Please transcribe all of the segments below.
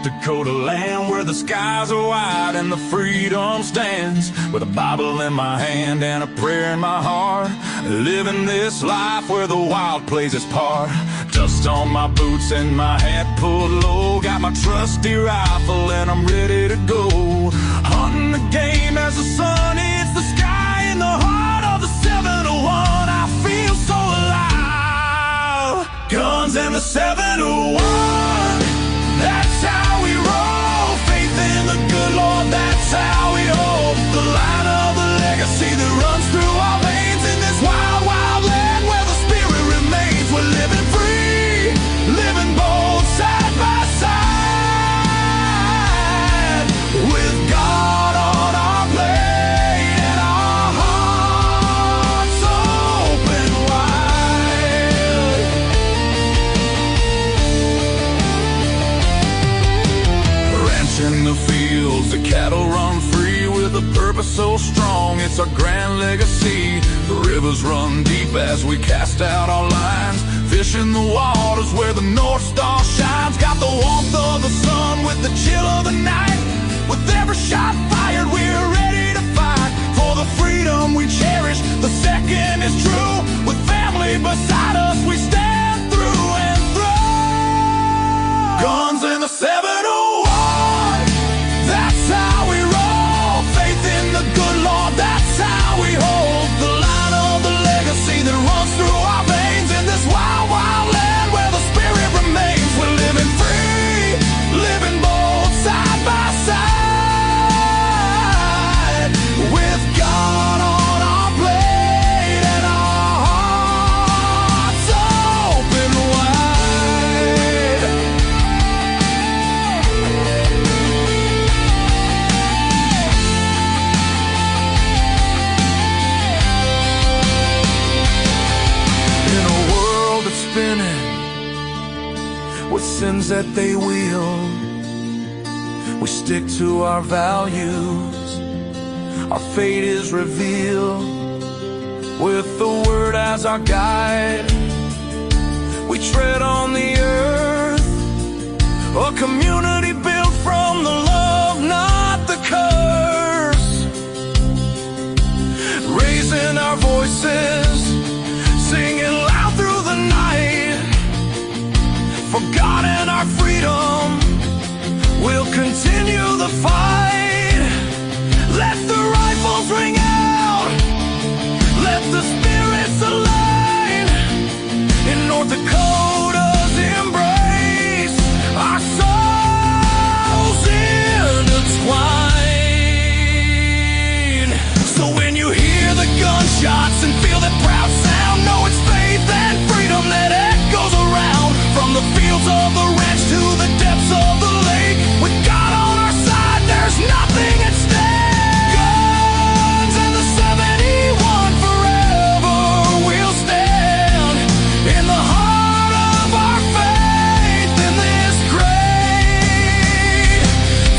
Dakota land where the skies are wide and the freedom stands. With a Bible in my hand and a prayer in my heart, living this life where the wild plays its part. Dust on my boots and my hat pulled low, got my trusty rifle and I'm ready to go. Hunting the game as the sun hits the sky in the heart of the 701. I feel so alive. Guns and the 701, that's how we roll. Faith in the good Lord, that's how we hold the line of the legacy that runs through our veins in this wild, wild land where the spirit remains. We're living free, living bold, side by side, with God on our plate and our hearts open wide. Ranching the fields, the cattle run free with a purpose so strong, it's our grand legacy. The rivers run deep as we cast out our lines, fishing the waters where the North Star shines. Got the warmth of the sun with the chill of the night. With every shot fired, we're ready to fight for the freedom we cherish. The second is true. With family beside us, we stand through and through. Guns in the 701, that's how we roll. Faith in the good Lord, that's how we hold the line of the legacy that runs through our veins in this wild, wild land where the spirit remains. We're living free, living bold, side by side, with God on our plate and our hearts open wide. In a world that's spinning with sins that they wield, we stick to our values. Our fate is revealed with the word as our guide. We tread on the earth, a community built from the love, not the curse. Raising our voices, singing loud through the night, for God and our freedom, we'll continue the fight. Let the rifles ring out, let the spirits align. In North Dakota's embrace, our souls intertwine. So when you hear the gunshots and feel that proud sound, know it's faith and freedom that echoes around. From the fields of the ranch to the depths of the lake, with God on our side, there's nothing at stake. Guns and the 71, forever we'll stand in the heart of our faith in this great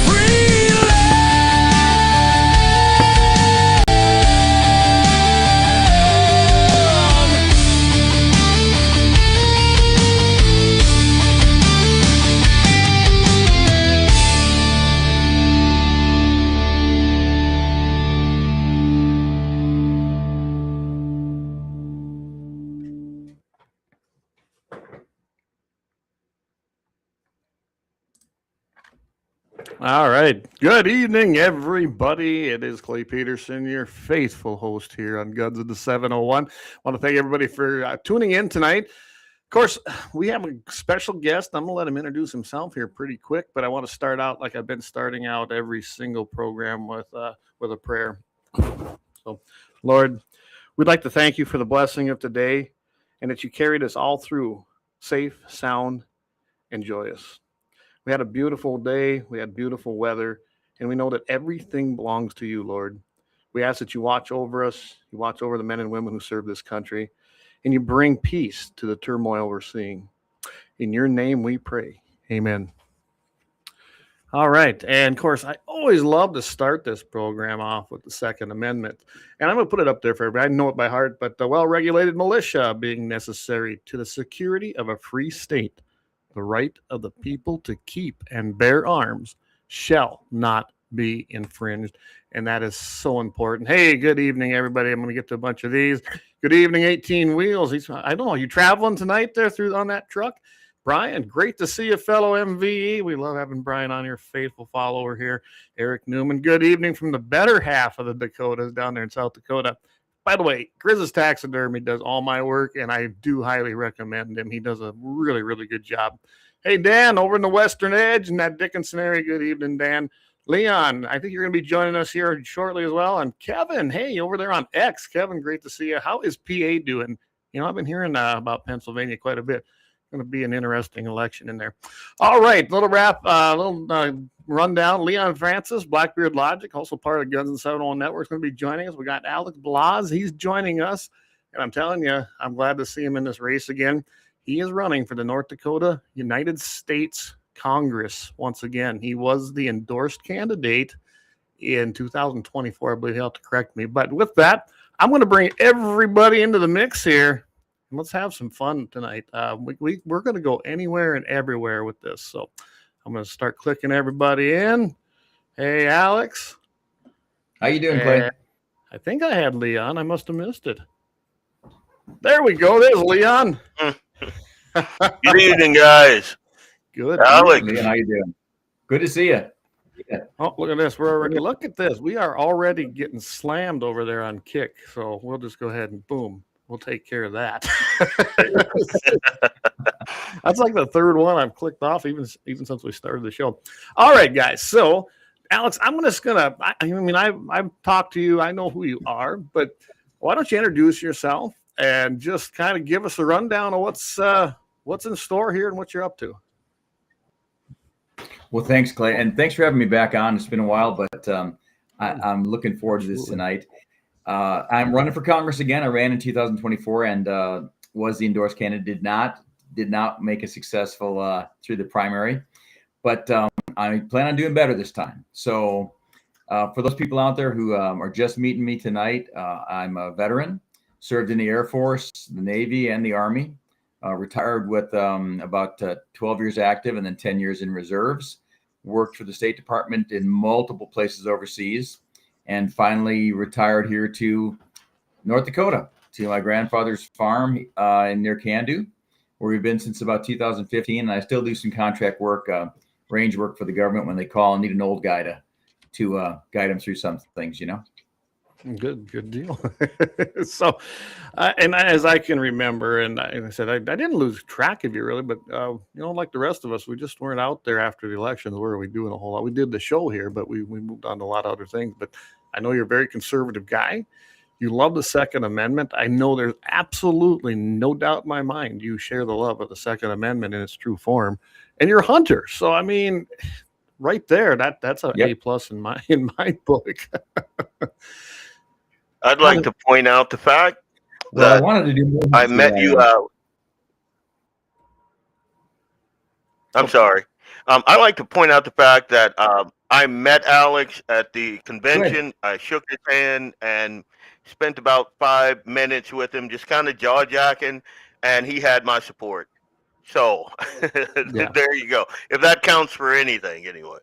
free land. All right. Good evening, everybody. It is Clay Peterson, your faithful host here on Guns of the 701. I want to thank everybody for tuning in tonight. Of course, we have a special guest. I'm going to let him introduce himself here pretty quick, but I want to start out like I've been starting out every single program with a prayer. So, Lord, we'd like to thank you for the blessing of today and that you carried us all through safe, sound, and joyous. We had a beautiful day. We had beautiful weather, and we know that everything belongs to you, Lord. We ask that you watch over us, you watch over the men and women who serve this country, and you bring peace to the turmoil we're seeing. In your name we pray. Amen. All right. And of course, I always love to start this program off with the Second Amendment. And I'm going to put it up there for everybody. I know it by heart, but the well-regulated militia being necessary to the security of a free state, the right of the people to keep and bear arms shall not be infringed. And that is so important. Hey, good evening, everybody. I'm going to get to a bunch of these. Good evening, 18 Wheels. I don't know, you traveling tonight there on that truck? Brian, great to see you, fellow MVE. We love having Brian on here, faithful follower here. Eric Newman, good evening from the better half of the Dakotas down there in South Dakota. By the way, Grizz's Taxidermy does all my work, and I do highly recommend him. He does a really, really good job. Hey, Dan, over in the Western Edge in that Dickinson area, good evening, Dan. Leon, I think you're going to be joining us here shortly as well. And Kevin, hey, over there on X. Kevin, great to see you. How is PA doing? You know, I've been hearing about Pennsylvania quite a bit. Going to be an interesting election in there. All right, little rundown. Leon Francis, Blackbeard Logic, also part of Guns and 701 Network, is going to be joining us. We got Alex Balazs. He's joining us. And I'm telling you, I'm glad to see him in this race again. He is running for the North Dakota United States Congress once again. He was the endorsed candidate in 2024. I believe he'll have to correct me. But with that, I'm going to bring everybody into the mix here. Let's have some fun tonight. We're going to go anywhere and everywhere with this. So I'm going to start clicking everybody in. Hey, Alex. How you doing, Clay? I think I had Leon. I must have missed it. There we go. There's Leon. Good evening, guys. Good. Alex. Leon, how you doing? Good to see you. Yeah. Oh, look at this. Look at this. We are already getting slammed over there on Kick. So we'll just go ahead and boom. We'll take care of that. That's like the third one I've clicked off even since we started the show. All right, guys. So, Alex, I've talked to you. I know who you are, but why don't you introduce yourself and just kind of give us a rundown of what's in store here and what you're up to. Well, thanks, Clay, and thanks for having me back on. It's been a while, but I'm looking forward to this tonight. I'm running for Congress again. I ran in 2024 and was the endorsed candidate. Did not make a successful through the primary, but I plan on doing better this time. So for those people out there who are just meeting me tonight, I'm a veteran, served in the Air Force, the Navy, and the Army. Retired with about 12 years active and then 10 years in reserves. Worked for the State Department in multiple places overseas. And finally retired here to North Dakota, to my grandfather's farm near Candu, where we've been since about 2015. And I still do some contract work, range work for the government when they call and need an old guy to guide them through some things, you know. Good deal. So, and as I can remember, and I said, I didn't lose track of you really, but like the rest of us, we just weren't out there after the elections. Where are we doing a whole lot? We did the show here, but we moved on to a lot of other things. But I know you're a very conservative guy. You love the Second Amendment. I know there's absolutely no doubt in my mind you share the love of the Second Amendment in its true form, and you're a hunter. So I mean, right there, that's an A+ in my book. I'd like to point out the fact that I wanted to do more I met you out. I'm sorry. I'd like to point out the fact that I met Alex at the convention. Good. I shook his hand and spent about 5 minutes with him, just kind of jaw-jacking, and he had my support. So there you go. If that counts for anything, anyway.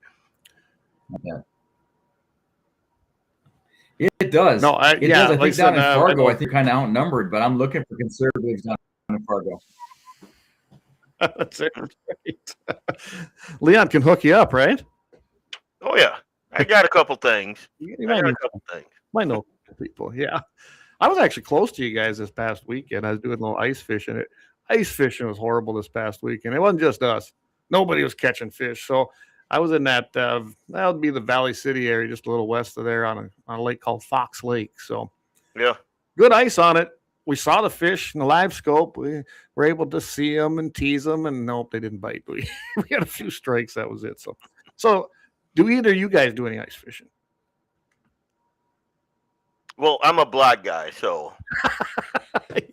Yeah. It does. No, it does. I think down in Fargo, I think kind of outnumbered, but I'm looking for conservatives down in Fargo. That's it. Right. Leon can hook you up, right? Oh yeah, I got a couple things. Might know people. Yeah, I was actually close to you guys this past weekend. I was doing a little ice fishing. Ice fishing was horrible this past weekend. It wasn't just us. Nobody was catching fish. So I was in that would be the Valley City area, just a little west of there on a lake called Fox Lake. So yeah, good ice on it. We saw the fish in the live scope. We were able to see them and tease them, and nope, they didn't bite. We had a few strikes. That was it. So do either of you guys do any ice fishing? Well, I'm a black guy, so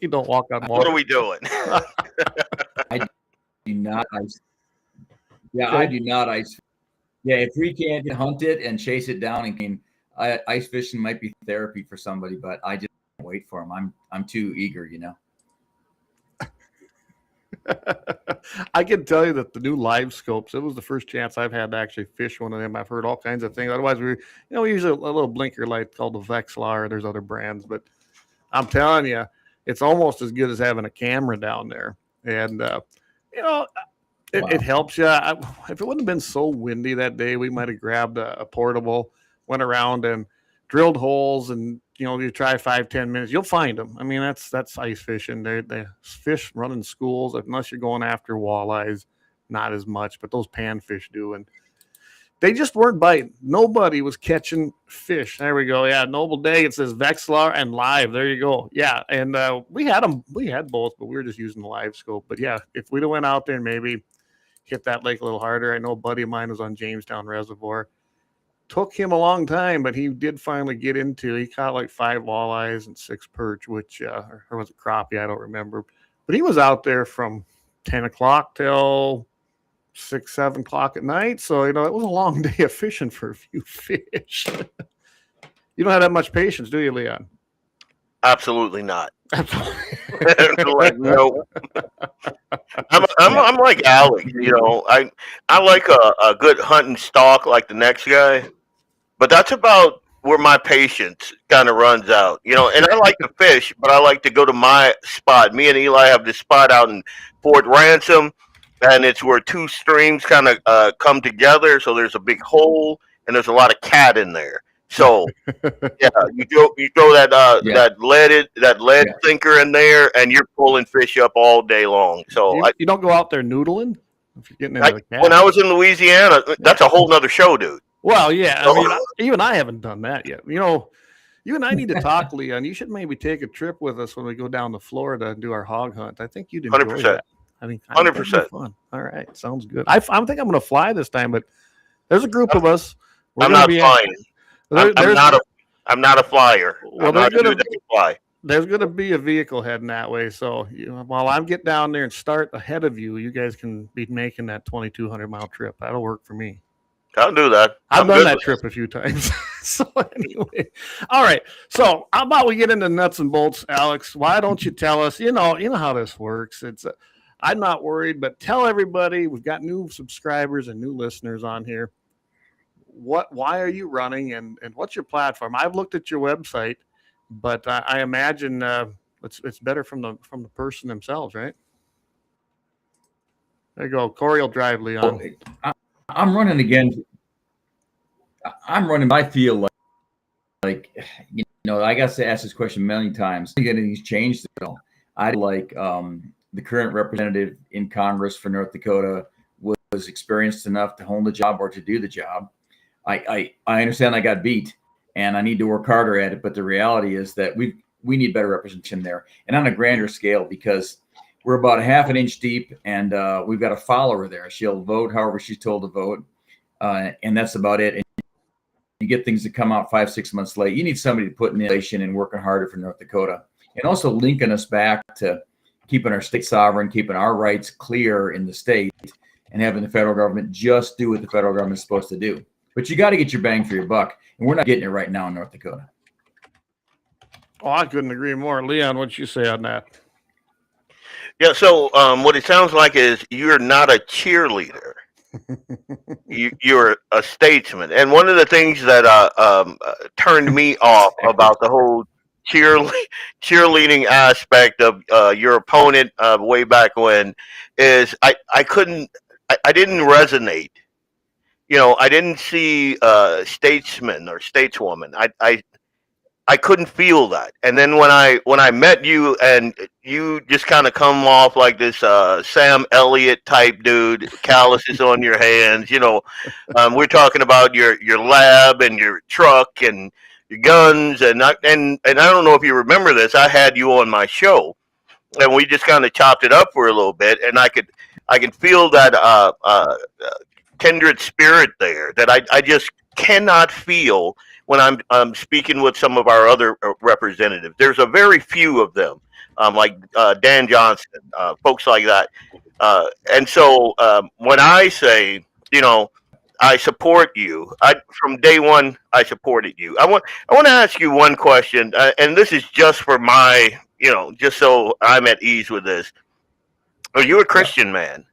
you don't walk on water. What are we doing? I do not ice. Yeah, I do not ice. Yeah, if we can't hunt it and chase it down, and ice fishing might be therapy for somebody, but I just wait for them. I'm too eager, you know. I can tell you that the new live scopes, it was the first chance I've had to actually fish one of them. I've heard all kinds of things. Otherwise, we use a little blinker light called the Vex LAUER. There's other brands, but I'm telling you, it's almost as good as having a camera down there. And, it helps you. If it wouldn't have been so windy that day, we might have grabbed a portable, went around and drilled holes, and you try 5-10 minutes, you'll find them. I mean, that's ice fishing. They fish running schools, unless you're going after walleyes, not as much, but those panfish do. And they just weren't biting. Nobody was catching fish. There we go. Yeah, Noble Day. It says Vex LAUER and live. There you go. Yeah, and we had them. We had both, but we were just using the live scope. But yeah, if we'd have went out there and maybe hit that lake a little harder. I know a buddy of mine was on Jamestown Reservoir. Took him a long time, but he did finally get into. He caught like 5 walleyes and 6 perch, which or was it crappie? I don't remember. But he was out there from 10 o'clock till 6-7 o'clock at night. So it was a long day of fishing for a few fish. You don't have that much patience, do you, Leon? Absolutely not. Like, no. I'm like Alex. I like a good hunting stalk like the next guy, but that's about where my patience kind of runs out. And I like to fish, but I like to go to my spot. Me and Eli have this spot out in Fort Ransom, and it's where 2 streams kind of come together. So there's a big hole, and there's a lot of cat in there. So yeah, you throw that lead sinker in there, and you're pulling fish up all day long. So you don't go out there noodling if you're getting into the cat. When I was in Louisiana, that's a whole nother show, dude. Well, yeah, I mean, even I haven't done that yet. You and I need to talk, Leon. You should maybe take a trip with us when we go down to Florida and do our hog hunt. I think you'd enjoy 100%. that. I mean, 100%. Fun. All right, sounds good. I think I'm going to fly this time, but there's a group of us. I'm not flying. I'm not a flyer. Well, there's going to be a vehicle heading that way. So while I get down there and start ahead of you, you guys can be making that 2,200-mile trip. That'll work for me. I'll do that. I've done that trip a few times. So anyway, all right. So how about we get into nuts and bolts, Alex? Why don't you tell us? You know how this works. I'm not worried, but tell everybody we've got new subscribers and new listeners on here. Why are you running, and what's your platform? I've looked at your website, but I imagine it's better from the person themselves, right? There you go. Corey will drive, Leon. I'm running again. I feel like I got to ask this question a million times. Anything's changed at all? I like the current representative in Congress for North Dakota was experienced enough to hold the job or to do the job. I understand I got beat and I need to work harder at it, but the reality is that we need better representation there, and on a grander scale, because we're about a half an inch deep, and we've got a follower there. She'll vote however she's told to vote, and that's about it. And you get things that come out 5-6 months late. You need somebody to put in innovation and working harder for North Dakota, and also linking us back to keeping our state sovereign, keeping our rights clear in the state, and having the federal government just do what the federal government is supposed to do. But you got to get your bang for your buck, and we're not getting it right now in North Dakota. Oh, I couldn't agree more. Leon, what'd you say on that? Yeah, so what it sounds like is you're not a cheerleader. You're a statesman. And one of the things that turned me off about the whole cheerleading aspect of your opponent way back when is I didn't resonate. I didn't see statesman or stateswoman. I couldn't feel that. And then when I met you, and you just kind of come off like this Sam Elliott type dude, calluses on your hands. We're talking about your lab and your truck and your guns, and I don't know if you remember this. I had you on my show, and we just kind of chopped it up for a little bit, and I could feel that kindred spirit there that I just cannot feel when I'm speaking with some of our other representatives. There's a very few of them, like Dan Johnson, folks like that. And so when I say, I support you, from day one, I supported you. I want to ask you one question, and this is just for my, just so I'm at ease with this. Oh, you're a Christian man.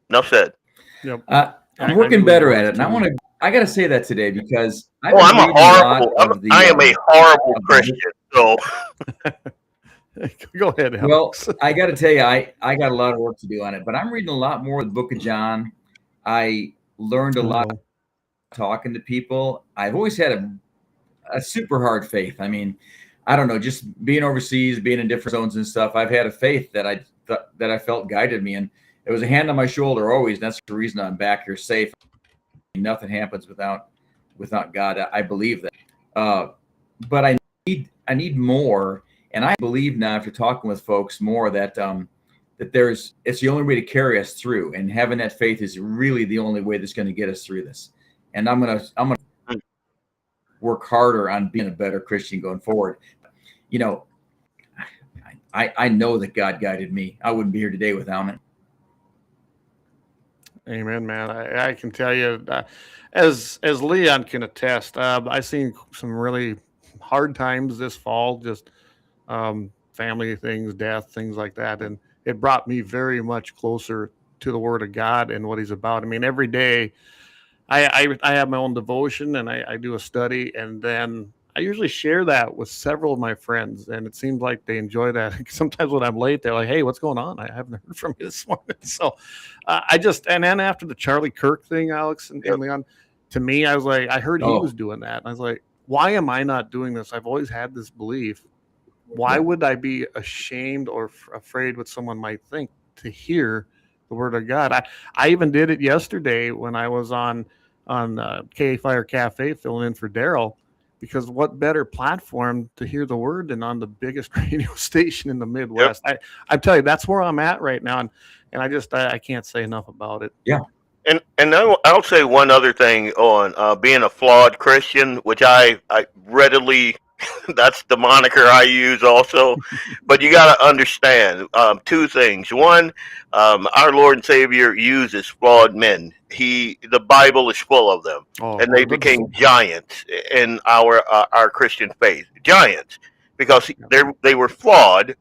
Enough said. Yep. I'm working better at it, and I got to say that today because I am a horrible Christian. So go ahead, Alex. Well, I got to tell you, I got a lot of work to do on it, but I'm reading a lot more of the Book of John. I learned a lot talking to people. I've always had a super hard faith. I mean, I don't know, just being overseas, being in different zones and stuff. I've had a faith that I felt guided me, and it was a hand on my shoulder always. And that's the reason I'm back here safe. Nothing happens without God. I believe that. But I need more, and I believe now after talking with folks more that it's the only way to carry us through, and having that faith is really the only way that's going to get us through this. And I'm gonna work harder on being a better Christian going forward. You know, I know that God guided me. I wouldn't be here today without it. Amen, man. I can tell you, as Leon can attest, I've seen some really hard times this fall, just family things, death, things like that. And it brought me very much closer to the Word of God and what He's about. I mean, every day I have my own devotion and I do a study, and then I usually share that with several of my friends, and it seems like they enjoy that. Sometimes when I'm late, they're like, "Hey, what's going on? I haven't heard from you this morning." So and then after the Charlie Kirk thing, Alex and Leon, to me, I was like, I heard he was doing that. And I was like, why am I not doing this? I've always had this belief. Why would I be ashamed or afraid what someone might think to hear the Word of God? I even did it yesterday when I was on K Fire Cafe filling in for Daryl. Because what better platform to hear the Word than on the biggest radio station in the Midwest? Yep. I tell you, that's where I'm at right now, and I can't say enough about it. Yeah, and I'll say one other thing on being a flawed Christian, which I readily that's the moniker I use also. But you got to understand two things. One, our Lord and Savior uses flawed men. The Bible is full of them, and they became giants in our Christian faith. Giants, because they were flawed,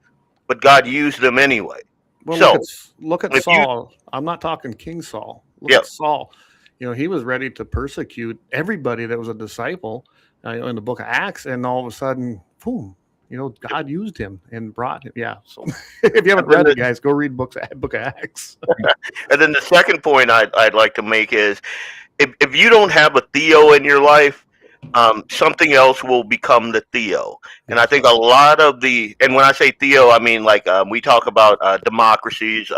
but God used them anyway. Well, so look at Saul. I'm not talking King Saul. Look at Saul. You know, he was ready to persecute everybody that was a disciple in the book of Acts, and all of a sudden, boom, you know, God used him and brought him. Yeah. So if you haven't read it, guys, go read book of Acts. And then the second point I'd like to make is if you don't have a Theo in your life, something else will become the Theo. And I think a lot of and when I say Theo, I mean like we talk about democracies,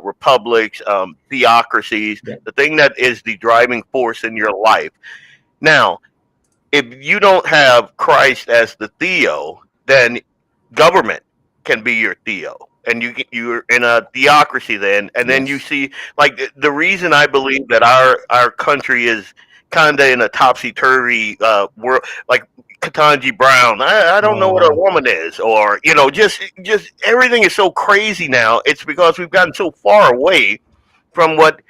republics, theocracies, the thing that is the driving force in your life. Now, if you don't have Christ as the Theo, then government can be your Theo. And you're in a theocracy then. And then you see, like, the reason I believe that our country is kind of in a topsy-turvy world, like Ketanji Brown, I don't know what a woman is, or, you know, just everything is so crazy now. It's because we've gotten so far away from what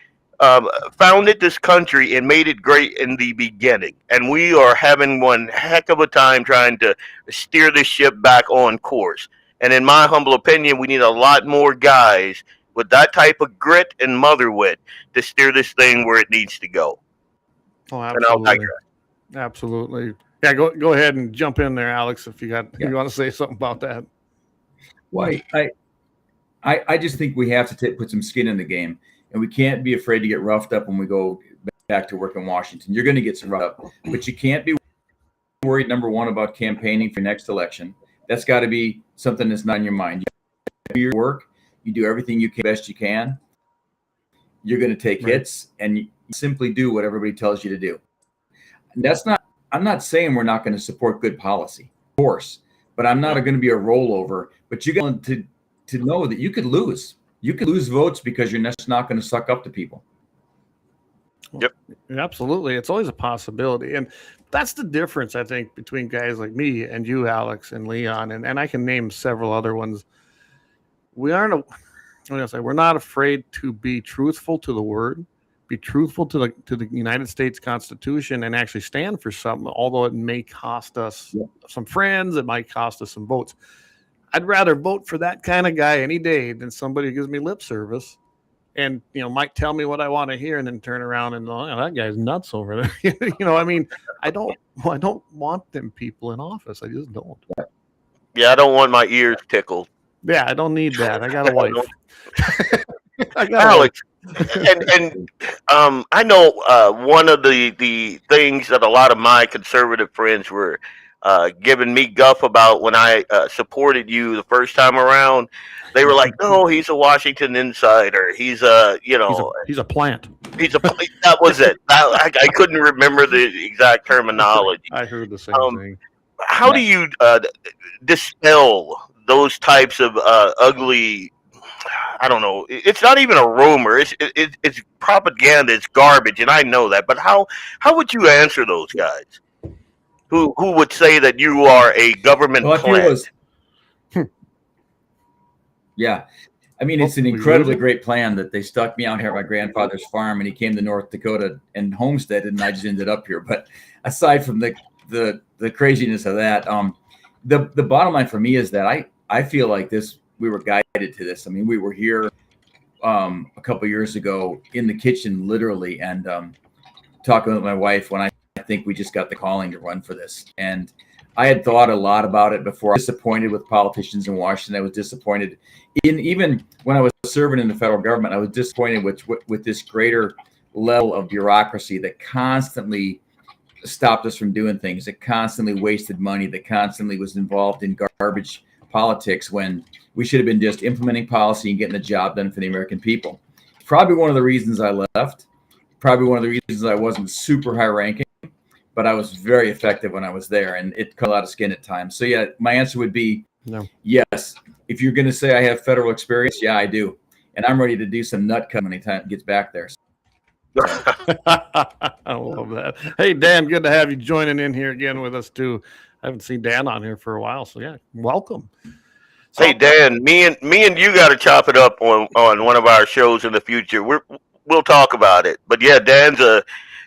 founded this country and made it great in the beginning. And we are having one heck of a time trying to steer this ship back on course. And in my humble opinion, we need a lot more guys with that type of grit and motherwit to steer this thing where it needs to go. Oh, absolutely. Absolutely. Yeah, go ahead and jump in there, Alex, if you want to say something about that. Well, I just think we have to put some skin in the game, and we can't be afraid to get roughed up when we go back to work in Washington. You're going to get some roughed up, but you can't be worried, number one, about campaigning for your next election. That's got to be something that's not in your mind. You do your work, you do everything you can best you can. You're going to take hits, and you simply do what everybody tells you to do. And I'm not saying we're not going to support good policy, of course, but I'm not going to be a rollover. But you got to know that you could lose. You could lose votes because you're just not going to suck up to people. Yep, absolutely. It's always a possibility. And that's the difference, I think, between guys like me and you, Alex, and Leon, and I can name several other ones. We're not afraid to be truthful to the Word, be truthful to the United States Constitution, and actually stand for something, although it may cost us some friends, it might cost us some votes. I'd rather vote for that kind of guy any day than somebody who gives me lip service and, might tell me what I want to hear and then turn around and, that guy's nuts over there. I mean, I don't want them people in office. I just don't. Yeah, I don't want my ears tickled. Yeah, I don't need that. I got a wife. Alex, and I know one of the things that a lot of my conservative friends were giving me guff about when I supported you the first time around. They were like, "No, he's a Washington insider. He's a he's a plant. That was it. I couldn't remember the exact terminology. I heard the same thing. How do you dispel those types of ugly? I don't know. It's not even a rumor. It's propaganda. It's garbage, and I know that. But how would you answer those guys who would say that you are a government plant? Yeah. I mean, it's an incredibly great plan that they stuck me out here at my grandfather's farm, and he came to North Dakota and homesteaded, and I just ended up here. But aside from the craziness of that, the bottom line for me is that I feel like we were guided to this. I mean, we were here a couple years ago in the kitchen, literally, and talking with my wife when I think we just got the calling to run for this. And I had thought a lot about it before. I was disappointed with politicians in Washington. I was disappointed even when I was serving in the federal government. I was disappointed with this greater level of bureaucracy that constantly stopped us from doing things, that constantly wasted money, that constantly was involved in garbage politics when we should have been just implementing policy and getting the job done for the American people. Probably one of the reasons I left, probably one of the reasons I wasn't super high ranking, but I was very effective when I was there, and it cut a lot of skin at times. So yeah, my answer would be no. Yes. If you're going to say I have federal experience, yeah, I do. And I'm ready to do some nut cutting anytime it gets back there. I love that. Hey, Dan, good to have you joining in here again with us too. I haven't seen Dan on here for a while, so yeah, welcome. So, hey, Dan, me and you got to chop it up on one of our shows in the future. We'll talk about it. But yeah,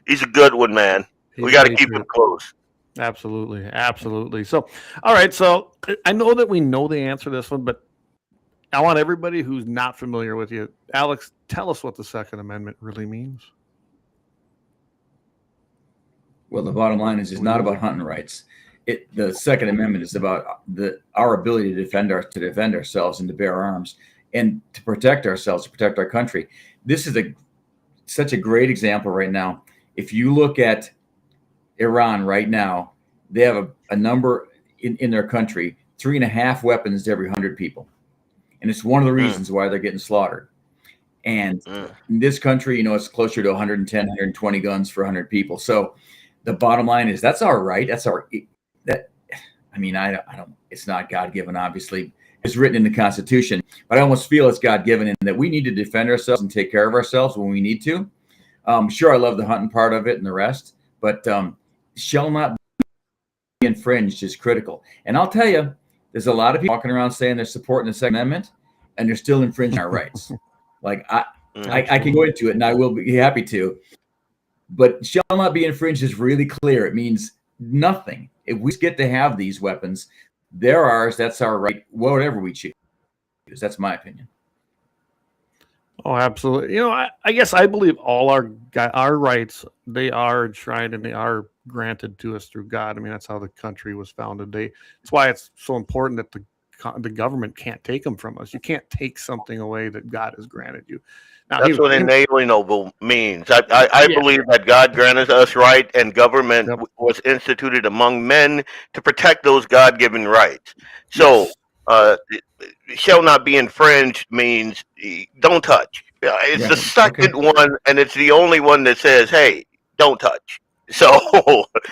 he's a good one, man. We got to keep him close. Absolutely. So, all right. So I know that we know the answer to this one, but I want everybody who's not familiar with you, Alex, tell us what the Second Amendment really means. Well, the bottom line is it's not about hunting rights. The Second Amendment is about our ability to defend ourselves and to bear arms and to protect ourselves, to protect our country. This is such a great example right now. If you look at Iran right now, they have a number in their country, 3.5 weapons to every 100 people. And it's one of the reasons why they're getting slaughtered. And in this country, it's closer to 110, 120 guns for 100 people. So the bottom line is that's our right. That's it's not God-given, obviously. It's written in the Constitution, but I almost feel it's God-given in that we need to defend ourselves and take care of ourselves when we need to. Sure, I love the hunting part of it and the rest, but shall not be infringed is critical. And I'll tell you, there's a lot of people walking around saying they're supporting the Second Amendment, and they're still infringing our rights. Like I can go into it, and I will be happy to. But shall not be infringed is really clear. It means nothing. If we get to have these weapons, they're ours. That's our right. Whatever we choose. That's my opinion. Oh, absolutely. I guess I believe all our rights, they are enshrined and they are granted to us through God. I mean, that's how the country was founded. That's why it's so important that the government can't take them from us. You can't take something away that God has granted you. Now, that's what inalienable means. I believe that God granted us right, and government was instituted among men to protect those God-given rights. So, shall not be infringed means don't touch. It's the second one, and it's the only one that says, "Hey, don't touch." So,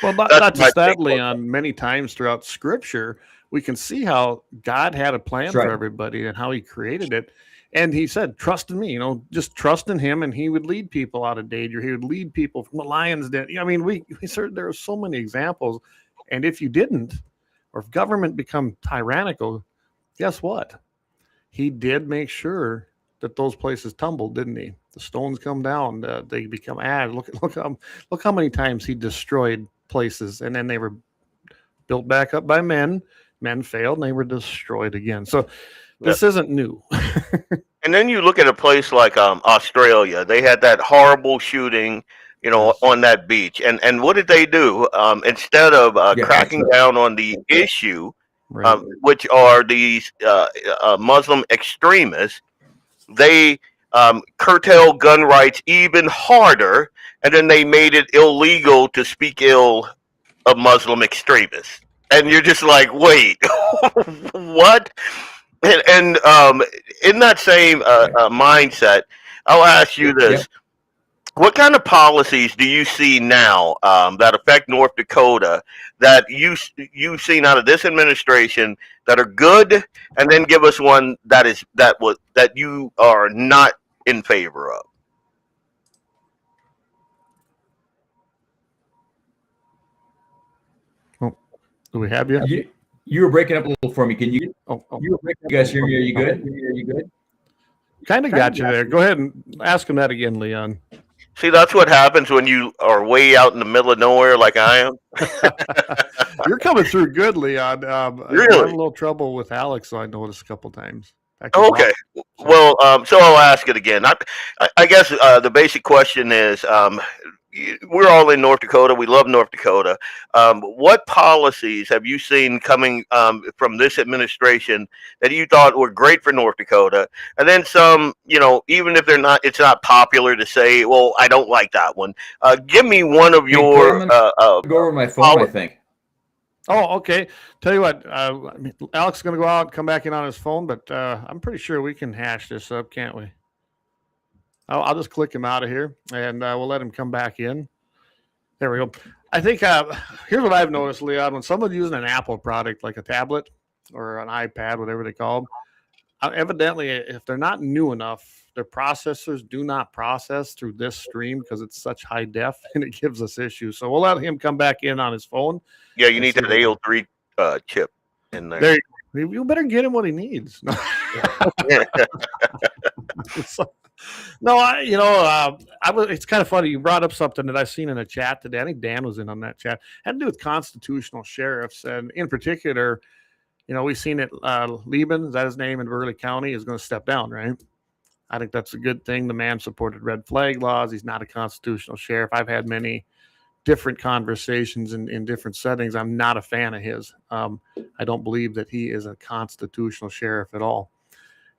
well, not just that, Leon. Many times throughout Scripture, we can see how God had a plan for everybody and how He created it. And He said, "Trust in me." Just trust in Him, and He would lead people out of danger. He would lead people from the lion's den. I mean, we there are so many examples. And if you didn't, or if government become tyrannical, guess what? He did make sure that those places tumbled, didn't He? The stones come down, they become ash. Look how many times He destroyed places, and then they were built back up by men men failed and they were destroyed again. So this isn't new. And then you look at a place like Australia. They had that horrible shooting, on that beach. And what did they do? Instead of cracking down on the issue, which are these Muslim extremists, they curtail gun rights even harder, and then they made it illegal to speak ill of Muslim extremists. And you're just like, wait, what? And in that same mindset, I'll ask you this. Yep. What kind of policies do you see now that affect North Dakota that you've seen out of this administration that are good, and then give us one that you are not in favor of? Oh, do we have you? You were breaking up a little for me. Can you? You were breaking. You guys hear me? Are you good? Kind of got you there. Go ahead and ask him that again, Leon. See, that's what happens when you are way out in the middle of nowhere like I am. You're coming through good, Leon. Really? I had a little trouble with Alex, so I noticed a couple times. Okay. Well, so I'll ask it again. I guess the basic question is, we're all in North Dakota. We love North Dakota. What policies have you seen coming from this administration that you thought were great for North Dakota? And then some, even if it's not popular to say, well, I don't like that one. Give me one of your. Go over my phone, I think. Oh, okay. Tell you what, Alex is going to go out and come back in on his phone, but I'm pretty sure we can hash this up, can't we? I'll just click him out of here, and we'll let him come back in. There we go. I think here's what I've noticed, Leon. When someone's using an Apple product like a tablet or an iPad, whatever they call them, evidently, if they're not new enough, their processors do not process through this stream because it's such high def, and it gives us issues. So we'll let him come back in on his phone. Yeah, you need that AO3 chip in there. You better get him what he needs. No, it's kind of funny. You brought up something that I've seen in a chat today. I think Dan was in on that chat. It had to do with constitutional sheriffs, and in particular, we've seen it. Lemmon, is that his name, in Burleigh County, is going to step down, right? I think that's a good thing. The man supported red flag laws. He's not a constitutional sheriff. I've had many different conversations in different settings. I'm not a fan of his. I don't believe that he is a constitutional sheriff at all.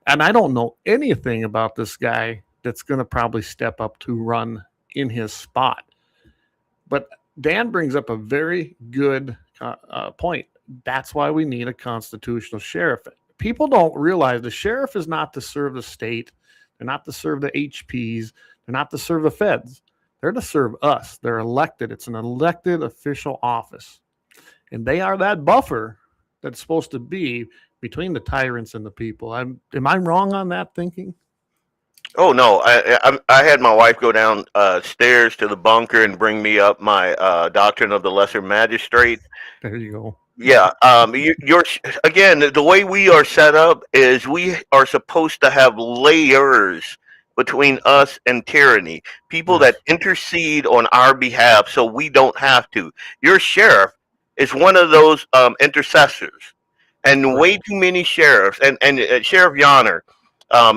And I don't know anything about this guy that's going to probably step up to run in his spot. But Dan brings up a very good point. That's why we need a constitutional sheriff. People don't realize the sheriff is not to serve the state. They're not to serve the HPs. They're not to serve the feds. They're to serve us. They're elected. It's an elected official office. And they are that buffer that's supposed to be between the tyrants and the people. Am I wrong on that thinking? Oh, no. I had my wife go down stairs to the bunker and bring me up my doctrine of the lesser magistrate. There you go. Yeah. You're again, the way we are set up is we are supposed to have layers between us and tyranny, people that intercede on our behalf so we don't have to. Your sheriff is one of those intercessors. And way too many sheriffs, and Sheriff Yonner,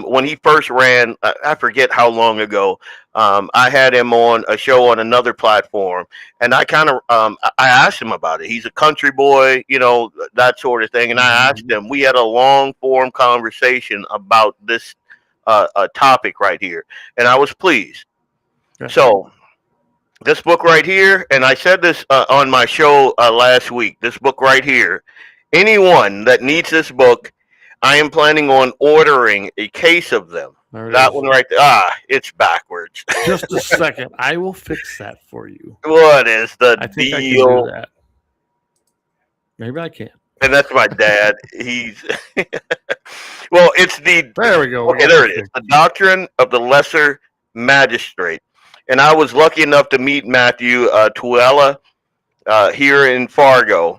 when he first ran, I forget how long ago, I had him on a show on another platform, and I kind of I asked him about it. He's a country boy, that sort of thing, and I asked him. We had a long form conversation about this topic right here, and I was pleased. So this book right here, and I said this on my show last week, this book right here, anyone that needs this book, I am planning on ordering a case of them. That one right there. It's backwards. Just a second. I will fix that for you. What is the deal? I can do that. Maybe I can. And that's my dad. He's well, it's the there we go. Okay, there it is. The Doctrine of the Lesser Magistrate. And I was lucky enough to meet Matthew Tuella here in Fargo.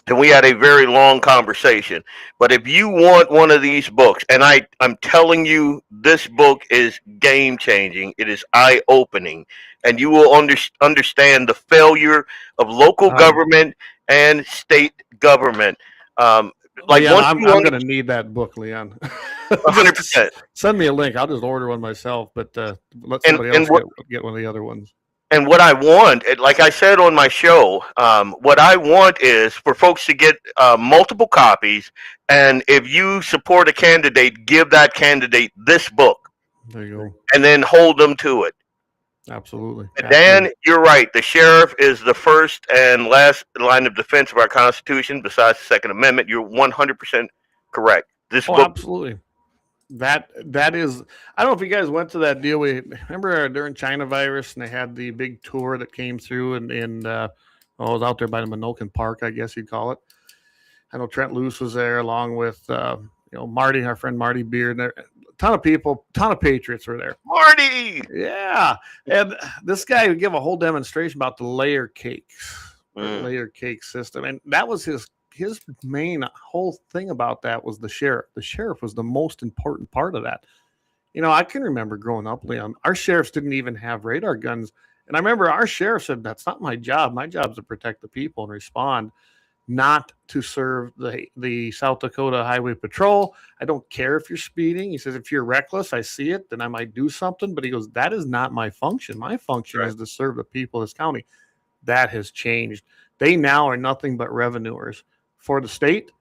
And we had a very long conversation. But if you want one of these books, and I'm telling you, this book is game-changing. It is eye-opening. And you will understand the failure of local government and state government. Like Leon, once I'm going to need that book, Leon. 100%. Send me a link. I'll just order one myself, but let somebody else get one of the other ones. And what I want, like I said on my show, what I want is for folks to get multiple copies. And if you support a candidate, give that candidate this book. There you go. And then hold them to it. Absolutely. Dan, you're right. The sheriff is the first and last line of defense of our Constitution, besides the Second Amendment. You're 100% correct. This book, absolutely. That is. I don't know if you guys went to that deal. We remember during China virus, and they had the big tour that came through, and I was out there by the Minokan Park, I guess you'd call it. I know Trent Luce was there, along with Marty, our friend Marty Beard. A ton of people, ton of patriots were there. Marty, yeah, and this guy would give a whole demonstration about the layer cakes, layer cake system, and that was his main whole thing about that was the sheriff. The sheriff was the most important part of that. I can remember growing up, Leon, our sheriffs didn't even have radar guns. And I remember our sheriff said, that's not my job. My job is to protect the people and respond, not to serve the South Dakota Highway Patrol. I don't care if you're speeding. He says, if you're reckless, I see it, then I might do something. But he goes, that is not my function. My function is to serve the people of this county. That has changed. They now are nothing but revenuers for the state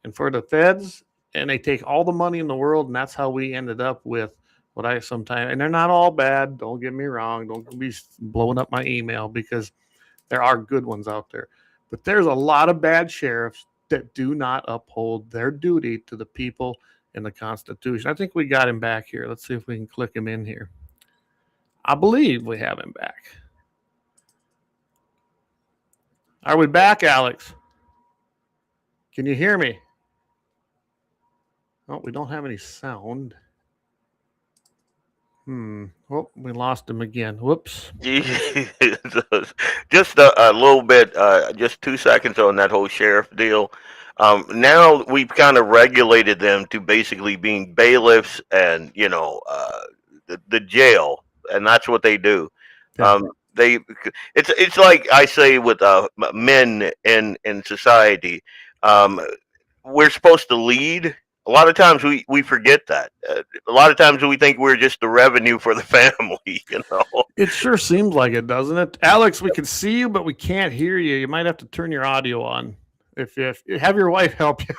and for the feds, and they take all the money in the world, and that's how we ended up with what I sometimes, and they're not all bad, don't get me wrong, don't be blowing up my email, because there are good ones out there, but there's a lot of bad sheriffs that do not uphold their duty to the people and the Constitution. I think we got him back here. Let's see if we can click him in here. I believe we have him back. Are we back, Alex? Can you hear me? Oh, we don't have any sound. Oh, we lost him again. Whoops. Just a little bit, just 2 seconds on that whole sheriff deal. Now we've kind of regulated them to basically being bailiffs and, the jail, and that's what they do. Yeah. It's like I say with men in society. We're supposed to lead. A lot of times we forget that. A lot of times we think we're just the revenue for the family, It sure seems like it, doesn't it? Alex, we can see you, but we can't hear you. You might have to turn your audio on. If have your wife help you.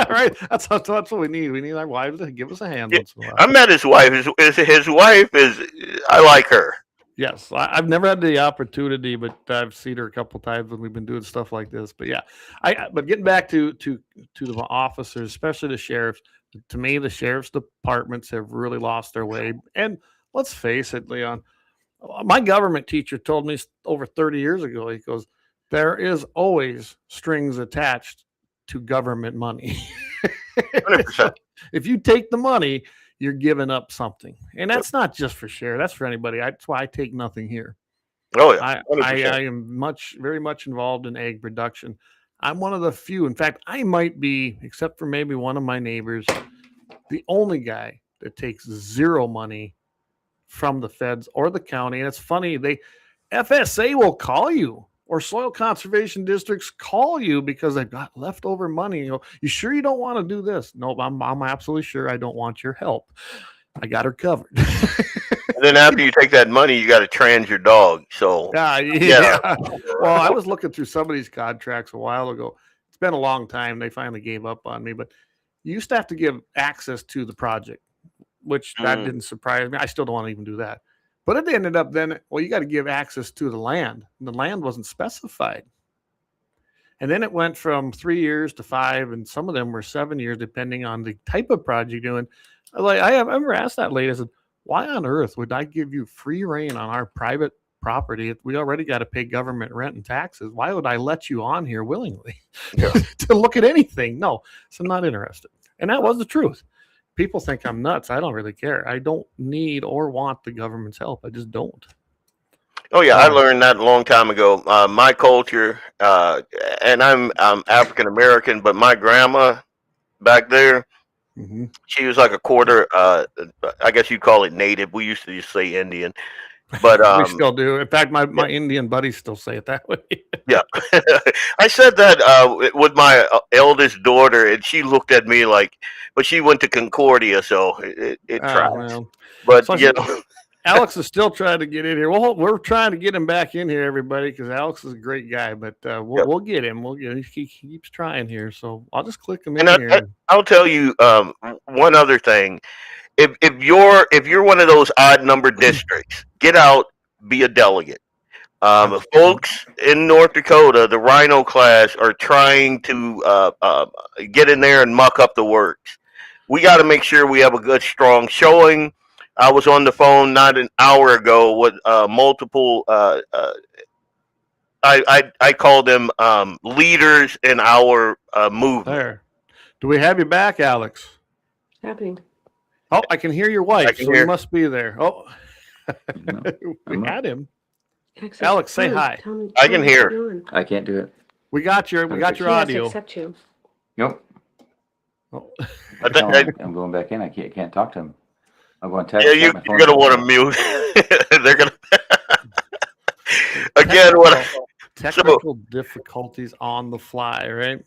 Right? That's what we need. We need our wives to give us a hand. Once in a while. I met his wife. His wife is, I like her. Yes, I've never had the opportunity, but I've seen her a couple times when we've been doing stuff like this. But yeah, but getting back to the officers, especially the sheriffs. To me, the sheriff's departments have really lost their way. And let's face it, Leon, my government teacher told me over 30 years ago. He goes, "There is always strings attached to government money." 100%. If you take the money, you're giving up something, and that's not just for share. That's for anybody. That's why I take nothing here. Oh yeah, I am very much involved in egg production. I'm one of the few. In fact, I might be, except for maybe one of my neighbors, the only guy that takes zero money from the feds or the county. And it's funny, FSA will call you, or soil conservation districts call you because they've got leftover money. You sure you don't want to do this? No, I'm absolutely sure I don't want your help. I got her covered. And then after you take that money, you got to trans your dog. So yeah. Well, I was looking through some of these contracts a while ago. It's been a long time. They finally gave up on me, but you used to have to give access to the project, which that didn't surprise me. I still don't want to even do that. But it ended up then, you got to give access to the land. The land wasn't specified. And then it went from 3 years to 5, and some of them were 7 years, depending on the type of project you're doing. I've ever asked that lady, I said, why on earth would I give you free reign on our private property if we already got to pay government rent and taxes? Why would I let you on here willingly to look at anything? No, so I'm not interested. And that was the truth. People think I'm nuts. I don't really care. I don't need or want the government's help. I just don't. Oh yeah, I learned that a long time ago. My culture, and I'm African American, but my grandma back there, she was like a quarter. I guess you'd call it native. We used to just say Indian, But we still do. In fact, my Indian buddies still say it that way. yeah, I said that with my eldest daughter, and she looked at me like, but she went to Concordia, so it tracks. Well. But So Alex is still trying to get in here. Well, we're trying to get him back in here, everybody, because Alex is a great guy. But we'll get him. We'll get him. He keeps trying here, so I'll just click him in here. I'll tell you one other thing. If you're one of those odd number districts, get out, be a delegate. Folks in North Dakota, the Rhino class are trying to get in there and muck up the works. We got to make sure we have a good, strong showing. I was on the phone not an hour ago with multiple. I call them leaders in our movement. There. Do we have you back, Alex? Happening. Oh, I can hear your wife, so you must be there. Oh, we had him. Alex, say hi. I can hear. I can't do it. We got your audio. Accept you. Nope. Oh. I'm going back in. I can't talk to him. I'm going to text. Yeah, you're going to want to mute. They're going to. Again, technical difficulties on the fly, right?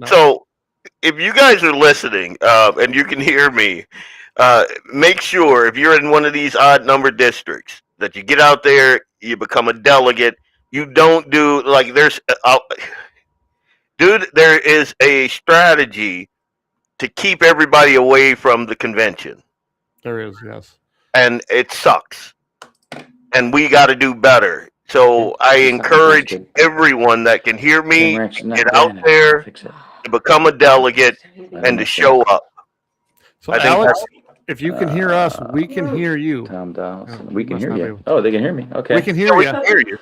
So, if you guys are listening and you can hear me, make sure if you're in one of these odd number districts that you get out there, you become a delegate. You don't do like there's, dude. There is a strategy to keep everybody away from the convention. There is, yes, and it sucks. And we got to do better. So I encourage everyone that can hear me, get out there, to become a delegate, and to show up. So Alex, if you can hear us, we can hear you. Tom Dawson. We can hear you. Oh, they can hear me. Okay. We can hear you.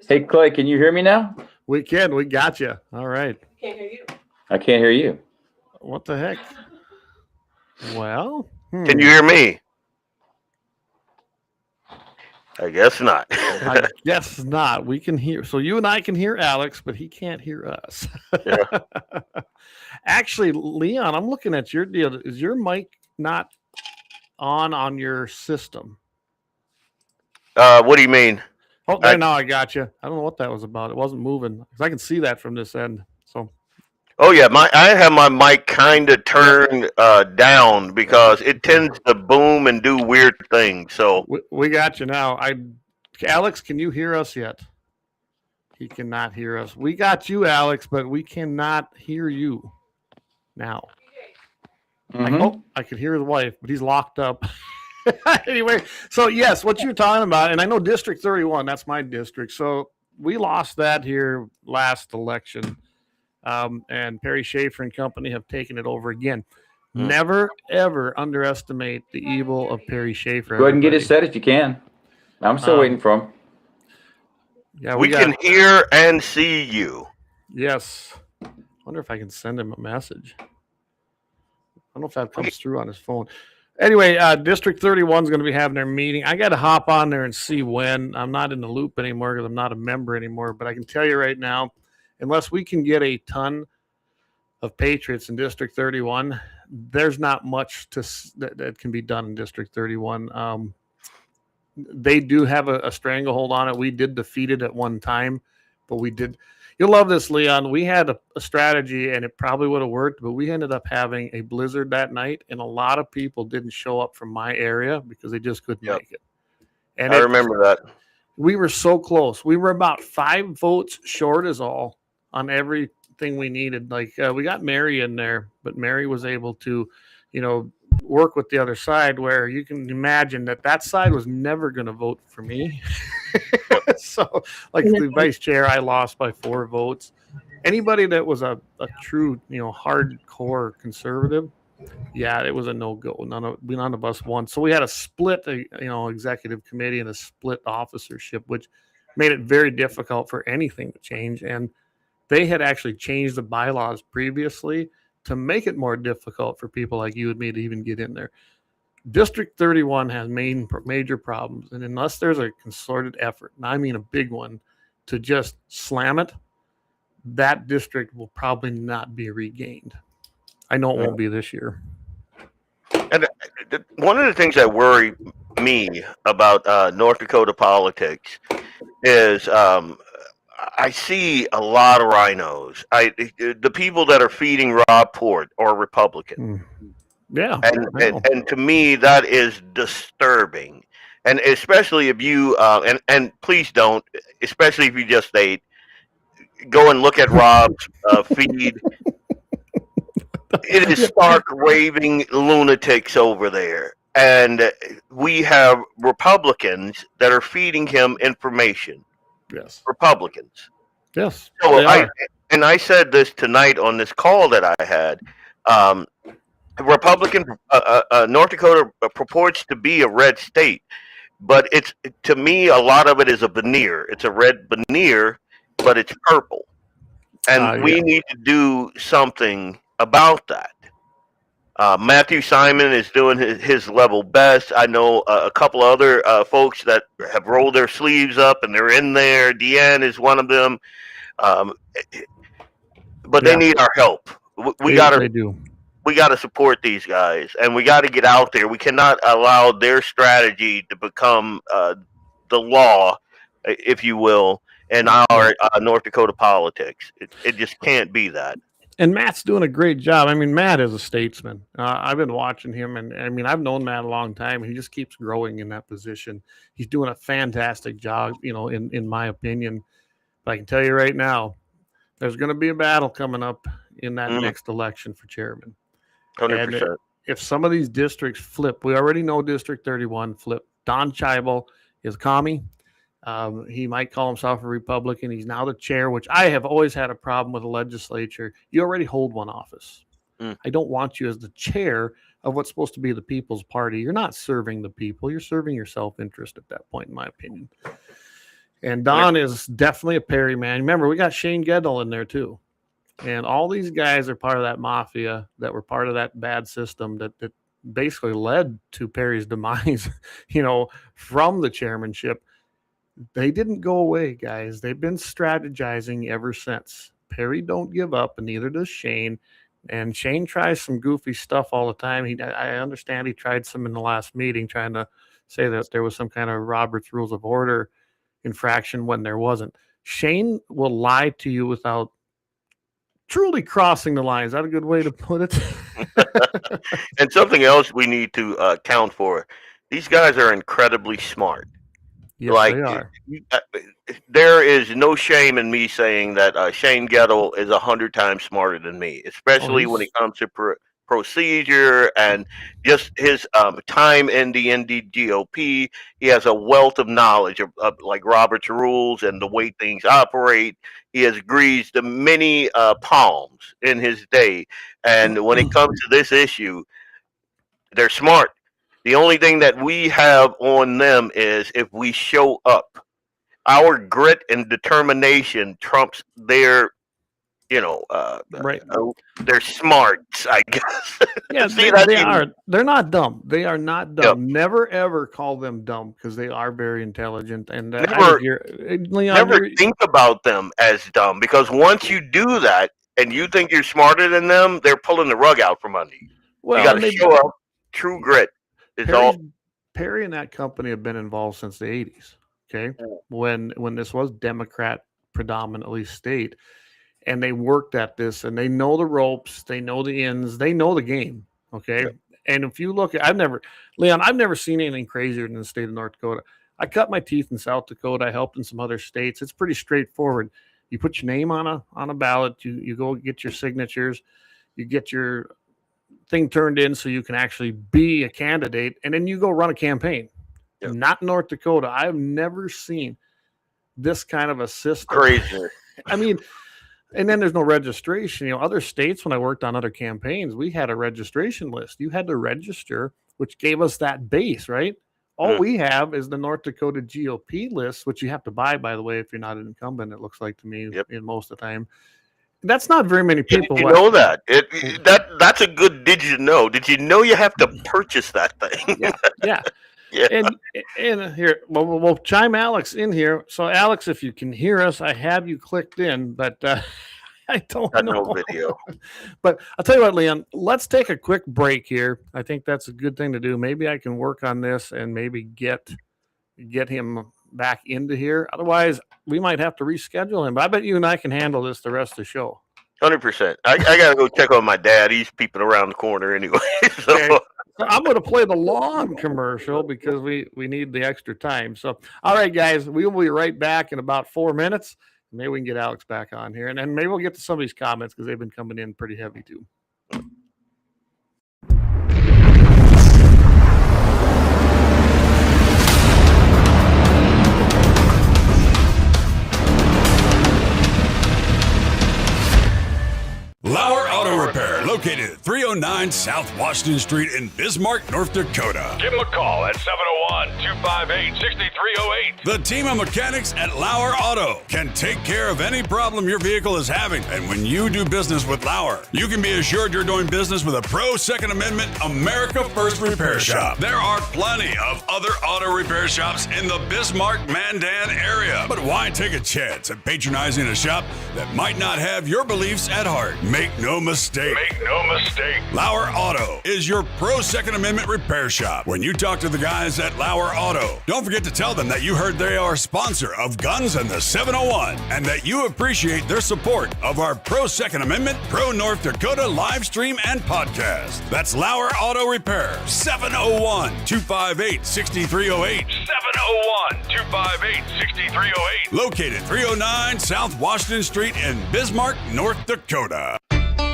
Hey, Clay, can you hear me now? We can. We got you. All right. Can't hear you. I can't hear you. What the heck? Well, can you hear me? I guess not. I guess not. We can hear. So you and I can hear Alex, but he can't hear us. Yeah. Actually, Leon, I'm looking at your deal. Is your mic not on your system? What do you mean? Oh, there, now I got you. I don't know what that was about. It wasn't moving because I can see that from this end. So. Oh yeah, I have my mic kind of turned down because it tends to boom and do weird things. So we got you now. Alex, can you hear us yet? He cannot hear us. We got you, Alex, but we cannot hear you now. Mm-hmm. I could hear his wife, but he's locked up. Anyway, so yes, what you're talking about, and I know District 31, that's my district. So we lost that here last election. And Perry Schaefer and company have taken it over again. Never, ever underestimate the evil of Perry Schaefer. Go ahead and get it set if you can. I'm still waiting for him. Yeah, we can hear and see you. Yes. I wonder if I can send him a message. I don't know if that comes through on his phone. Anyway, District 31 is going to be having their meeting. I got to hop on there and see when. I'm not in the loop anymore because I'm not a member anymore. But I can tell you right now, unless we can get a ton of patriots in District 31, there's not much that can be done in District 31. They do have a stranglehold on it. We did defeat it at one time, but we did. You'll love this, Leon. We had a strategy, and it probably would have worked, but we ended up having a blizzard that night, and a lot of people didn't show up from my area because they just couldn't make it. And I remember that. We were so close. We were about 5 votes short is all on everything we needed. Like we got Mary in there, but Mary was able to, work with the other side where you can imagine that side was never going to vote for me. So like the vice chair, I lost by 4 votes. Anybody that was a true, hardcore conservative, yeah, it was a no-go. None of us won. So we had a split, executive committee and a split officership, which made it very difficult for anything to change. And they had actually changed the bylaws previously to make it more difficult for people like you and me to even get in there. District 31 has major problems, and unless there's a concerted effort, and I mean a big one, to just slam it, that district will probably not be regained. I know it won't be this year. And one of the things that worry me about North Dakota politics is I see a lot of rhinos. The people that are feeding Rob Port are Republican. Yeah, and to me that is disturbing, and especially if you and please don't, especially if you just go and look at Rob's feed. It is stark raving lunatics over there. And we have Republicans that are feeding him information. Yes. Republicans. Yes. So I said this tonight on this call that I had. Republican North Dakota purports to be a red state, but it's, to me, a lot of it is a veneer. It's a red veneer, but it's purple. And we need to do something about that. Matthew Simon is doing his level best. I know a couple other folks that have rolled their sleeves up and they're in there. Deanne is one of them. But they need our help. We got to support these guys, and we got to get out there. We cannot allow their strategy to become the law, if you will, in our North Dakota politics. It just can't be that. And Matt's doing a great job. I mean, Matt is a statesman. I've been watching him, and I mean, I've known Matt a long time. He just keeps growing in that position. He's doing a fantastic job, in my opinion. But I can tell you right now, there's going to be a battle coming up in that next election for chairman. 100%. And if some of these districts flip, we already know District 31 flip. Don Scheibel is commie. He might call himself a Republican. He's now the chair, which I have always had a problem with the legislature. You already hold one office. I don't want you as the chair of what's supposed to be the People's Party. You're not serving the people. You're serving your self-interest at that point, in my opinion. And Don is definitely a Perry man. Remember, we got Shane Goodall in there too. And all these guys are part of that mafia that were part of that bad system that basically led to Perry's demise, from the chairmanship. They didn't go away, guys. They've been strategizing ever since. Perry don't give up, and neither does Shane. And Shane tries some goofy stuff all the time. I understand he tried some in the last meeting, trying to say that there was some kind of Robert's Rules of Order infraction when there wasn't. Shane will lie to you without truly crossing the line. Is that a good way to put it? And something else we need to account for. These guys are incredibly smart. Yes, they are. There is no shame in me saying that Shane Goodall is 100 times smarter than me, especially when it comes to procedure and just his time in the NDGOP. He has a wealth of knowledge of like Robert's rules and the way things operate. He has greased many palms in his day. And when it comes to this issue, they're smart. The only thing that we have on them is if we show up. Our grit and determination trumps their, their smarts, I guess. Yeah, they are. They're not dumb. They are not dumb. Yep. Never, ever call them dumb because they are very intelligent. And never think about them as dumb, because once you do that and you think you're smarter than them, they're pulling the rug out from under you. Well, you got to show up. True grit. Perry and that company have been involved since the 80s. Okay, when this was Democrat predominantly state, and they worked at this, and they know the ropes, they know the ins, they know the game. Okay, and if you look at, I've never seen anything crazier than the state of North Dakota. I cut my teeth in South Dakota. I helped in some other states. It's pretty straightforward. You put your name on a ballot. You go get your signatures. You get your thing turned in so you can actually be a candidate, and then you go run a campaign. Not North Dakota. I've never seen this kind of a system. Crazy. I mean, and then there's no registration. Other states, when I worked on other campaigns, we had a registration list. You had to register, which gave us that base, right? All we have is the North Dakota GOP list, which you have to buy, by the way, if you're not an incumbent, it looks like to me in most of the time. That's not very many people. Did you know that? That's a good did you know. Did you know you have to purchase that thing? Yeah. And here, we'll chime Alex in here. So, Alex, if you can hear us, I have you clicked in, but I don't Got know. no video. But I'll tell you what, Leon, let's take a quick break here. I think that's a good thing to do. Maybe I can work on this and maybe get him back into here. Otherwise, we might have to reschedule him. But I bet you and I can handle this the rest of the show. 100%. I got to go check on my dad. He's peeping around the corner anyway. So. Okay. So I'm going to play the lawn commercial because we need the extra time. So, all right, guys, we will be right back in about 4 minutes. Maybe we can get Alex back on here, and then maybe we'll get to some of these comments because they've been coming in pretty heavy too. Lauer Auto Repair, located at 309 South Washington Street in Bismarck, North Dakota. Give them a call at 701-258-6308. The team of mechanics at Lauer Auto can take care of any problem your vehicle is having. And when you do business with Lauer, you can be assured you're doing business with a pro Second Amendment America First repair shop. There are plenty of other auto repair shops in the Bismarck-Mandan area. But why take a chance at patronizing a shop that might not have your beliefs at heart? Make no mistake. Lauer Auto is your pro Second Amendment repair shop. When you talk to the guys at Lauer Auto, don't forget to tell them that you heard they are a sponsor of Guns and the 701 and that you appreciate their support of our pro Second Amendment, pro North Dakota live stream and podcast. That's Lauer Auto Repair, 701-258-6308. 701-258-6308. Located 309 South Washington Street in Bismarck, North Dakota.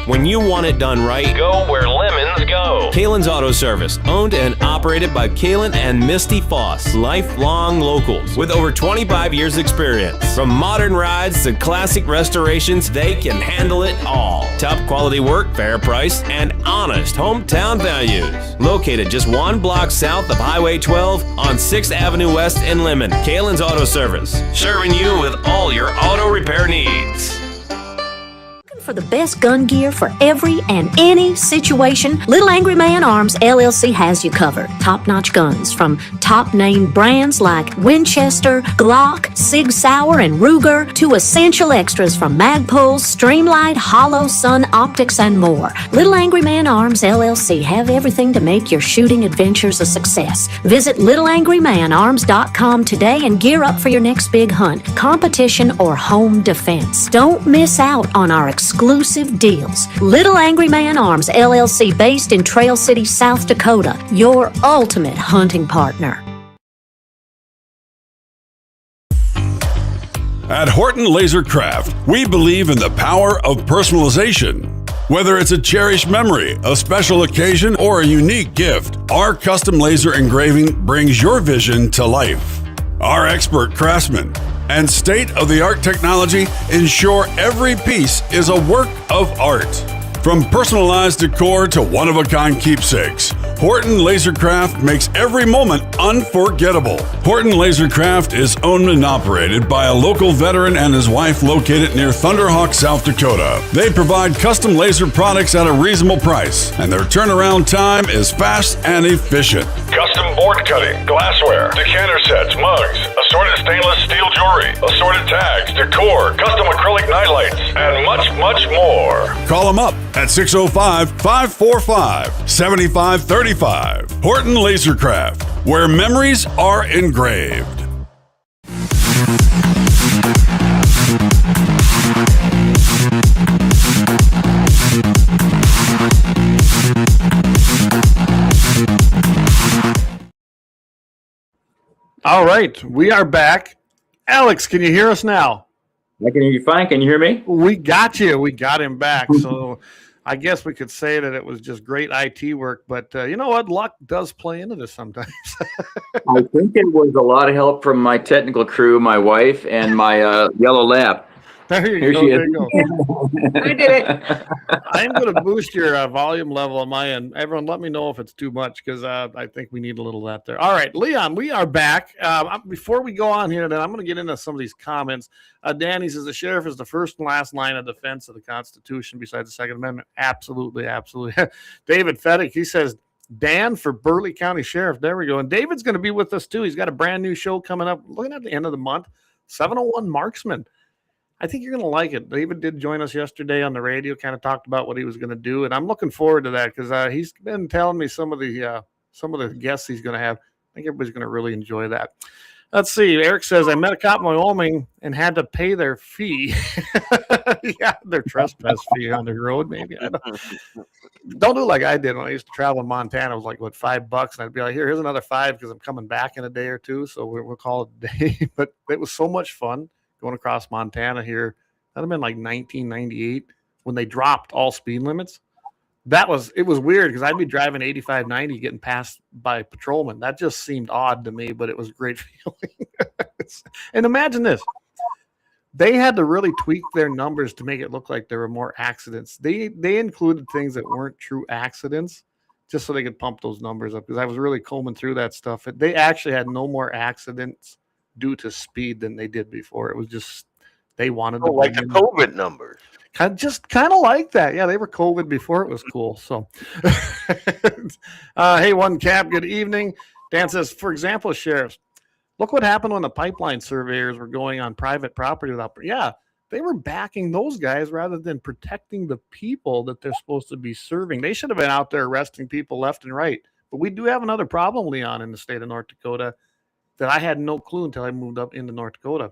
When you want it done right, Go where lemons go. Kalon's Auto Service, owned and operated by Kalon and Misty Foss, lifelong locals with over 25 years experience. From modern rides to classic restorations, they can handle it all. Top quality work, fair price, and honest hometown values. Located just 1 block south of Highway 12 on 6th Avenue West in Lemmon, Kalon's Auto Service, serving you with all your auto repair needs. For the best gun gear for every and any situation, Little Angry Man Arms LLC has you covered. Top-notch guns from top-name brands like Winchester, Glock, Sig Sauer, and Ruger to essential extras from Magpul, Streamlight, Hollow, Sun Optics, and more. Little Angry Man Arms LLC have everything to make your shooting adventures a success. Visit littleangrymanarms.com today and gear up for your next big hunt, competition, or home defense. Don't miss out on our exclusive deals. Little Angry Man Arms LLC, based in Trail City, South Dakota, your ultimate hunting partner. At Horton LaserCraft, we believe in the power of personalization. Whether it's a cherished memory, a special occasion, or a unique gift, our custom laser engraving brings your vision to life. Our expert craftsmen and state-of-the-art technology ensure every piece is a work of art. From personalized decor to one-of-a-kind keepsakes, Horton LaserCraft makes every moment unforgettable. Horton LaserCraft is owned and operated by a local veteran and his wife located near Thunderhawk, South Dakota. They provide custom laser products at a reasonable price, and their turnaround time is fast and efficient. Custom board cutting, glassware, decanter sets, mugs, assorted stainless steel jewelry, assorted tags, decor, custom acrylic nightlights, and much, much more. Call them up at 605-545-7535. Horton LaserCraft, where memories are engraved. All right, we are back. Alex, can you hear us now? I can hear you fine. Can you hear me? We got you. We got him back. So I guess we could say that it was just great IT work. But you know what? Luck does play into this sometimes. I think it was a lot of help from my technical crew, my wife, and my yellow lab. There you Here go. she There is. you go. I did it. I'm going to boost your volume level on my end. Everyone, let me know if it's too much because I think we need a little of that there. All right, Leon, we are back. Before we go on here, then I'm going to get into some of these comments. Danny says the sheriff is the first and last line of defense of the Constitution besides the Second Amendment. Absolutely, absolutely. David Feddick, he says, Dan for Burley County Sheriff. There we go. And David's going to be with us too. He's got a brand new show coming up. Looking at the end of the month, 701 Marksman. I think you're going to like it. David did join us yesterday on the radio, kind of talked about what he was going to do, and I'm looking forward to that because he's been telling me some of the guests he's going to have. I think everybody's going to really enjoy that. Let's see. Eric says, I met a cop in Wyoming and had to pay their fee. Yeah, their trespass fee on the road, maybe. I don't do like I did when I used to travel in Montana. It was like, what, $5? And I'd be like, here's another $5 because I'm coming back in a day or two. So we'll call it a day. But it was so much fun going across Montana here. That would have been like 1998 when they dropped all speed limits. It was weird because I'd be driving 85, 90, getting passed by patrolmen. That just seemed odd to me, but it was a great feeling. And imagine this. They had to really tweak their numbers to make it look like there were more accidents. They included things that weren't true accidents just so they could pump those numbers up because I was really combing through that stuff. They actually had no more accidents due to speed than they did before. It was just they wanted to like the COVID numbers. Kind of like that. Yeah, they were COVID before it was cool. So, hey, One Cap, good evening. Dan says, for example, sheriffs, look what happened when the pipeline surveyors were going on private property without. Yeah, they were backing those guys rather than protecting the people that they're supposed to be serving. They should have been out there arresting people left and right. But we do have another problem, Leon, in the state of North Dakota that I had no clue until I moved up into North Dakota.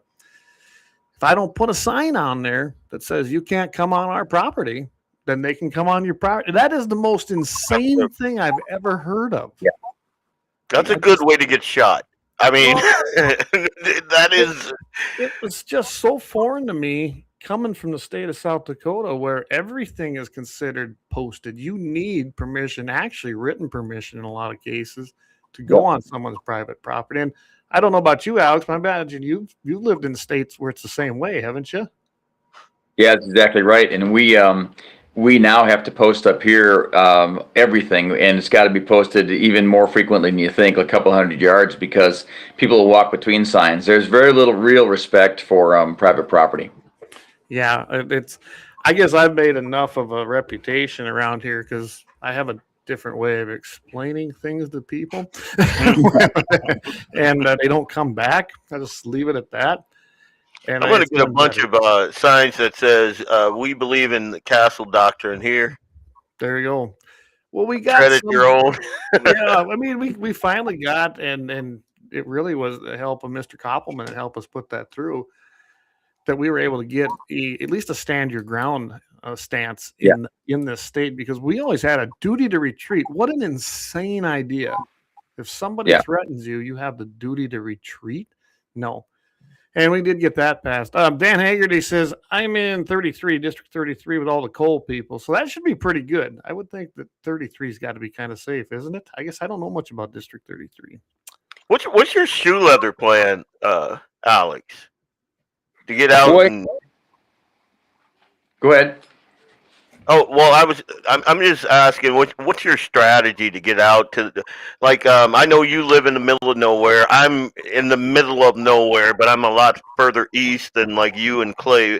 If I don't put a sign on there that says you can't come on our property, then they can come on your property. That is the most insane thing I've ever heard of. Yeah. That's a good way to get shot. I mean, that is. It was just so foreign to me coming from the state of South Dakota where everything is considered posted. You need permission, actually written permission in a lot of cases, to go on someone's private property. And I don't know about you, Alex, but I imagine you've lived in states where it's the same way, haven't you? Yeah, that's exactly right. And we now have to post up here everything, and it's got to be posted even more frequently than you think, a couple hundred yards, because people will walk between signs. There's very little real respect for private property. Yeah, I guess I've made enough of a reputation around here because I have a different way of explaining things to people and they don't come back. I just leave it at that. And I'm going to get a bunch of signs that says we believe in the castle doctrine here. There you go. Well, we got credit your own. Yeah, I mean, we finally got, and it really was the help of Mr. Koppelman to help us put that through, that we were able to get at least a stand your ground stance in this state, because we always had a duty to retreat. What an insane idea. If somebody threatens you, you have the duty to retreat. No. And we did get that passed. Dan Haggerty says, I'm in District 33 with all the coal people. So that should be pretty good. I would think that 33's got to be kind of safe, isn't it? I guess I don't know much about District 33. What's your shoe leather plan, Alex? To get out Go ahead. Oh, well, I'm just asking, what's your strategy to get out to, I know you live in the middle of nowhere. I'm in the middle of nowhere, but I'm a lot further east than like you and Clay.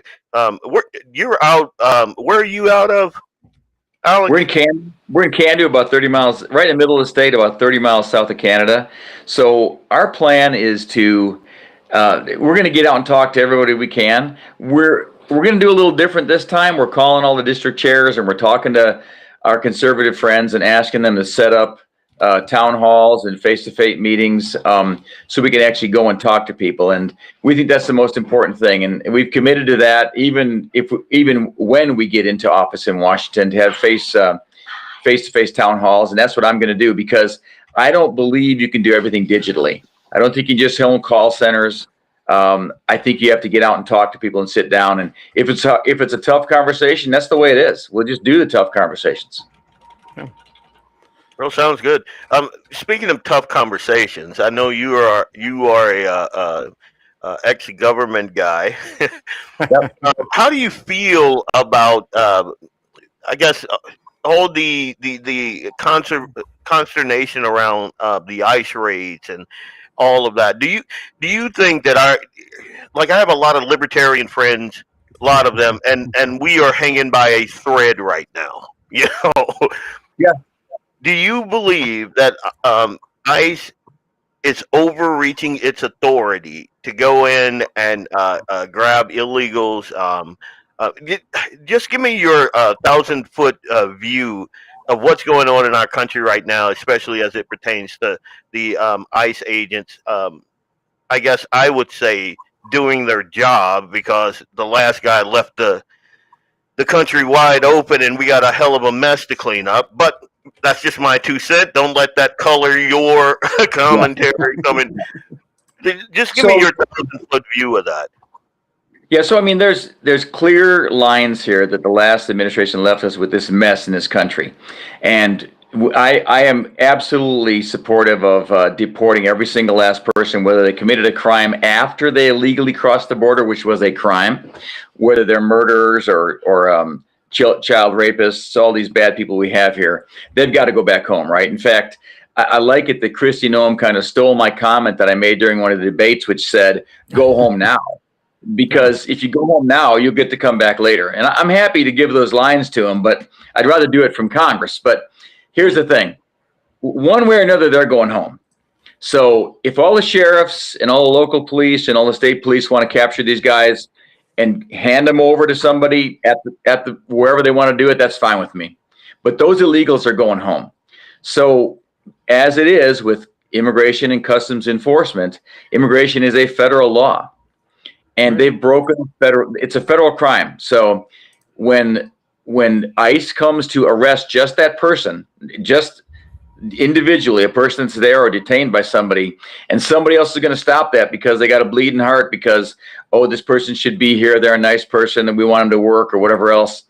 You're out, where are you out of, Alex? We're in Canada, about 30 miles, right in the middle of the state, about 30 miles south of Canada. So our plan is to, we're going to get out and talk to everybody we can. We're going to do a little different this time. We're calling all the district chairs and we're talking to our conservative friends and asking them to set up town halls and face-to-face meetings so we can actually go and talk to people. And we think that's the most important thing. And we've committed to that even when we get into office in Washington, to have face-to-face town halls. And that's what I'm going to do, because I don't believe you can do everything digitally. I don't think you can just own call centers. I think you have to get out and talk to people and sit down. And if it's a tough conversation, that's the way it is. We'll just do the tough conversations. Well, sounds good. Speaking of tough conversations, I know you are a ex-government guy. Yep. How do you feel about, I guess, all the consternation around the ICE raids and all of that? Do you think that I have a lot of libertarian friends, a lot of them, and we are hanging by a thread right now, you know? Yeah. Do you believe that ICE is overreaching its authority to go in and grab illegals. Just give me your 1,000-foot view of what's going on in our country right now, especially as it pertains to the ICE agents. I guess I would say doing their job, because the last guy left the country wide open and we got a hell of a mess to clean up. But that's just my 2 cents. Don't let that color your commentary come in. Just give me your 1,000-foot view of that. Yeah, so I mean, there's clear lines here that the last administration left us with this mess in this country, and I am absolutely supportive of deporting every single last person, whether they committed a crime after they illegally crossed the border, which was a crime, whether they're murderers or child rapists, all these bad people we have here. They've got to go back home, right? In fact, I like it that Kristi Noem kind of stole my comment that I made during one of the debates, which said, "Go home now." Because if you go home now, you'll get to come back later. And I'm happy to give those lines to them, but I'd rather do it from Congress. But here's the thing. One way or another, they're going home. So if all the sheriffs and all the local police and all the state police want to capture these guys and hand them over to somebody at the wherever they want to do it, that's fine with me. But those illegals are going home. So as it is with immigration and customs enforcement, immigration is a federal law. And they've broken it's a federal crime. So when ICE comes to arrest just that person, just individually, a person that's there or detained by somebody, and somebody else is going to stop that because they got a bleeding heart because, oh, this person should be here, they're a nice person and we want them to work or whatever else,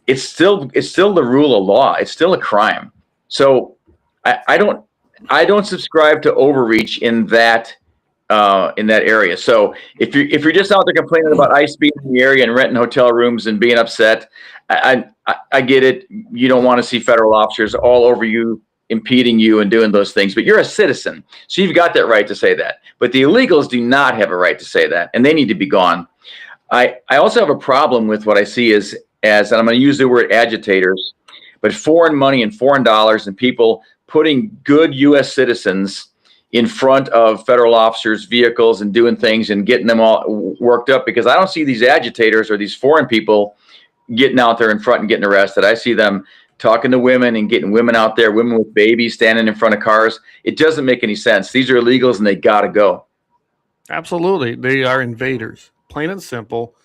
it's still the rule of law. It's still a crime. So I don't subscribe to overreach in that area. So if you're just out there complaining about ICE being in the area and renting hotel rooms and being upset, I get it. You don't want to see federal officers all over you, impeding you and doing those things, but you're a citizen. So you've got that right to say that. But the illegals do not have a right to say that, and they need to be gone. I also have a problem with what I see as, and I'm going to use the word agitators, but foreign money and foreign dollars and people putting good U.S. citizens in front of federal officers' vehicles and doing things and getting them all worked up, because I don't see these agitators or these foreign people getting out there in front and getting arrested. I see them talking to women and getting women out there, women with babies standing in front of cars. It doesn't make any sense. These are illegals and they got to go. Absolutely. They are invaders, plain and simple.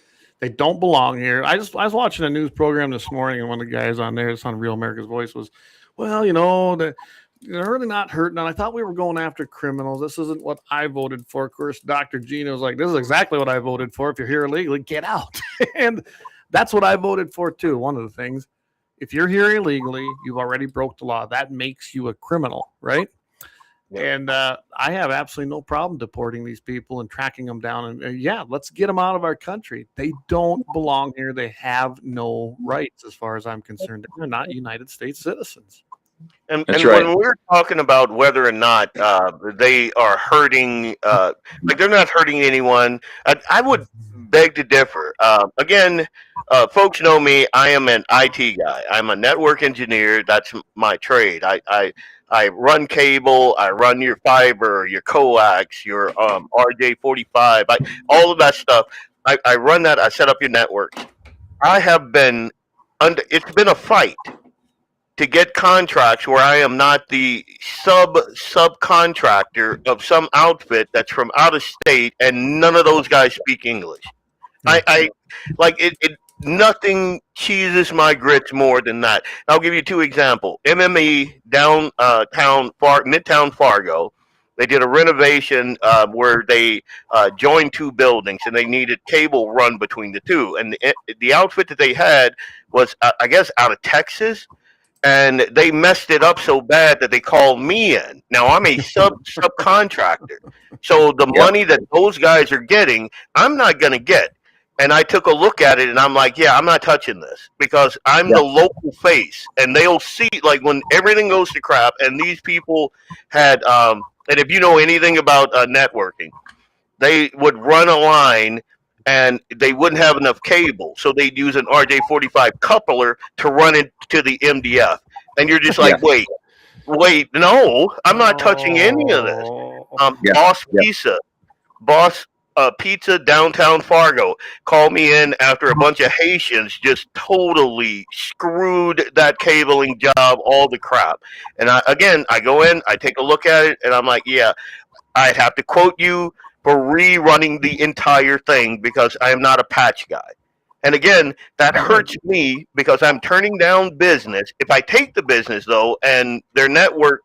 They don't belong here. I was watching a news program this morning, and one of the guys on there, it's on Real America's Voice, was, well, they're really not hurting. And I thought we were going after criminals. This isn't what I voted for. Of course, Dr. Gina was like, this is exactly what I voted for. If you're here illegally, get out. And that's what I voted for too. One of the things, if you're here illegally, you've already broke the law. That makes you a criminal, right? Yeah. And I have absolutely no problem deporting these people and tracking them down. And let's get them out of our country. They don't belong here. They have no rights as far as I'm concerned. They're not United States citizens. And when we're talking about whether or not they are hurting, they're not hurting anyone, I would beg to differ. Again, folks know me. I am an IT guy. I'm a network engineer. That's my trade. I run cable. I run your fiber, your coax, your RJ45, all of that stuff. I run that. I set up your network. I have been it's been a fight to get contracts where I am not the subcontractor of some outfit that's from out of state, and none of those guys speak English. I nothing cheeses my grits more than that. I'll give you two examples. MME Midtown Fargo. They did a renovation where they joined two buildings, and they needed cable run between the two. And the outfit that they had was, I guess, out of Texas. And they messed it up so bad that they called me in. Now I'm a subcontractor, so the money that those guys are getting, I'm not gonna get. And I took a look at it, and I'm like, I'm not touching this, because I'm the local face, and they'll see, like, when everything goes to crap. And these people had, and if you know anything about networking, they would run a line, and they wouldn't have enough cable, so they'd use an RJ45 coupler to run it to the MDF. And you're just like, wait, no, I'm not touching any of this. Boss Pizza, Boss Pizza downtown Fargo called me in after a bunch of Haitians just totally screwed that cabling job, all the crap. And I go in, I take a look at it, and I'm like, yeah, I'd have to quote you for rerunning the entire thing because I am not a patch guy. And again, that hurts me because I'm turning down business. If I take the business, though, and their network,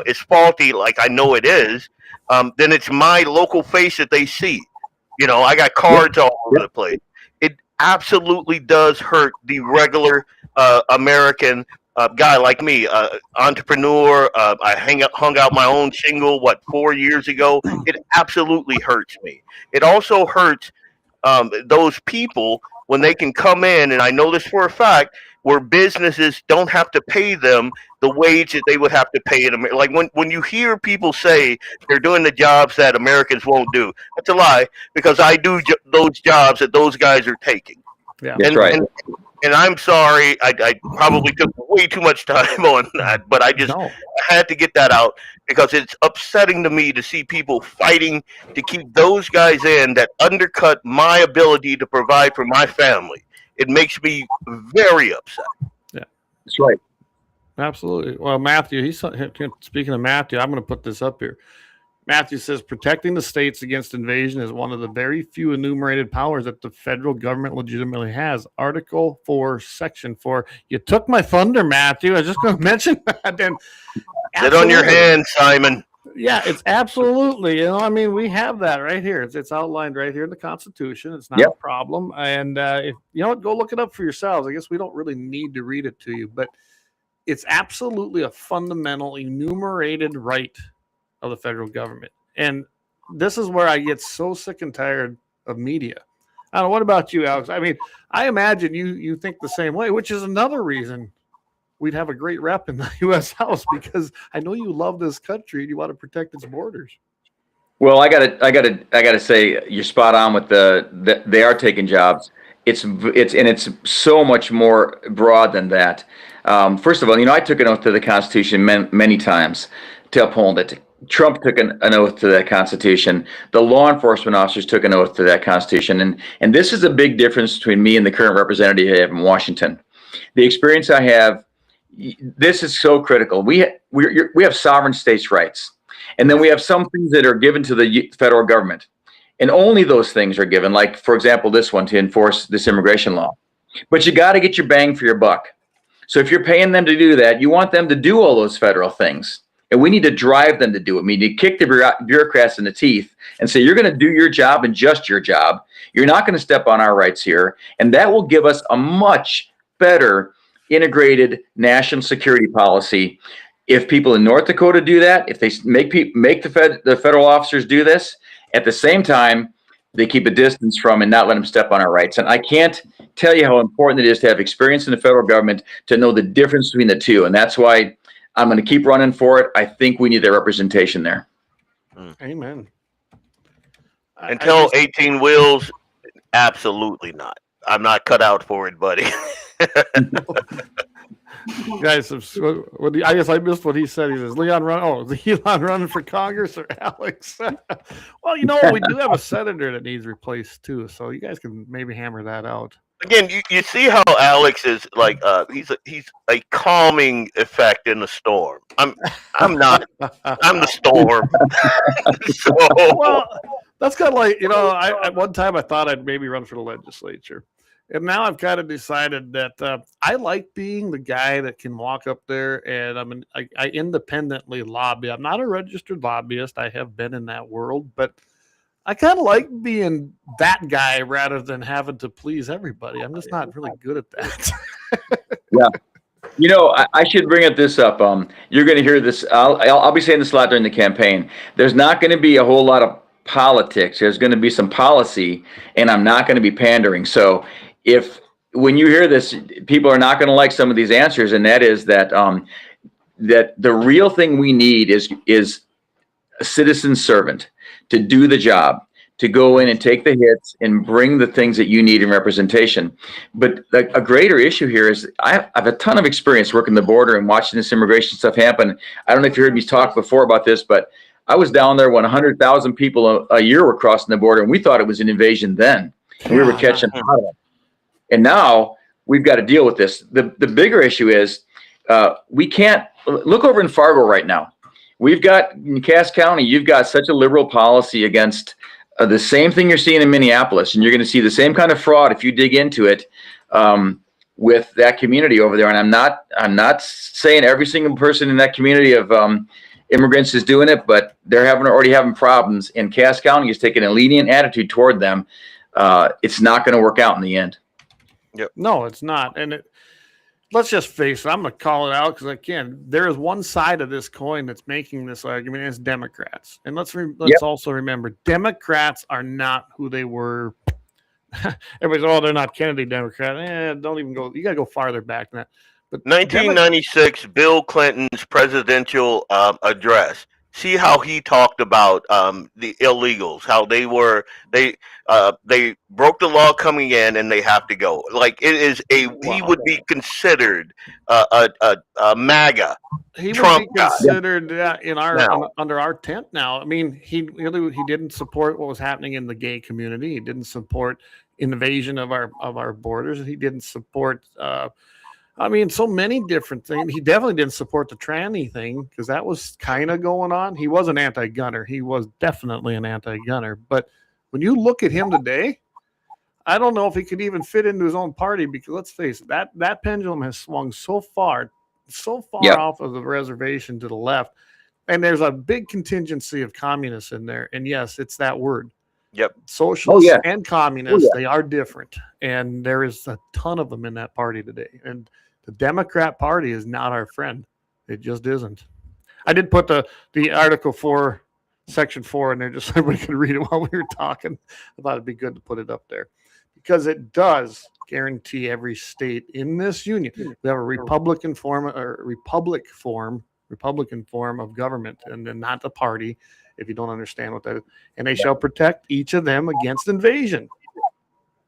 is faulty, like I know it is, then it's my local face that they see. I got cards all over the place. It absolutely does hurt the regular American guy like me, entrepreneur. I hung out my own shingle, 4 years ago. It absolutely hurts me. It also hurts those people when they can come in, and I know this for a fact, where businesses don't have to pay them the wage that they would have to pay in. Like when you hear people say they're doing the jobs that Americans won't do, that's a lie, because I do those jobs that those guys are taking. Yeah, that's right. And I'm sorry, I probably took way too much time on that, but I had to get that out because it's upsetting to me to see people fighting to keep those guys in that undercut my ability to provide for my family. It makes me very upset. Yeah, that's right. Absolutely. Well, Matthew, speaking of Matthew, I'm going to put this up here. Matthew says, protecting the states against invasion is one of the very few enumerated powers that the federal government legitimately has. Article 4, Section 4. You took my thunder, Matthew. I was just going to mention that. And sit on your hand, Simon. Yeah, it's absolutely. We have that right here. It's outlined right here in the Constitution. It's not a problem. And if go look it up for yourselves. I guess we don't really need to read it to you, but it's absolutely a fundamental enumerated right of the federal government. And this is where I get so sick and tired of media. I don't know. What about you, Alex? I imagine you think the same way, which is another reason we'd have a great rep in the U.S. House, because I know you love this country and you want to protect its borders. Well, I gotta say you're spot on with they are taking jobs. It's so much more broad than that. First of all, I took an oath to the Constitution many times to uphold it. Trump took an oath to that Constitution. The law enforcement officers took an oath to that Constitution. And this is a big difference between me and the current representative I have in Washington. The experience I have, this is so critical. We have sovereign states' rights. And then we have some things that are given to the federal government. And only those things are given, like, for example, this one, to enforce this immigration law. But you got to get your bang for your buck. So if you're paying them to do that, you want them to do all those federal things. And we need to drive them to do it. We need to kick the bureaucrats in the teeth and say, you're going to do your job and just your job. You're not going to step on our rights here. And that will give us a much better integrated national security policy. If people in North Dakota do that, if they make the federal officers do this, at the same time, they keep a distance from and not let them step on our rights. And I can't tell you how important it is to have experience in the federal government to know the difference between the two. And that's why I'm going to keep running for it. I think we need that representation there. Amen. Until 18 wheels, absolutely not. I'm not cut out for it, buddy. Guys, I guess I missed what he said. He says, Leon running for Congress or Alex? Well, we do have a senator that needs replaced too, so you guys can maybe hammer that out. Again, you see how Alex is like he's a calming effect in the storm. I'm not. I'm the storm. Well, that's kind of like, at one time I thought I'd maybe run for the legislature. And now I've kind of decided that I like being the guy that can walk up there and I independently lobby. I'm not a registered lobbyist. I have been in that world, but I kind of like being that guy rather than having to please everybody. I'm just not really good at that. Yeah. I should bring this up. You're going to hear this. I'll be saying this a lot during the campaign. There's not going to be a whole lot of politics. There's going to be some policy, and I'm not going to be pandering. So when you hear this, people are not going to like some of these answers, and that is that the real thing we need is a citizen servant to do the job, to go in and take the hits and bring the things that you need in representation. But a greater issue here is I have a ton of experience working the border and watching this immigration stuff happen. I don't know if you heard me talk before about this, but I was down there when 100,000 people a year were crossing the border, and we thought it was an invasion then. And we were catching on. And now we've got to deal with this. The bigger issue is we can't look over in Fargo right now. We've got in Cass County, you've got such a liberal policy against the same thing you're seeing in Minneapolis, and you're going to see the same kind of fraud if you dig into it with that community over there. And I'm not saying every single person in that community of immigrants is doing it, but they're already having problems. And Cass County is taking a lenient attitude toward them. It's not going to work out in the end. Yep. No, it's not. And let's just face it. I'm going to call it out because there is one side of this coin that's making this argument, and it's Democrats. And let's also remember, Democrats are not who they were. Everybody's, they're not Kennedy Democrat. Don't even go. You got to go farther back than that. But 1996, Bill Clinton's presidential address. See how he talked about the illegals, how they broke the law coming in and they have to go. Like it is he would be considered a MAGA. He Trump would be considered under our tent now. I mean, he didn't support what was happening in the gay community. He didn't support invasion of our borders. He didn't support. So many different things. He definitely didn't support the tranny thing because that was kind of going on. He was an anti-gunner. He was definitely an anti-gunner. But when you look at him today, I don't know if he could even fit into his own party because let's face it, that pendulum has swung so far off of the reservation to the left. And there's a big contingency of communists in there. And yes, it's that word. Yep. Socialists and communists, they are different. And there is a ton of them in that party today. And the Democrat Party is not our friend. It just isn't. I did put the Article 4, Section 4 in there just so everybody could read it while we were talking. I thought it'd be good to put it up there because it does guarantee every state in this union. We have a Republican form of government, and then not the party, if you don't understand what that is. And they shall protect each of them against invasion.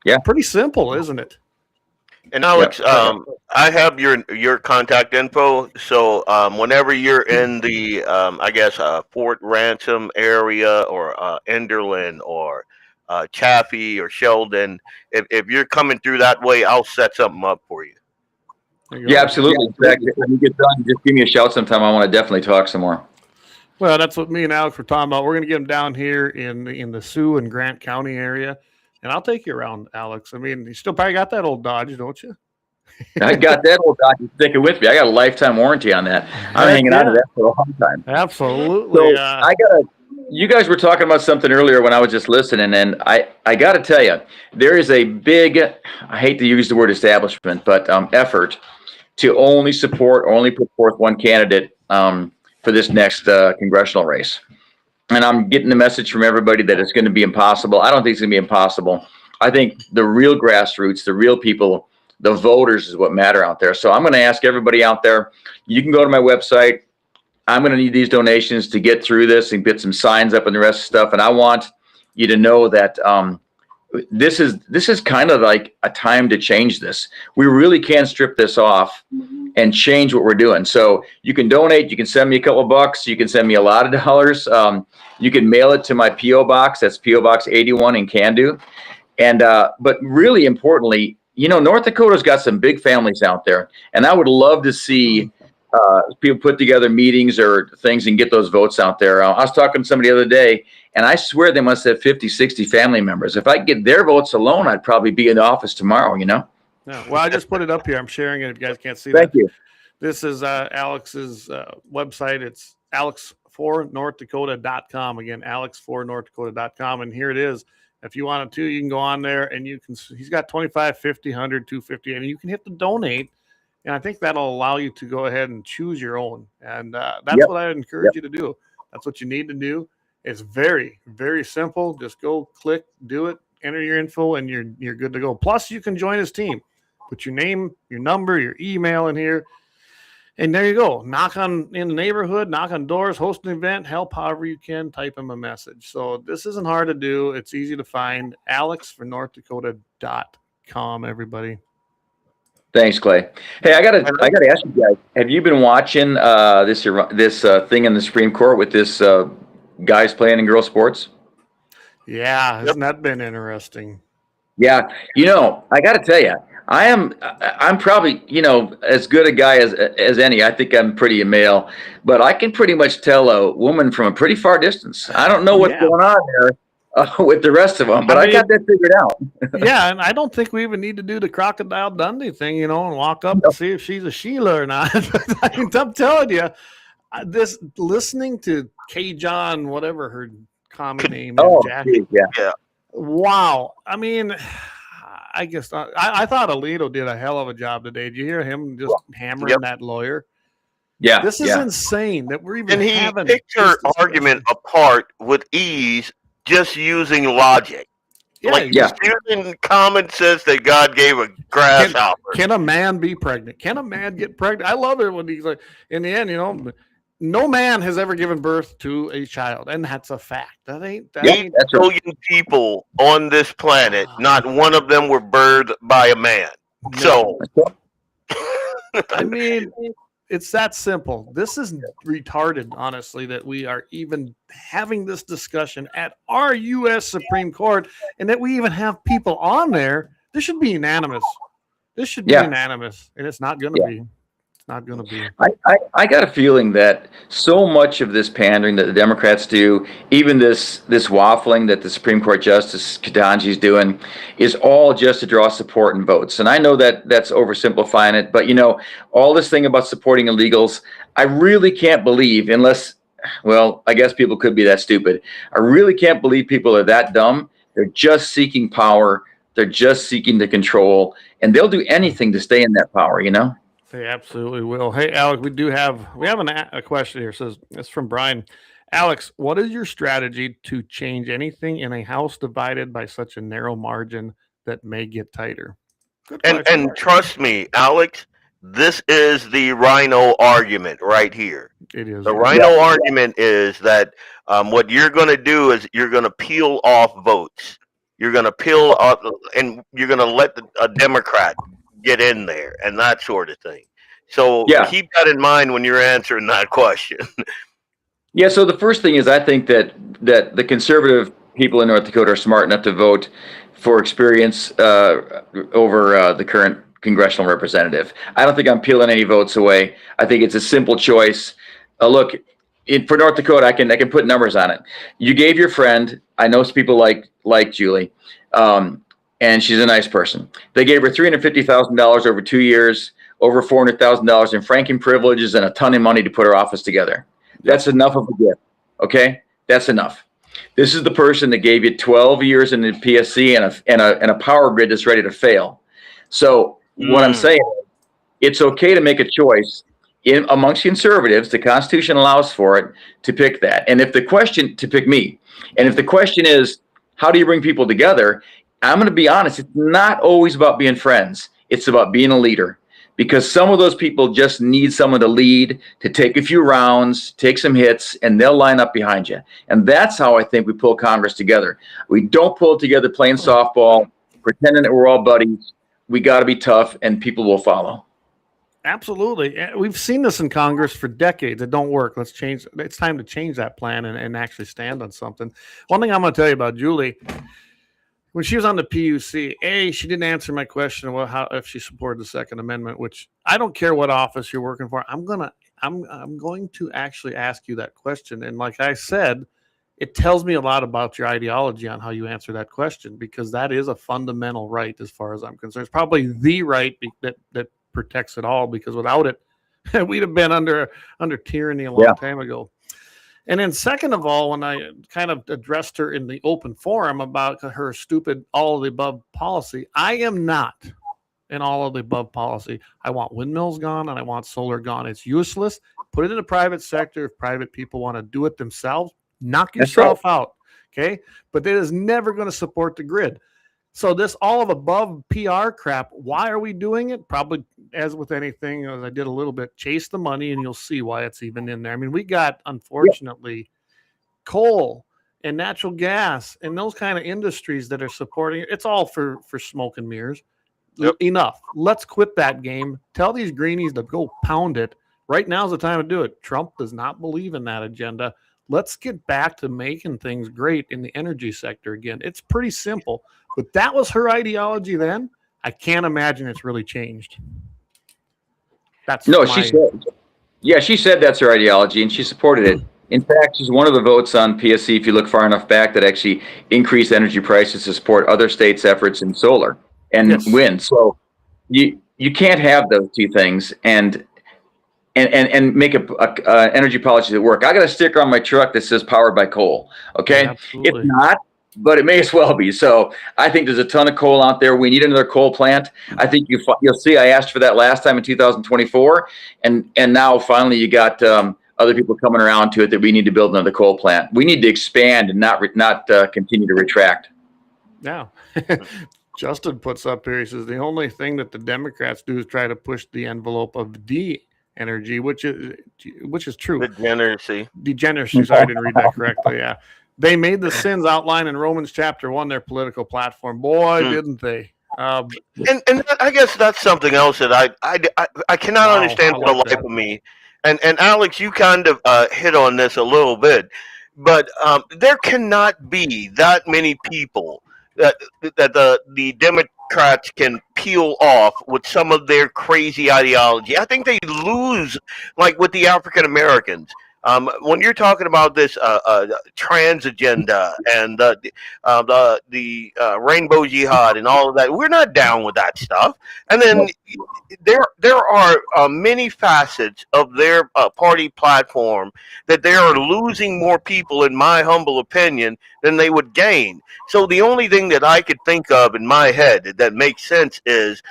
Yeah. Pretty simple, isn't it? And Alex, I have your contact info. So whenever you're in the, Fort Ransom area or Enderlin or Chaffee or Sheldon, if you're coming through that way, I'll set something up for you. Yeah, absolutely. When you get done, just give me a shout sometime. I want to definitely talk some more. Well, that's what me and Alex were talking about. We're going to get him down here in the Sioux and Grant County area. And I'll take you around, Alex. I mean, you still probably got that old Dodge, don't you? I got that old Dodge. Stick it with me. I got a lifetime warranty on that. I'm hanging on to that for a long time. Absolutely. So you guys were talking about something earlier when I was just listening, and I got to tell you, there is a big, I hate to use the word establishment, but effort to only put forth one candidate for this next congressional race. And I'm getting the message from everybody that it's going to be impossible. I don't think it's going to be impossible. I think the real grassroots, the real people, the voters is what matter out there. So I'm going to ask everybody out there, you can go to my website. I'm going to need these donations to get through this and get some signs up and the rest of stuff. And I want you to know that this is kind of like a time to change this. We really can strip this off and change what we're doing. So you can donate. You can send me a couple of bucks. You can send me a lot of dollars. You can mail it to my P.O. box. That's P.O. Box 81 in Candu. And but really importantly, North Dakota's got some big families out there, and I would love to see people put together meetings or things and get those votes out there. I was talking to somebody the other day, and I swear they must have 50, 60 family members. If I could get their votes alone, I'd probably be in the office tomorrow, Yeah. Well, I just put it up here. I'm sharing it if you guys can't see Thank you. This is Alex's website. It's alex4northdakota.com. Again, alex4northdakota.com. And here it is. If you wanted to, you can go on there and he's got 25, 50, 100, 250, and you can hit the donate. And I think that'll allow you to go ahead and choose your own. And that's what I would encourage you to do. That's what you need to do. It's very, very simple. Just go click, do it, enter your info, and you're good to go. Plus, you can join his team. Put your name, your number, your email in here. And there you go. Knock in the neighborhood, knock on doors, host an event, help however you can, type him a message. So this isn't hard to do. It's easy to find. alex4northdakota.com, everybody. Thanks, Clay. Hey, I gotta ask you guys, have you been watching this thing in the Supreme Court with this guys playing in girls sports? Yeah, hasn't that been interesting? Yeah, I got to tell you, I'm probably, as good a guy as any. I think I'm pretty a male, but I can pretty much tell a woman from a pretty far distance. I don't know what's going on there with the rest of them, but I got that figured out. Yeah, and I don't think we even need to do the Crocodile Dundee thing, and walk up and see if she's a Sheila or not. I'm telling you, this listening to K. John, whatever her common name is, Jackie. Yeah. Wow. I mean, I guess I thought Alito did a hell of a job today. Did you hear him just hammering that lawyer? Yeah. This is insane that we're even having. And he picked her argument apart with ease, just using logic. Just using common sense that God gave a grasshopper. Can a man be pregnant? Can a man get pregnant? I love it when he's like, in the end, no man has ever given birth to a child, and that's a fact. That ain't 8 billion people on this planet. Not one of them were birthed by a man. No. So, I mean, it's that simple. This is retarded, honestly, that we are even having this discussion at our U.S. Supreme Court, and that we even have people on there. This should be unanimous. This should be unanimous, and it's not going to be. Not going to be. I got a feeling that so much of this pandering that the Democrats do, even this waffling that the Supreme Court Justice Ketanji's doing, is all just to draw support and votes. And I know that that's oversimplifying it, but all this thing about supporting illegals, I really can't believe, unless, well, I guess people could be that stupid. I really can't believe people are that dumb. They're just seeking power. They're just seeking the control, and they'll do anything to stay in that power, They absolutely will. Hey, Alex, we have a question here. It says it's from Brian. Alex, what is your strategy to change anything in a house divided by such a narrow margin that may get tighter? And trust me, Alex, this is the rhino argument right here. It is. The rhino argument is that what you're going to do is you're going to peel off votes. You're going to peel off, and you're going to let a Democrat get in there and that sort of thing. So keep that in mind when you're answering that question. Yeah. So the first thing is, I think that the conservative people in North Dakota are smart enough to vote for experience over the current congressional representative. I don't think I'm peeling any votes away. I think it's a simple choice. Look, for North Dakota, I can put numbers on it. You gave your friend, I know some people like Julie, and she's a nice person. They gave her $350,000 over 2 years, over $400,000 in franking privileges, and a ton of money to put her office together. That's enough of a gift, okay? That's enough. This is the person that gave you 12 years in the PSC and a power grid that's ready to fail. So what I'm saying is, it's okay to make a choice amongst conservatives. The Constitution allows for it to pick that. And if the question to pick me, and if the question is, how do you bring people together? I'm going to be honest. It's not always about being friends. It's about being a leader, because some of those people just need someone to lead, to take a few rounds, take some hits, and they'll line up behind you. And that's how I think we pull Congress together. We don't pull it together playing softball, pretending that we're all buddies. We got to be tough, and people will follow. Absolutely. We've seen this in Congress for decades. It don't work. Let's change. It's time to change that plan and actually stand on something. One thing I'm going to tell you about Julie, when she was on the PUC, she didn't answer my question about if she supported the Second Amendment, which I don't care what office you're working for. I'm going to actually ask you that question. And like I said, it tells me a lot about your ideology on how you answer that question, because that is a fundamental right as far as I'm concerned. It's probably the right that protects it all, because without it, we'd have been under tyranny a long time ago. And then second of all, when I kind of addressed her in the open forum about her stupid all of the above policy, I am not an all of the above policy. I want windmills gone and I want solar gone. It's useless. Put it in the private sector. If private people want to do it themselves, knock yourself out. Okay. But that is never going to support the grid. So this all of above PR crap, why are we doing it? Probably, as with anything, as I did a little bit, chase the money, and you'll see why it's even in there. I mean, we got, unfortunately, coal and natural gas and those kind of industries that are supporting it. It's all for smoke and mirrors. Enough. Let's quit that game. Tell these greenies to go pound it. Right now is the time to do it. Trump does not believe in that agenda. let's get back to making things great in the energy sector again. It's pretty simple, but that was her ideology then. I can't imagine it's really changed. She said that's her ideology, and she supported it. In fact, she's one of the votes on PSC, if you look far enough back, that actually increased energy prices to support other states' efforts in solar and wind. So you can't have those two things and make a energy policy that work. I got a sticker on my truck that says powered by coal. Okay, it's not, but it may as well be. So I think there's a ton of coal out there. We need another coal plant. I think you'll see. I asked for that last time in 2024, and now finally you got other people coming around to it that we need to build another coal plant. We need to expand and not continue to retract. Yeah. Justin puts up here. He says the only thing that the Democrats do is try to push the envelope of de-energy, which is true. Degeneracy. Sorry, I didn't read that correctly. Yeah. They made the sins outlined in Romans chapter 1 their political platform. Boy, didn't they? And I guess that's something else that I cannot understand for the life of me. And Alex, you kind of hit on this a little bit, but there cannot be that many people that the Democrats can peel off with some of their crazy ideology. I think they lose, like with the African Americans. When you're talking about this trans agenda and the rainbow jihad and all of that, we're not down with that stuff. And then there are many facets of their party platform that they are losing more people, in my humble opinion, than they would gain. So the only thing that I could think of in my head that makes sense is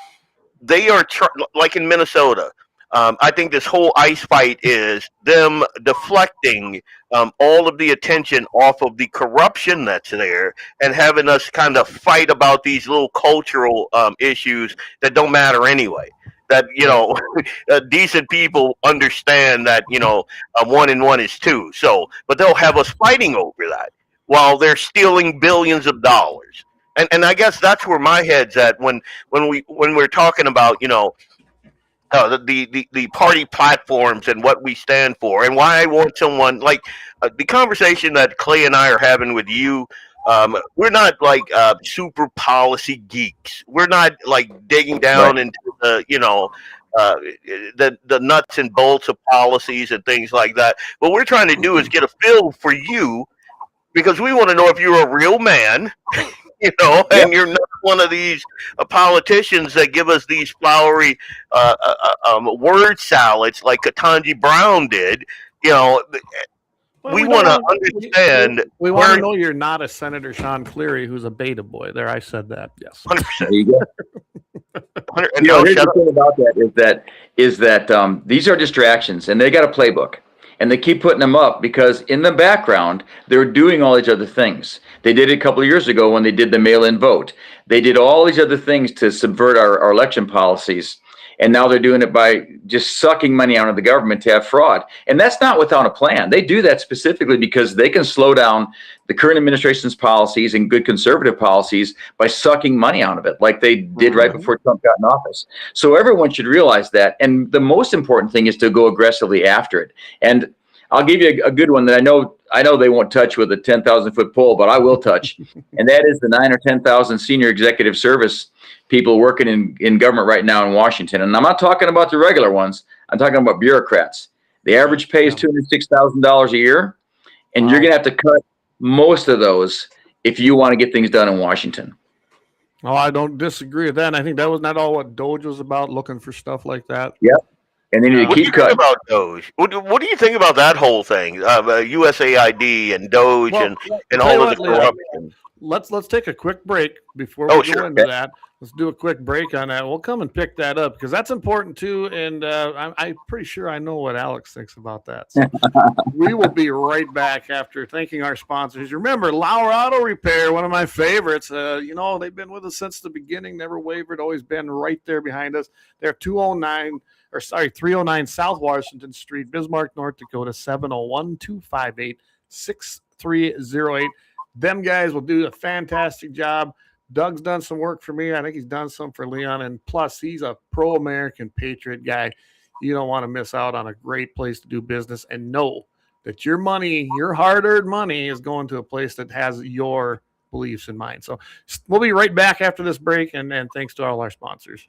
they are like in Minnesota. I think this whole ICE fight is them deflecting all of the attention off of the corruption that's there and having us kind of fight about these little cultural issues that don't matter anyway. That, decent people understand that, 1 and 1 is 2. So, but they'll have us fighting over that while they're stealing billions of dollars. And I guess that's where my head's at when we're talking about, the party platforms and what we stand for, and why I want someone like the conversation that Clay and I are having with you. We're not like super policy geeks. We're not like digging down into the the nuts and bolts of policies and things like that. What we're trying to do is get a feel for you, because we want to know if you're a real man. And you're not one of these politicians that give us these flowery word salads like Ketanji Brown did. We want to understand. We want to know you're not a Senator Sean Cleary who's a beta boy. There, I said that. Yes. 100%. There you go. Here's the thing about that is that these are distractions, and they got a playbook. And they keep putting them up because in the background, they're doing all these other things. They did it a couple of years ago when they did the mail-in vote. They did all these other things to subvert our election policies. And now they're doing it by just sucking money out of the government to have fraud. And that's not without a plan. They do that specifically because they can slow down the current administration's policies and good conservative policies by sucking money out of it, like they did right before Trump got in office. So everyone should realize that. And the most important thing is to go aggressively after it. And I'll give you a good one that I know they won't touch with a 10,000-foot pole, but I will touch. And that is the 9,000 or 10,000 senior executive service people working in government right now in Washington. And I'm not talking about the regular ones. I'm talking about bureaucrats. The average pay is $206,000 a year, and you're going to have to cut most of those if you want to get things done in Washington. Oh, I don't disagree with that. And I think that was not all what Doge was about, looking for stuff like that. Yep. And then you keep cutting. What do you think about Doge? What do you think about that whole thing? USAID and Doge and all of the corruption. Let's take a quick break before we go into that. Let's do a quick break on that. We'll come and pick that up because that's important too. And I'm pretty sure I know what Alex thinks about that. So we will be right back after thanking our sponsors. Remember, Lauer Auto Repair, one of my favorites. They've been with us since the beginning, never wavered, always been right there behind us. They're 309 South Washington Street, Bismarck, North Dakota, 701-258-6308. Them guys will do a fantastic job. Doug's done some work for me. I think he's done some for Leon. And plus, he's a pro-American patriot guy. You don't want to miss out on a great place to do business and know that your money, your hard-earned money, is going to a place that has your beliefs in mind. So we'll be right back after this break, and thanks to all our sponsors.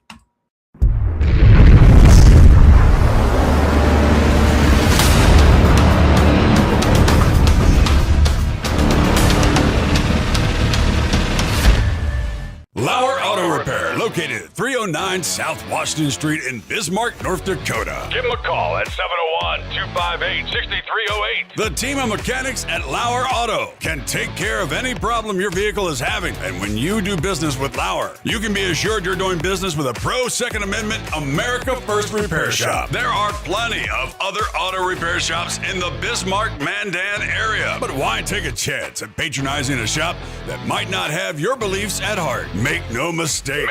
Lauer Auto Repair, located at 309 South Washington Street in Bismarck, North Dakota. Give them a call at 701-258-6308. The team of mechanics at Lauer Auto can take care of any problem your vehicle is having. And when you do business with Lauer, you can be assured you're doing business with a pro Second Amendment America First repair shop. There are plenty of other auto repair shops in the Bismarck-Mandan area. But why take a chance at patronizing a shop that might not have your beliefs at heart? Make no mistake.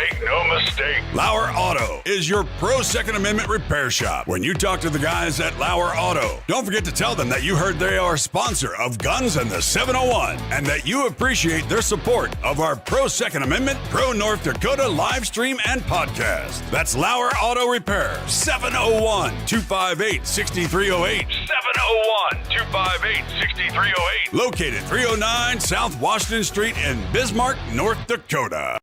Lauer Auto is your pro Second Amendment repair shop. When you talk to the guys at Lauer Auto, don't forget to tell them that you heard they are a sponsor of Guns and the 701 and that you appreciate their support of our pro Second Amendment, pro North Dakota live stream and podcast. That's Lauer Auto Repair, 701-258-6308. 701-258-6308. Located 309 South Washington Street in Bismarck, North Dakota.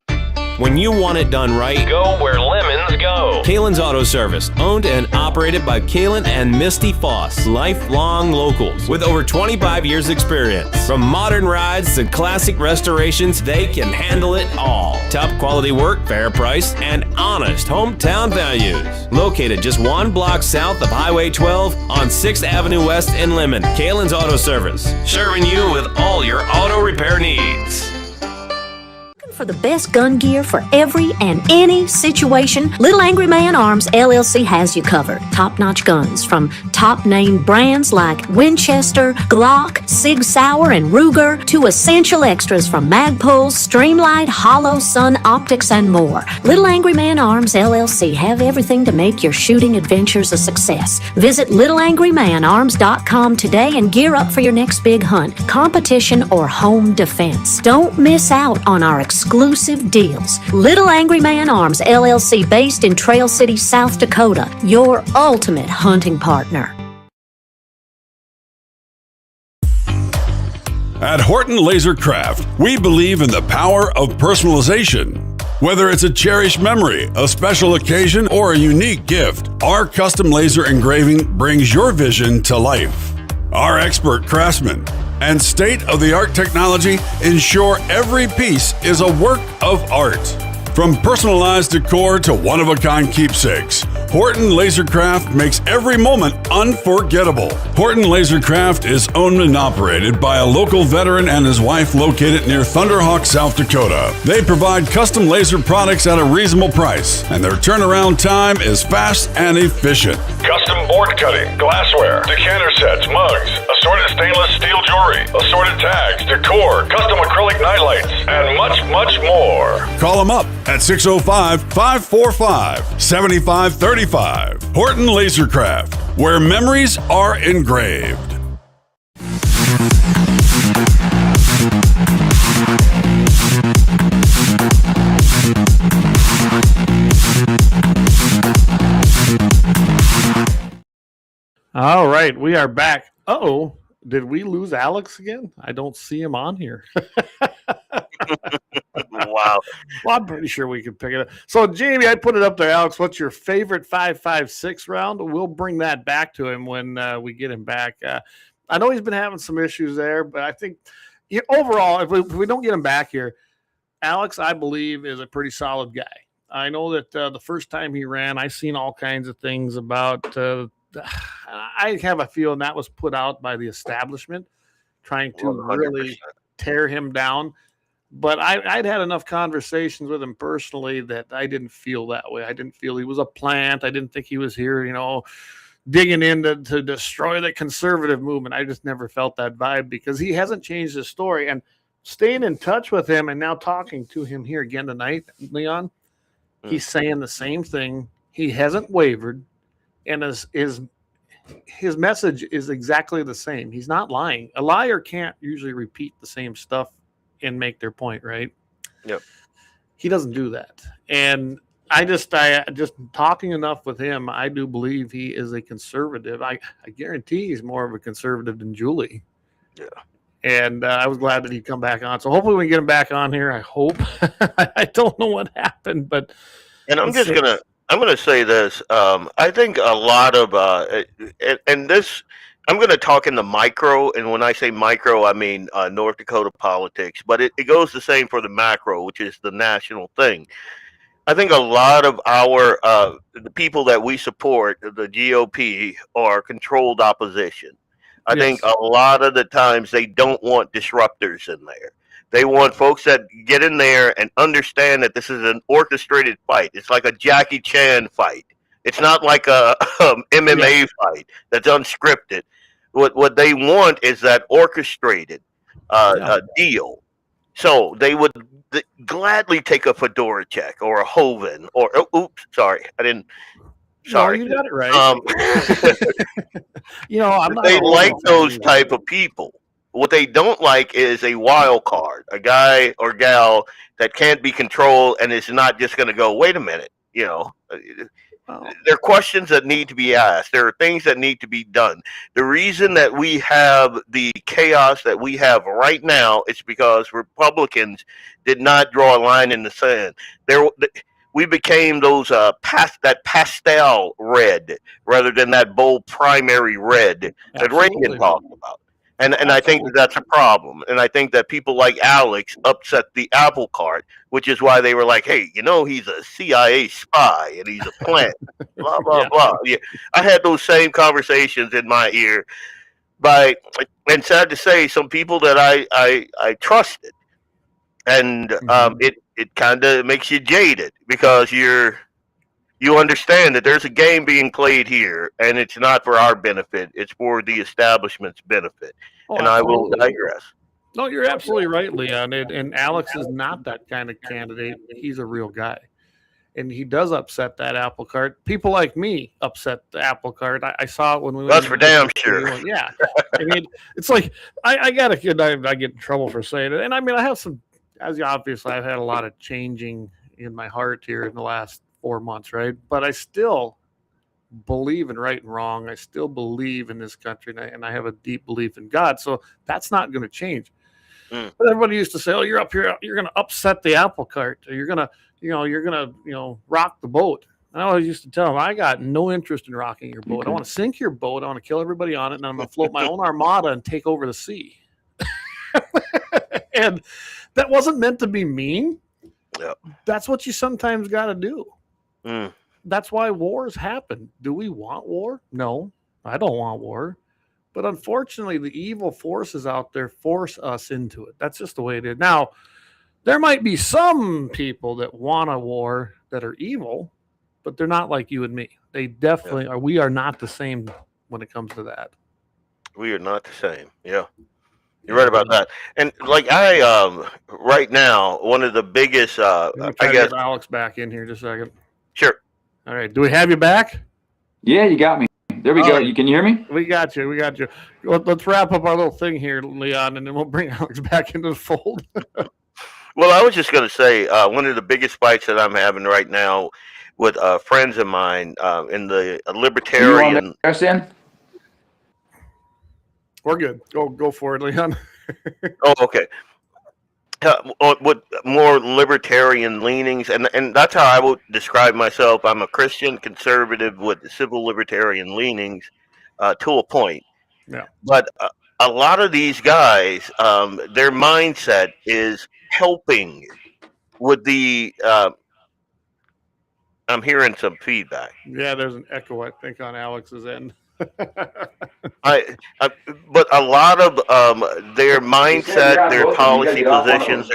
When you want it done right, Go where lemons go. Kalon's Auto Service, owned and operated by Kalon and Misty Foss, lifelong locals with over 25 years experience. From modern rides to classic restorations, they can handle it all. Top quality work, fair price, and honest hometown values. Located just one block south of Highway 12 on 6th Avenue West in Lemmon. Kalon's Auto Service, serving you with all your auto repair needs. For the best gun gear for every and any situation, Little Angry Man Arms LLC has you covered. Top-notch guns from top-name brands like Winchester, Glock, Sig Sauer, and Ruger to essential extras from Magpul, Streamlight, Hollow, Sun Optics, and more. Little Angry Man Arms LLC have everything to make your shooting adventures a success. Visit littleangrymanarms.com today and gear up for your next big hunt, competition, or home defense. Don't miss out on our exclusive deals. Little Angry Man Arms LLC, based in Trail City, South Dakota, your ultimate hunting partner. At Horton LaserCraft, we believe in the power of personalization. Whether it's a cherished memory, a special occasion, or a unique gift, our custom laser engraving brings your vision to life. Our expert craftsmen and state-of-the-art technology ensure every piece is a work of art. From personalized decor to one-of-a-kind keepsakes, Horton LaserCraft makes every moment unforgettable. Horton LaserCraft is owned and operated by a local veteran and his wife located near Thunderhawk, South Dakota. They provide custom laser products at a reasonable price, and their turnaround time is fast and efficient. Custom board cutting, glassware, decanter sets, mugs, assorted stainless steel jewelry, assorted tags, decor, custom acrylic nightlights, and much, much more. Call them up at 605-545-7535. Horton LaserCraft, where memories are engraved. All right, we are back. Uh-oh, did we lose Alex again? I don't see him on here. Wow. Well, I'm pretty sure we can pick it up. So, Jamie, I put it up there. Alex, what's your favorite 5.56 round? We'll bring that back to him when we get him back. I know he's been having some issues there, but I think overall, if we don't get him back here, Alex, I believe, is a pretty solid guy. I know that the first time he ran, I seen all kinds of things about I have a feeling that was put out by the establishment trying to 100%. really tear him down. But I'd had enough conversations with him personally that I didn't feel that way. I didn't feel he was a plant. I didn't think he was here, digging in to destroy the conservative movement. I just never felt that vibe because he hasn't changed his story. And staying in touch with him and now talking to him here again tonight, Leon, he's saying the same thing. He hasn't wavered. And his message is exactly the same. He's not lying. A liar can't usually repeat the same stuff and make their point, right? Yep. He doesn't do that. And I just talking enough with him, I do believe he is a conservative. I guarantee he's more of a conservative than Julie. Yeah. And I was glad that he'd come back on. So hopefully we can get him back on here. I hope. I don't know what happened, but. And I'm gonna say this. I think a lot of and this. I'm going to talk in the micro, and when I say micro, I mean North Dakota politics. But it goes the same for the macro, which is the national thing. I think a lot of our the people that we support, the GOP, are controlled opposition. I think a lot of the times they don't want disruptors in there. They want folks that get in there and understand that this is an orchestrated fight. It's like a Jackie Chan fight. It's not like a MMA fight that's unscripted. What they want is that orchestrated deal. So they would gladly take a Fedora check or a Hoven or oops, sorry, I didn't. Sorry, no, you got it right. I'm not. They like those type of people. What they don't like is a wild card, a guy or gal that can't be controlled and is not just going to go. Wait a minute, There are questions that need to be asked. There are things that need to be done. The reason that we have the chaos that we have right now is because Republicans did not draw a line in the sand. We became those that pastel red rather than that bold primary red that Reagan talked about. And I think that's a problem. And I think that people like Alex upset the apple cart, which is why they were like, hey, he's a CIA spy and he's a plant, blah, blah, blah. Yeah. I had those same conversations in my ear and sad to say, some people that I trusted. And it kind of makes you jaded because you understand that there's a game being played here, and it's not for our benefit. It's for the establishment's benefit. And I will digress. No, you're absolutely right, Leon. And Alex is not that kind of candidate. He's a real guy. And he does upset that apple cart. People like me upset the apple cart. I saw it when we went. That's for damn sure. Yeah. I mean, it's like, I get in trouble for saying it. And I mean, I have some, obviously, I've had a lot of changing in my heart here in the last 4 months, right? But I still believe in right and wrong. I still believe in this country, and I have a deep belief in God. So that's not going to change. But everybody used to say, "Oh, you're up here. You're going to upset the apple cart. Or you're going to, rock the boat." And I always used to tell them, "I got no interest in rocking your boat. I want to sink your boat. I want to kill everybody on it, and I'm going to float my own armada and take over the sea." And that wasn't meant to be mean. Yep. That's what you sometimes got to do. That's why wars happen. Do we want war? No, I don't want war. But unfortunately, the evil forces out there force us into it. That's just the way it is. Now, there might be some people that want a war that are evil, but they're not like you and me. They definitely are. We are not the same when it comes to that. We are not the same. Yeah. You're right about that. And like right now, one of the biggest, I guess. Get Alex back in here just a second. Sure. All right. Do we have you back? Yeah, you got me. There we go. Can you hear me? We got you. Let's wrap up our little thing here, Leon, and then we'll bring Alex back into the fold. Well, I was just going to say one of the biggest fights that I'm having right now with friends of mine in the libertarian. We're good. Go for it, Leon. Oh, okay. With more libertarian leanings, and that's how I would describe myself. I'm a Christian conservative with civil libertarian leanings to a point. Yeah. But a lot of these guys, their mindset is helping with the. I'm hearing some feedback. Yeah, there's an echo, I think, on Alex's end. But a lot of their mindset, their policy positions,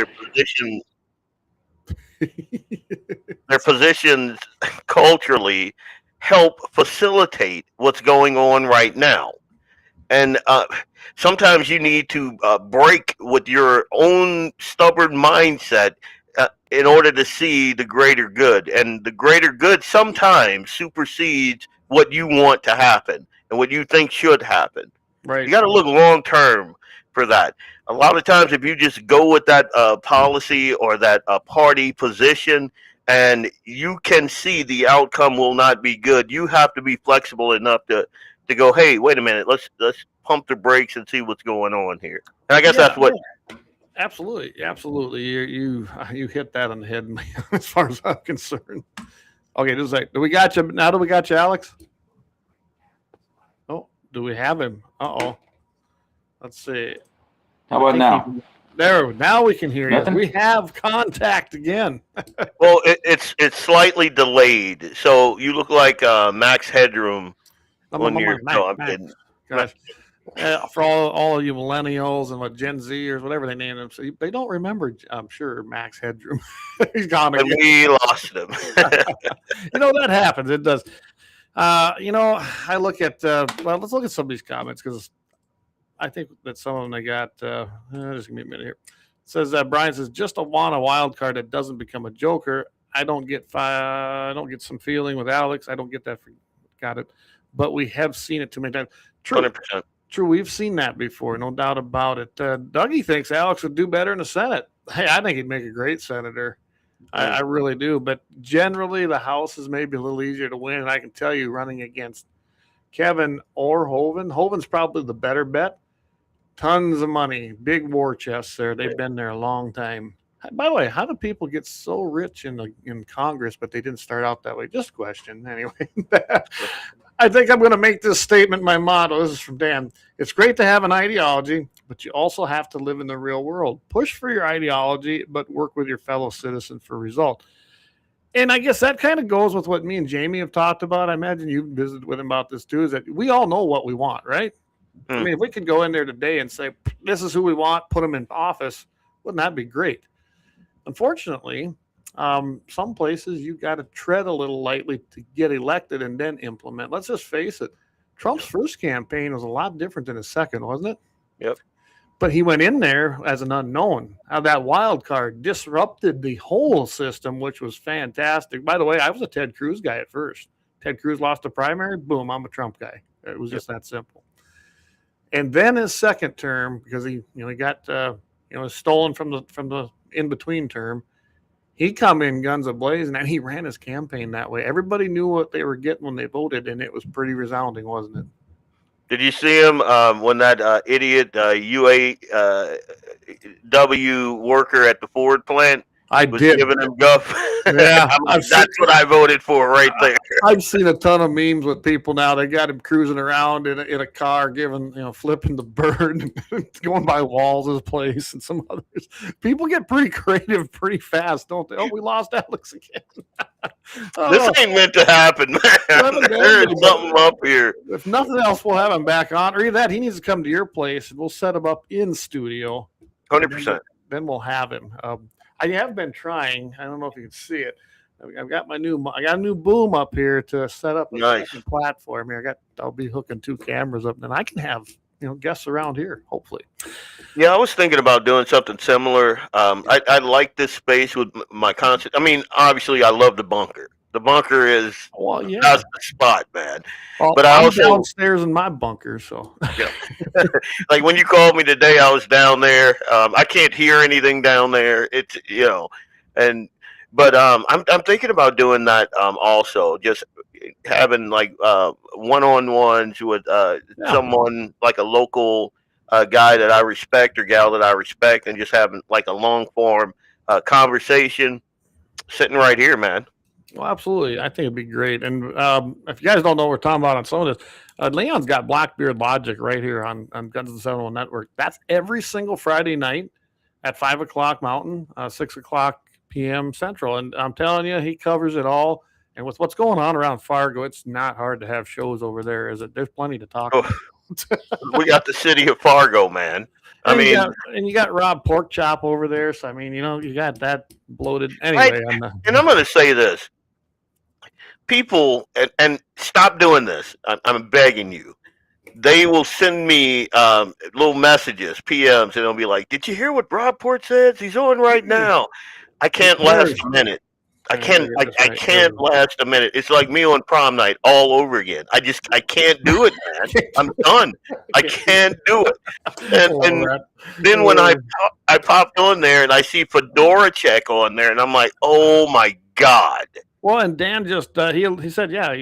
their positions culturally help facilitate what's going on right now. And sometimes you need to break with your own stubborn mindset in order to see the greater good. And the greater good sometimes supersedes what you want to happen and what you think should happen. Right. You got to look long term for that. A lot of times, if you just go with that policy or that party position, and you can see the outcome will not be good, you have to be flexible enough to go, hey, wait a minute, let's pump the brakes and see what's going on here. And I guess that's what. Absolutely. You hit that on the head, as far as I'm concerned. Okay, just like, do we got you, Alex? Oh, do we have him? Uh-oh. Let's see. How about now? Now we can hear Nothing? you. We have contact again. Well, it's slightly delayed, so you look like Max Headroom when you're. No, I'm kidding. Gosh. For all of you millennials and what Gen Zers, whatever they name them, so they don't remember, I'm sure, Max Headroom. He's gone again. And we lost him. That happens. It does. I look at, let's look at some of these comments, because I think that some of them they got, just give me a minute here. It says, Brian says, just want a wild card that doesn't become a joker. I don't get some feeling with Alex. I don't get that. Got it. But we have seen it too many times. True. 100%. True, we've seen that before, no doubt about it. Dougie thinks Alex would do better in the Senate. Hey, I think he'd make a great senator. I really do. But generally, the House is maybe a little easier to win. And I can tell you, running against Kevin or Hoven's probably the better bet. Tons of money, big war chests there. They've been there a long time. By the way, how do people get so rich in Congress, but they didn't start out that way? Just a question. Anyway, I think I'm going to make this statement my motto. This is from Dan. It's great to have an ideology, but you also have to live in the real world. Push for your ideology, but work with your fellow citizen for result. And I guess that kind of goes with what me and Jamie have talked about. I imagine you visited with him about this too, is that we all know what we want, right? I mean, if we could go in there today and say, this is who we want, put them in office, wouldn't that be great? Unfortunately, some places you got to tread a little lightly to get elected and then implement. Let's just face it. Trump's first campaign was a lot different than his second, wasn't it? Yep. But he went in there as an unknown. How that wild card disrupted the whole system, which was fantastic. By the way, I was a Ted Cruz guy at first. Ted Cruz lost the primary. Boom, I'm a Trump guy. It was just that simple. And then his second term, because he got stolen from the in-between term, he come in guns a-blazing, and he ran his campaign that way. Everybody knew what they were getting when they voted, and it was pretty resounding, wasn't it? Did you see him when that idiot UAW worker at the Ford plant was giving him guff? Yeah, that's what I voted for right there. I've seen a ton of memes with people now. They got him cruising around in a car, flipping the bird, going by Walls' place and some others. People get pretty creative pretty fast, don't they? Oh, we lost Alex again. This ain't meant to happen, man. There's something up here. If nothing else, we'll have him back on. Or either that, he needs to come to your place, and we'll set him up in studio. 100%. Then we'll have him. I have been trying. I don't know if you can see it. I've got a new boom up here to set up a second platform here. I'll be hooking 2 cameras up, and then I can have guests around here, hopefully. Yeah, I was thinking about doing something similar. I like this space with my concept. I mean, obviously, I love the bunker. The bunker is that's the spot, man. Well, but I'm downstairs in my bunker, so yeah. Like when you called me today, I was down there. I can't hear anything down there. It's but I'm thinking about doing that also, just having like one-on-ones with someone like a local guy that I respect or gal that I respect, and just having like a long-form conversation sitting right here, man. Well, absolutely. I think it'd be great. And if you guys don't know what we're talking about on some of this, Leon's got Blackbeard Logic right here on Guns of the 701 Network. That's every single Friday night at 5 o'clock Mountain, 6 o'clock p.m. Central. And I'm telling you, he covers it all. And with what's going on around Fargo, it's not hard to have shows over there, is it? There's plenty to talk about. We got the city of Fargo, man. You got Rob Porkchop over there. So, I mean, you got that bloated. Anyway. And I'm going to say this. People, and stop doing this. I'm begging you. They will send me little messages, PMs, and they'll be like, "Did you hear what Rob Port says? He's on right now." I can't last a minute. I can't last a minute. It's like me on prom night all over again. I can't do it, man. I'm done. I can't do it. And then when I popped on there and I see Fedora Check on there, and I'm like, oh my God. Well, and Dan just he said, yeah,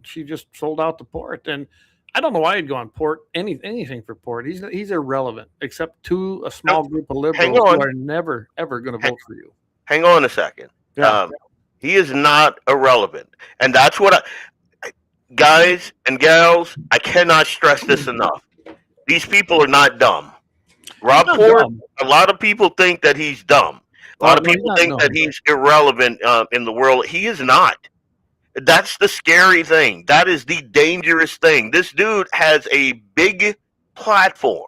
she just sold out the port, and I don't know why he'd go on port anything for port. He's irrelevant, except to a small group of liberals who are never ever going to vote for you. Hang on a second. Yeah. He is not irrelevant, and that's what guys and gals, I cannot stress this enough. These people are not dumb. Rob Port, a lot of people think that he's dumb. A lot of people think that he's irrelevant in the world. He is not. That's the scary thing. That is the dangerous thing. This dude has a big platform,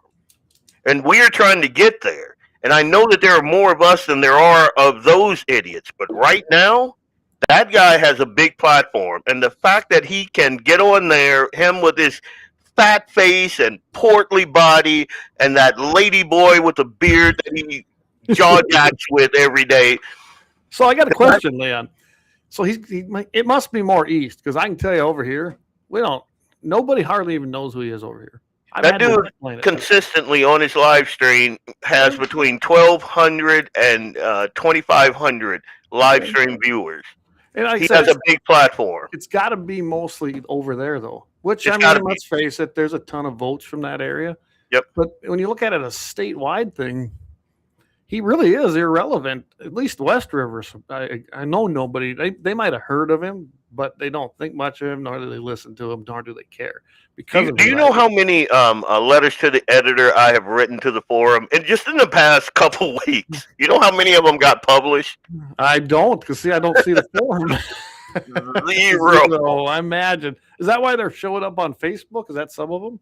and we are trying to get there. And I know that there are more of us than there are of those idiots. But right now, that guy has a big platform. And the fact that he can get on there, him with his fat face and portly body and that lady boy with the beard that he jaw jacks with every day. So I got a question, Leon. So it must be more east, because I can tell you over here, nobody hardly even knows who he is over here. That dude consistently on his live stream has between 1,200 and 2,500 live stream viewers. And he has a big platform. It's got to be mostly over there, though. Which, let's face it, there's a ton of votes from that area. Yep. But when you look at it as a statewide thing, he really is irrelevant. At least West Rivers, I know nobody. They might have heard of him, but they don't think much of him, nor do they listen to him, nor do they care. Do you know how many letters to the editor I have written to the forum, and just in the past couple weeks? You know how many of them got published? I don't, because I don't see the forum. Zero. I imagine. Is that why they're showing up on Facebook? Is that some of them?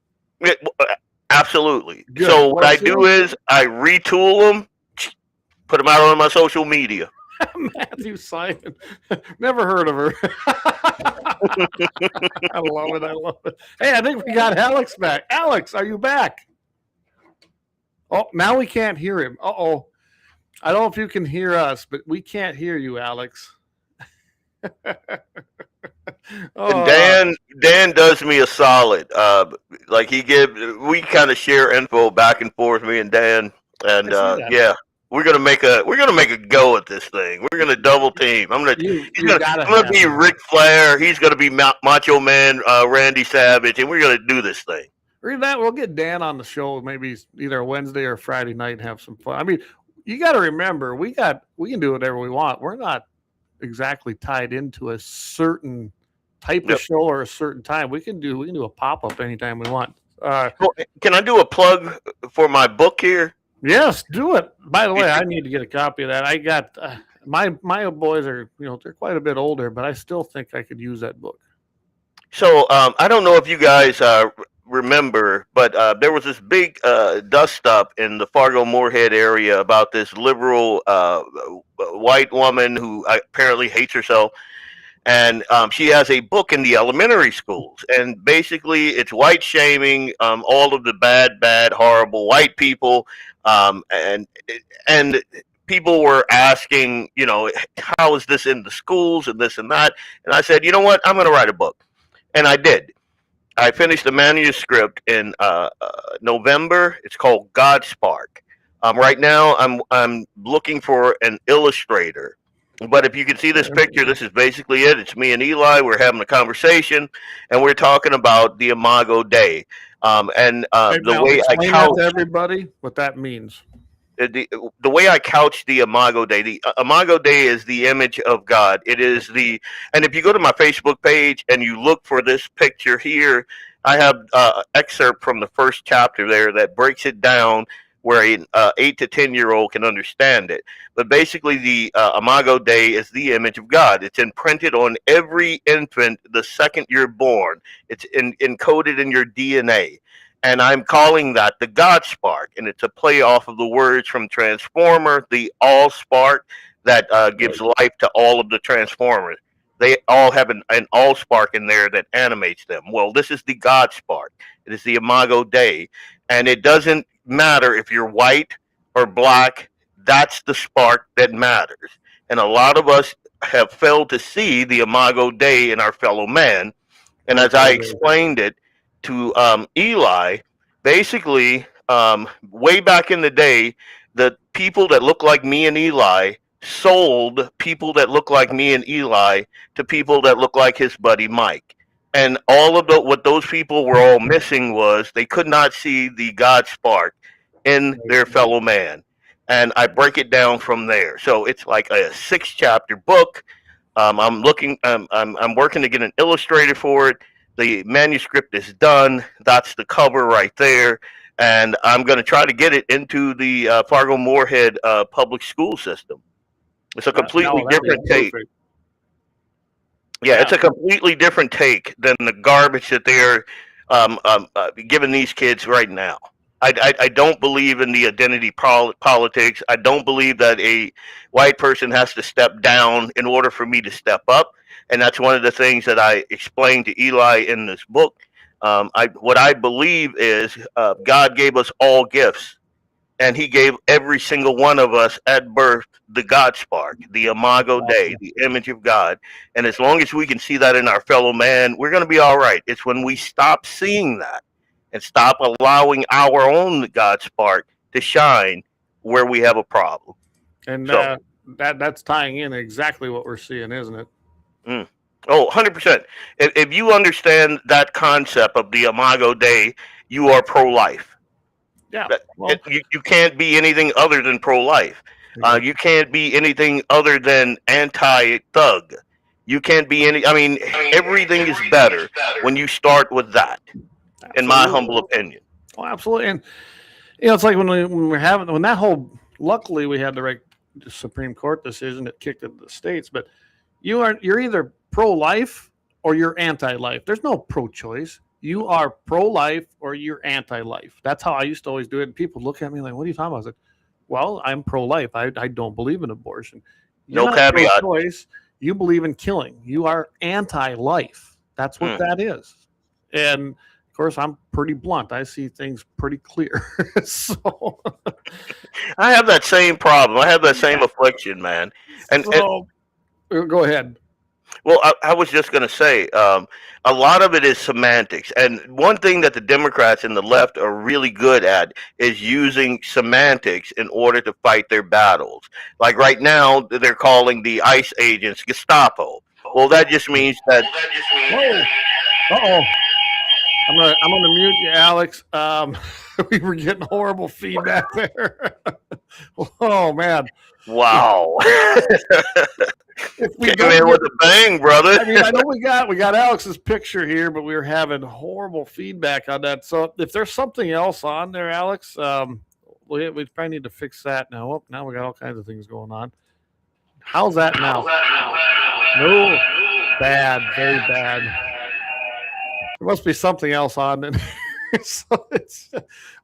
Absolutely. Good. So what I do is I retool them, put them out on my social media. Matthew Simon. Never heard of her. I love it. Hey, I think we got Alex back. Alex, are you back? Oh, now we can't hear him. Uh-oh. I don't know if you can hear us, but we can't hear you, Alex. And Dan does me a solid. We kind of share info back and forth, me and Dan. And we're gonna make a go at this thing. We're gonna double team. I'm gonna be Ric Flair. He's gonna be Macho Man, Randy Savage, and we're gonna do this thing. We'll get Dan on the show maybe either Wednesday or Friday night and have some fun. I mean, you got to remember we can do whatever we want. We're not exactly tied into a certain type of show or a certain time. We can do a pop up anytime we want. Can I do a plug for my book here? Yes, do it. By the way, I need to get a copy of that. I got my boys are they're quite a bit older, but I still think I could use that book. So I don't know if you guys remember, but there was this big dust up in the Fargo-Moorhead area about this liberal white woman who apparently hates herself. And she has a book in the elementary schools, and basically it's white shaming all of the bad, horrible white people. And people were asking, how is this in the schools and this and that? And I said, you know what? I'm going to write a book. And I did. I finished the manuscript in November. It's called God Spark. Right now, I'm looking for an illustrator. But if you can see this picture, this is basically it. It's me and Eli. We're having a conversation, and we're talking about the Imago Dei. The way I couch to everybody what that means. The way I couch the Imago Dei. The Imago Dei is the image of God. It is and if you go to my Facebook page and you look for this picture here, I have an excerpt from the first chapter there that breaks it down where an 8 to 10-year-old can understand it. But basically, the Imago Dei is the image of God. It's imprinted on every infant the second you're born. It's encoded in your DNA. And I'm calling that the God Spark. And it's a play off of the words from Transformer, the All Spark that gives life to all of the Transformers. They all have an All Spark in there that animates them. Well, this is the God Spark. It is the Imago Dei. And it doesn't matter if you're white or black. That's the spark that matters. And a lot of us have failed to see the Imago Dei in our fellow man. And as I explained it to Eli, basically, way back in the day, the people that look like me and Eli sold people that look like me and Eli to people that look like his buddy Mike. And all of what those people were all missing was they could not see the God spark in their fellow man. And I break it down from there. So it's like a 6-chapter book. I'm working to get an illustrator for it. The manuscript is done. That's the cover right there. And I'm going to try to get it into the Fargo-Moorhead public school system. It's a completely different take. Yeah, it's a completely different take than the garbage that they're giving these kids right now. I don't believe in the identity politics. I don't believe that a white person has to step down in order for me to step up. And that's one of the things that I explained to Eli in this book. What I believe is God gave us all gifts. And he gave every single one of us at birth the God spark, the Imago Dei, the image of God. And as long as we can see that in our fellow man, we're going to be all right. It's when we stop seeing that and stop allowing our own God spark to shine where we have a problem. And that's tying in exactly what we're seeing, isn't it? Oh, 100%. If you understand that concept of the Imago Dei, you are pro-life. Yeah, you can't be anything other than pro-life. You can't be anything other than anti-thug. You can't be everything is better when you start with that, in my humble opinion. Oh, absolutely. And, it's like luckily we had the right Supreme Court decision that kicked it to the states, but you're either pro-life or you're anti-life. There's no pro-choice. You are pro-life or you're anti-life. That's how I used to always do it. And people look at me like, what are you talking about? I was like, well, I'm pro-life. I don't believe in abortion. You're no caveat. Pro-choice. You believe in killing. You are anti-life. That's what that is. And, of course, I'm pretty blunt. I see things pretty clear. So I have that same problem. I have that same affliction, man. And go ahead. Well, I was just going to say, a lot of it is semantics. And one thing that the Democrats and the left are really good at is using semantics in order to fight their battles. Like right now, they're calling the ICE agents Gestapo. Well, that just means that... Uh-oh. I'm gonna mute you, Alex. We were getting horrible feedback there. Oh, man. Wow. Came in with a bang, brother. I know we got Alex's picture here, but we were having horrible feedback on that. So if there's something else on there, Alex, we probably need to fix that now. Oh, now we got all kinds of things going on. How's that now? No, bad, very bad. There must be something else on it. So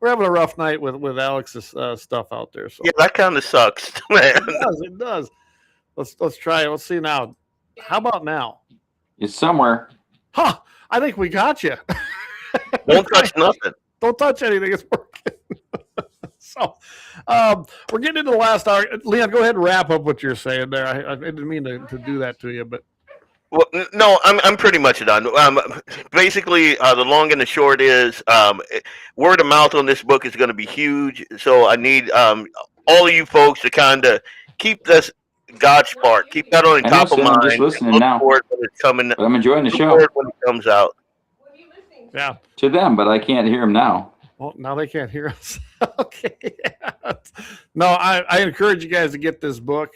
we're having a rough night with Alex's stuff out there. So yeah, that kind of sucks, man. It does. Let's try it. Let's see now. How about now? It's somewhere. Huh? I think we got you. Don't touch nothing. Don't touch anything. It's working. So we're getting into the last hour. Leon, go ahead and wrap up what you're saying there. I didn't mean to do that to you, but. Well, no, I'm pretty much done. Basically, the long and the short is word of mouth on this book is going to be huge. So I need all of you folks to kind of keep this God spark, keep that on the top of mind. Just listening now. When it's coming, but I'm enjoying the show when it comes out. Yeah, to them, but I can't hear them now. Well, now they can't hear us. Okay. No, I encourage you guys to get this book.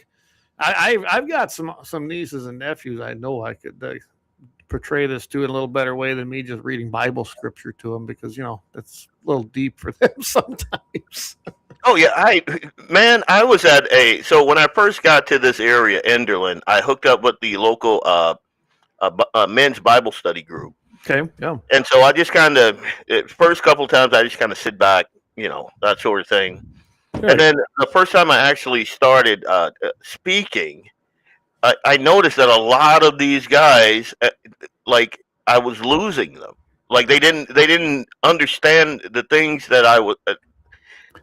I've got some nieces and nephews. I know I could portray this to in a little better way than me just reading Bible scripture to them, because it's a little deep for them sometimes. Oh yeah, I was at so when I first got to this area, Enderlin, I hooked up with the local men's Bible study group. Okay, yeah. And so I just kind of first couple of times I just kind of sit back, that sort of thing. Good. And then the first time I actually started speaking, I noticed that a lot of these guys, like I was losing them. Like they didn't understand the things that I was,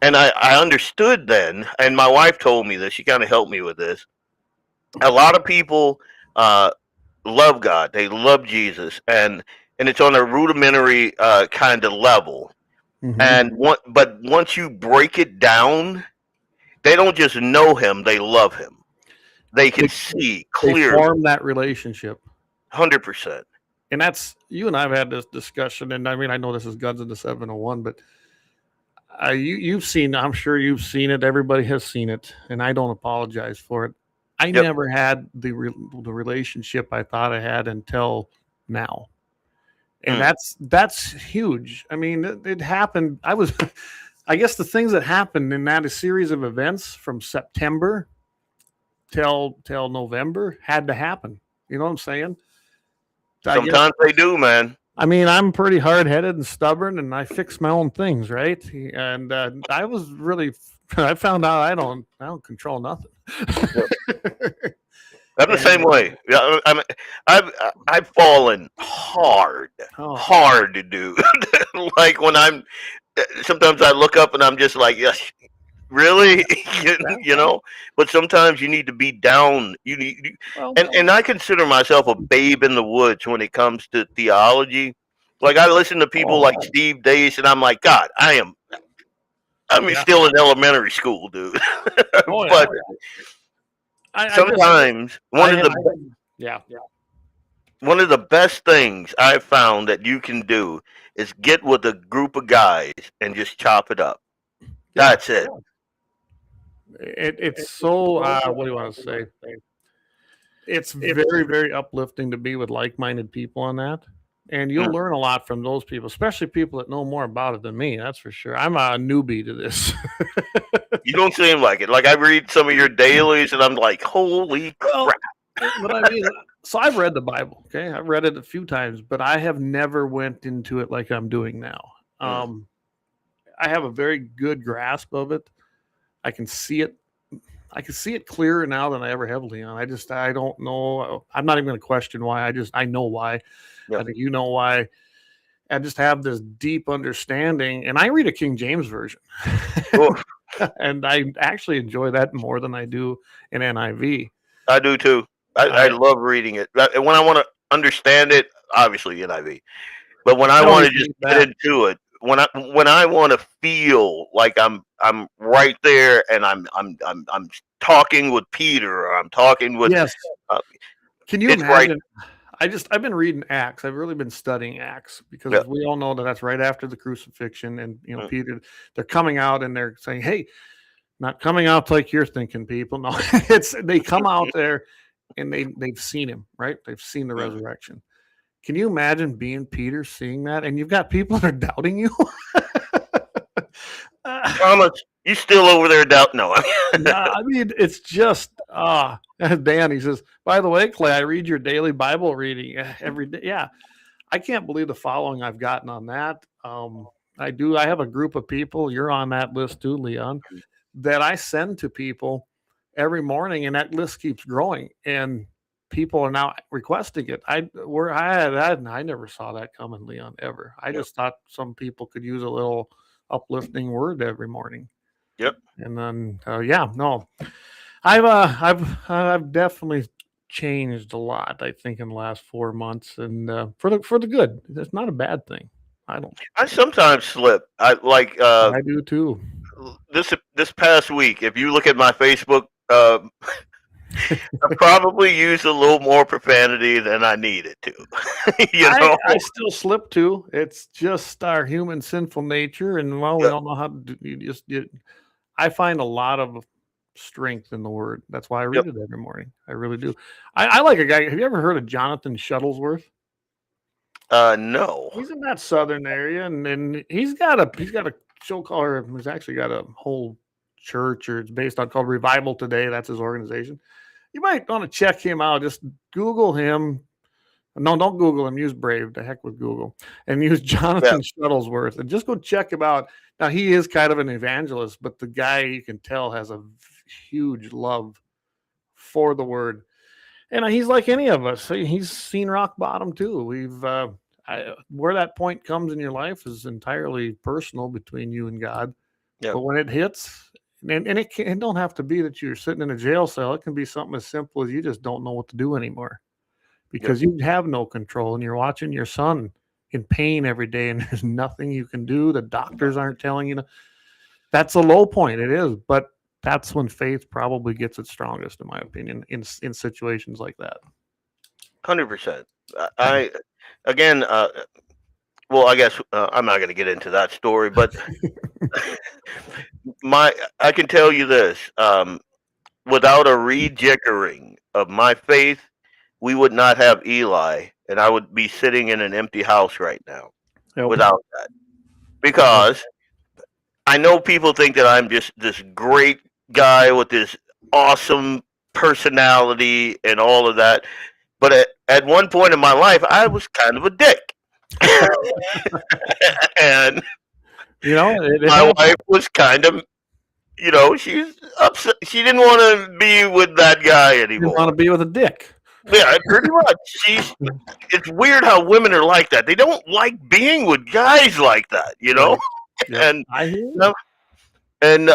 and I understood then. And my wife told me this. She kind of helped me with this. A lot of people love God. They love Jesus, and it's on a rudimentary kind of level. Mm-hmm. But once you break it down, they don't just know him; they love him. they can see They clearly. form that relationship. 100%. And that's, you and I have had this discussion, and I mean, I know this is Guns into 701, but you've seen, I'm sure you've seen it. Everybody has seen it, and I don't apologize for it. I never had the relationship I thought I had until now. And that's huge. I mean, it happened. I guess the things that happened in that series of events from September till November had to happen. You know what I'm saying? Sometimes they do, man. I mean, I'm pretty hard-headed and stubborn, and I fix my own things, right? And I found out I don't control nothing. I'm the same way. Yeah, I've fallen hard to do. Like when sometimes I look up and I'm just like, yes, really, you know. But sometimes you need to be down. And I consider myself a babe in the woods when it comes to theology. Like I listen to people like Steve Dace, and I'm like, God, I'm still in elementary school, dude. But sometimes one of the best things I've found that you can do is get with a group of guys and just chop it up. That's it. It's so what do you want to say? It's very, very uplifting to be with like-minded people on that. And you'll learn a lot from those people, especially people that know more about it than me. That's for sure. I'm a newbie to this. You don't seem like it. Like I read some of your dailies, and I'm like, holy crap. But I mean, so I've read the Bible. Okay, I've read it a few times, but I have never went into it like I'm doing now. I have a very good grasp of it. I can see it. I can see it clearer now than I ever have, Leon. I don't know. I'm not even going to question why. I know why. I think you know why. I just have this deep understanding, and I read a King James version, and I actually enjoy that more than I do an NIV. I do too. I love reading it. And when I want to understand it, obviously NIV. But when I want to just get into it, when I want to feel like I'm right there, and I'm talking with Peter, or I'm talking with can you imagine? I've been reading Acts. I've really been studying Acts because we all know that's right after the crucifixion, and Peter, they're coming out and they're saying, "Hey, not coming out like you're thinking, people." No, they come out there and they've seen him, right? They've seen the resurrection. Can you imagine being Peter, seeing that, and you've got people that are doubting you? Thomas, you still over there doubting? No, I mean, it's just Dan, he says, by the way, Clay, I read your daily Bible reading every day. Yeah. I can't believe the following I've gotten on that. I do. I have a group of people, you're on that list too, Leon, that I send to people every morning, and that list keeps growing, and people are now requesting it. I never saw that coming, Leon, ever. I just thought some people could use a little uplifting word every morning. Yep. And then, I've definitely changed a lot, I think, in the last 4 months, and for the good. It's not a bad thing. I sometimes slip. I do too. This past week, if you look at my Facebook, I probably used a little more profanity than I needed to. I still slip too. It's just our human sinful nature, and we don't know how to do. I find a lot of strength in the word. That's why I read it every morning. I really do. I like a guy. Have you ever heard of Jonathan Shuttlesworth? No. He's in that southern area, and he's got a show called. He's actually got a whole church, or it's based on called Revival Today. That's his organization. You might want to check him out. Just Google him. No, don't Google him. Use Brave. The heck with Google, and use Jonathan Shuttlesworth, and just go check him out. Now, he is kind of an evangelist, but the guy, you can tell, has a huge love for the word. And he's like any of us. He's seen rock bottom too. Where that point comes in your life is entirely personal between you and God. Yep. But when it hits, and it don't have to be that you're sitting in a jail cell. It can be something as simple as you just don't know what to do anymore because you have no control, and you're watching your son in pain every day, and there's nothing you can do. The doctors aren't telling you. That's a low point. It is, but that's when faith probably gets its strongest, in my opinion, in situations like that. 100%. I again, well, I guess I'm not going to get into that story, but I can tell you this: without a rejiggering of my faith, we would not have Eli, and I would be sitting in an empty house right now. Yep. Without that, because I know people think that I'm just this great guy with this awesome personality and all of that. But at one point in my life, I was kind of a dick. And my wife was kind of, she's upset. She didn't want to be with that guy anymore. Didn't want to be with a dick. Yeah, pretty much. It's weird how women are like that. They don't like being with guys like that, Yep. And I hear you. And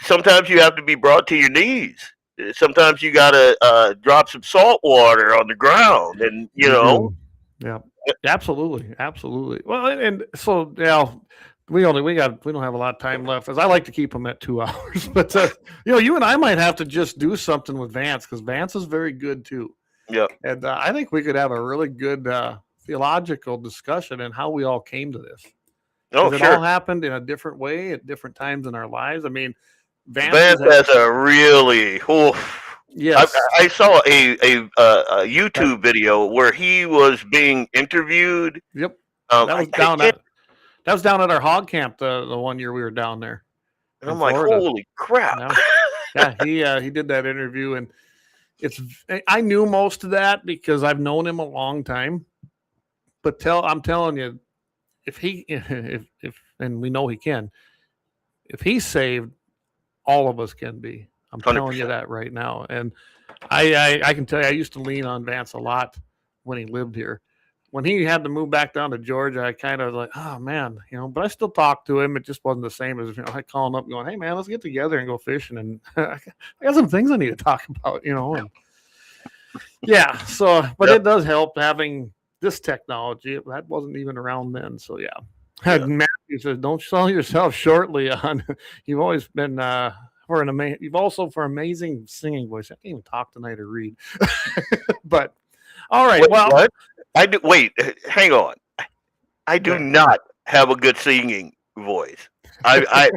sometimes you have to be brought to your knees. Sometimes you gotta drop some salt water on the ground, and Yeah, absolutely. Well, and so we don't have a lot of time left, as I like to keep them at 2 hours. But you and I might have to just do something with Vance, because Vance is very good too. Yeah, and I think we could have a really good theological discussion and how we all came to this. Oh, it sure. all happened in a different way at different times in our lives. I mean, Vance has a really. Yes. I saw a YouTube video where he was being interviewed. Yep. That was down at our hog camp the one year we were down there. And I'm like, holy crap. Yeah, he did that interview, and I knew most of that because I've known him a long time. But I'm telling you, if and we know he can, if he's saved, all of us can be. I'm 100%. Telling you that right now. And I can tell you, I used to lean on Vance a lot when he lived here. When he had to move back down to Georgia, I kind of was like, oh man, but I still talked to him. It just wasn't the same as I calling up going, hey man, let's get together and go fishing. And I got some things I need to talk about, and yeah. So, but It does help having this technology. That wasn't even around then. So yeah. Matthew says, don't sell yourself short, Leon. You've always been for amazing singing voice. I can't even talk tonight or read. But all right. What? I do. Wait, hang on. I do not have a good singing voice. Ask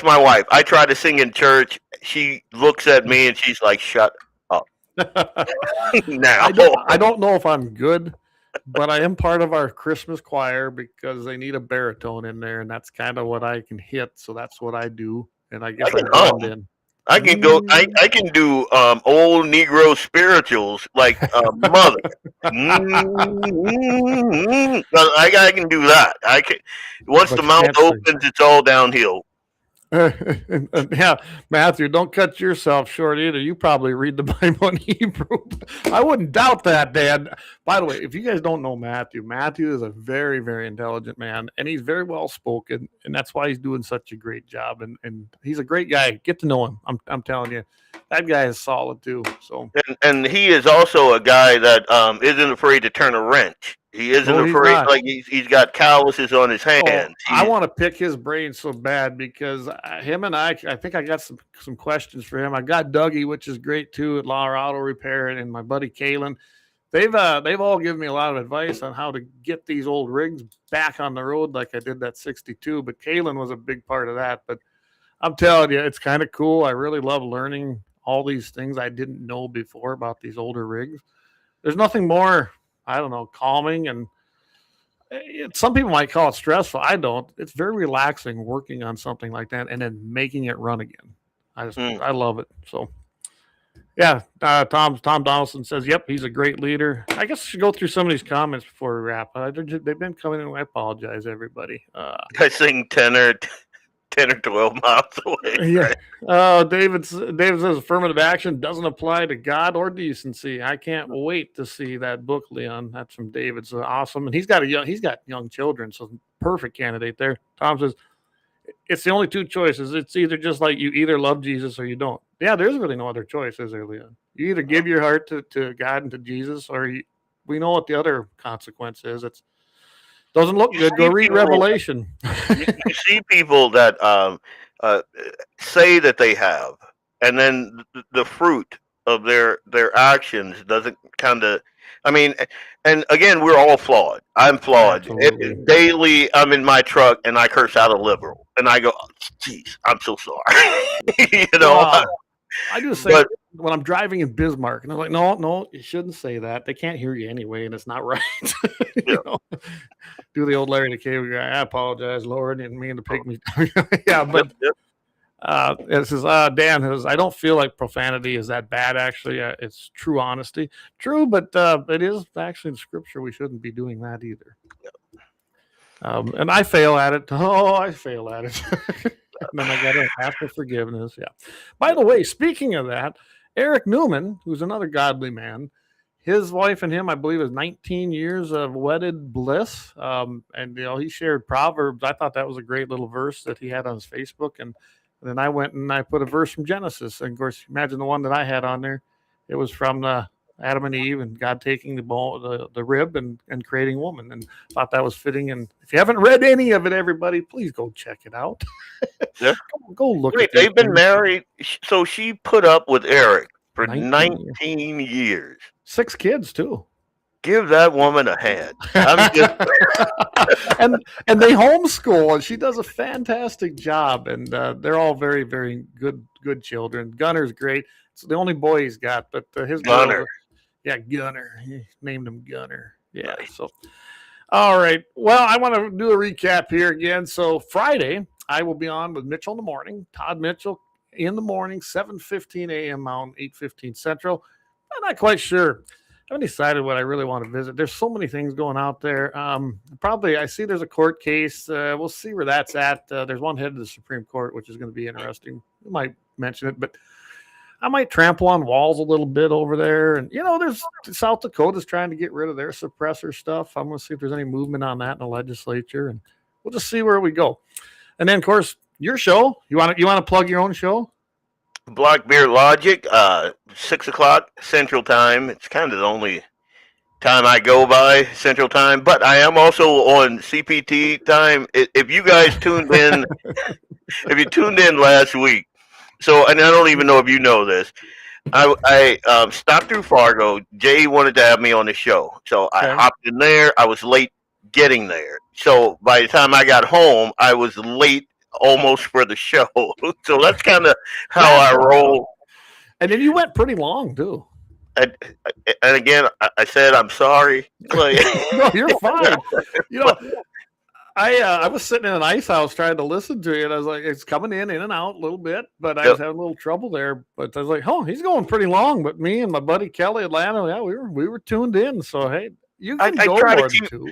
my wife. I try to sing in church. She looks at me and she's like, "Shut up." Now I don't know if I'm good, but I am part of our Christmas choir because they need a baritone in there, and that's kind of what I can hit. So that's what I do, and I guess I'm in. I can go. I can do old Negro spirituals like Mother. I can do that. I can. Once the mouth opens, it's all downhill. Yeah, Matthew, don't cut yourself short either. You probably read the Bible in Hebrew. I wouldn't doubt that, Dad. By the way, if you guys don't know Matthew is a very, very intelligent man, and he's very well spoken, and that's why he's doing such a great job. And he's a great guy. Get to know him. I'm telling you, that guy is solid too. So and he is also a guy that isn't afraid to turn a wrench. He isn't afraid. Like he's got calluses on his hands. I want to pick his brain so bad because him and I think I got some questions for him. I got Dougie, which is great too, at LAUER Auto Repair, and my buddy Kalon. They've all given me a lot of advice on how to get these old rigs back on the road, like I did that 62. But Kalon was a big part of that. But I'm telling you, it's kind of cool. I really love learning all these things I didn't know before about these older rigs. There's nothing more, I don't know, calming, and some people might call it stressful. I don't. It's very relaxing working on something like that and then making it run again. I love it. So yeah, Tom Donaldson says, yep, he's a great leader. I guess I should go through some of these comments before we wrap. They've been coming in. I apologize, everybody. I sing 10 or 12 miles away. Yeah. David says affirmative action doesn't apply to God or decency. I can't wait to see that book, Leon. That's from David. So awesome. And he's got young children, so perfect candidate there. Tom says it's the only two choices. It's either just like you either love Jesus or you don't. Yeah, there's really no other choice, is there, Leon? You either give your heart to God and to Jesus, or we know what the other consequence is. Doesn't look good. Go read Revelation. You see people that say that they have, and then the fruit of their actions doesn't kind of. I mean, and again, we're all flawed. I'm flawed. Daily, I'm in my truck and I curse out a liberal, and I go, "Geez, I'm so sorry." You know. Wow. I do say when I'm driving in Bismarck, and I'm like, no, you shouldn't say that. They can't hear you anyway, and it's not right. You know? Do the old Larry the Cable Guy. I apologize, Lord, didn't mean to pick me. Yeah, but this is Dan says, I don't feel like profanity is that bad. Actually, it's true honesty. True, but it is actually in Scripture. We shouldn't be doing that either. And I fail at it. Oh, I fail at it. And then I got to ask for forgiveness. Yeah. By the way, speaking of that, Eric Newman, who's another godly man, his wife and him, I believe, is 19 years of wedded bliss. And, you know, he shared Proverbs. I thought that was a great little verse that he had on his Facebook. And then I went and I put a verse from Genesis. And, of course, imagine the one that I had on there. It was from Adam and Eve and God taking the rib and creating woman, and thought that was fitting. And if you haven't read any of it, everybody, please go check it out. Yeah. Go look. Wait, they've been married, so she put up with Eric for 19 years. 6 kids too. Give that woman a hand. I'm just and they homeschool, and she does a fantastic job. And they're all very, very good children. Gunner's great. It's the only boy he's got, but his Gunner. Gunner. He named him Gunner. Yeah. So, all right. Well, I want to do a recap here again. So Friday, I will be on with Mitchell in the morning. Todd Mitchell in the morning, 7:15 a.m. Mountain, 8:15 Central. I'm not quite sure. I haven't decided what I really want to visit. There's so many things going out there. Probably I see there's a court case. We'll see where that's at. There's one headed to the Supreme Court, which is going to be interesting. We might mention it, but I might trample on walls a little bit over there. And, you know, there's South Dakota's trying to get rid of their suppressor stuff. I'm going to see if there's any movement on that in the legislature, and we'll just see where we go. And then, of course, your show. You want to plug your own show? Black Beer Logic, 6 o'clock Central Time. It's kind of the only time I go by, Central Time. But I am also on CPT time. If you guys tuned in, if you tuned in last week, so, and I don't even know if you know this, I stopped through Fargo. Jay wanted to have me on the show, so I hopped in there. I was late getting there, so by the time I got home, I was late almost for the show. So that's kind of how I roll. And then you went pretty long too. And again, I said I'm sorry. Like, no, you're fine. You know, I was sitting in an ice house trying to listen to you, and I was like, it's coming in and out a little bit, but I was having a little trouble there. But I was like, oh, he's going pretty long. But me and my buddy Kelly Atlanta, yeah, we were tuned in. So hey, you can go more than 2.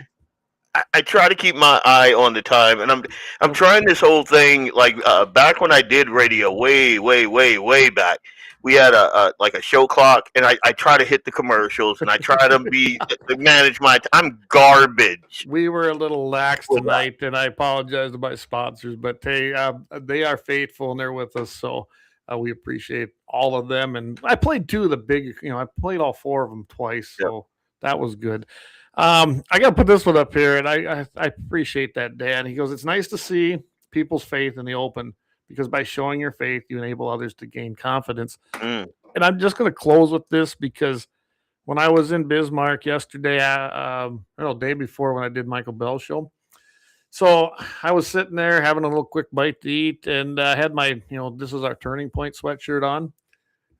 I try to keep my eye on the time, and I'm trying this whole thing like back when I did radio way back. We had a show clock, and I try to hit the commercials, and I try to manage my. I'm garbage. We were a little lax tonight, and I apologize to my sponsors, but they are faithful and they're with us, so we appreciate all of them. And I played 2 of the big, I played all 4 of them twice, so that was good. I got to put this one up here, and I appreciate that, Dan. He goes, it's nice to see people's faith in the open, because by showing your faith, you enable others to gain confidence. And I'm just going to close with this, because when I was in Bismarck yesterday, day before when I did Michael Bell's show, so I was sitting there having a little quick bite to eat, and I had my, this is our Turning Point sweatshirt on.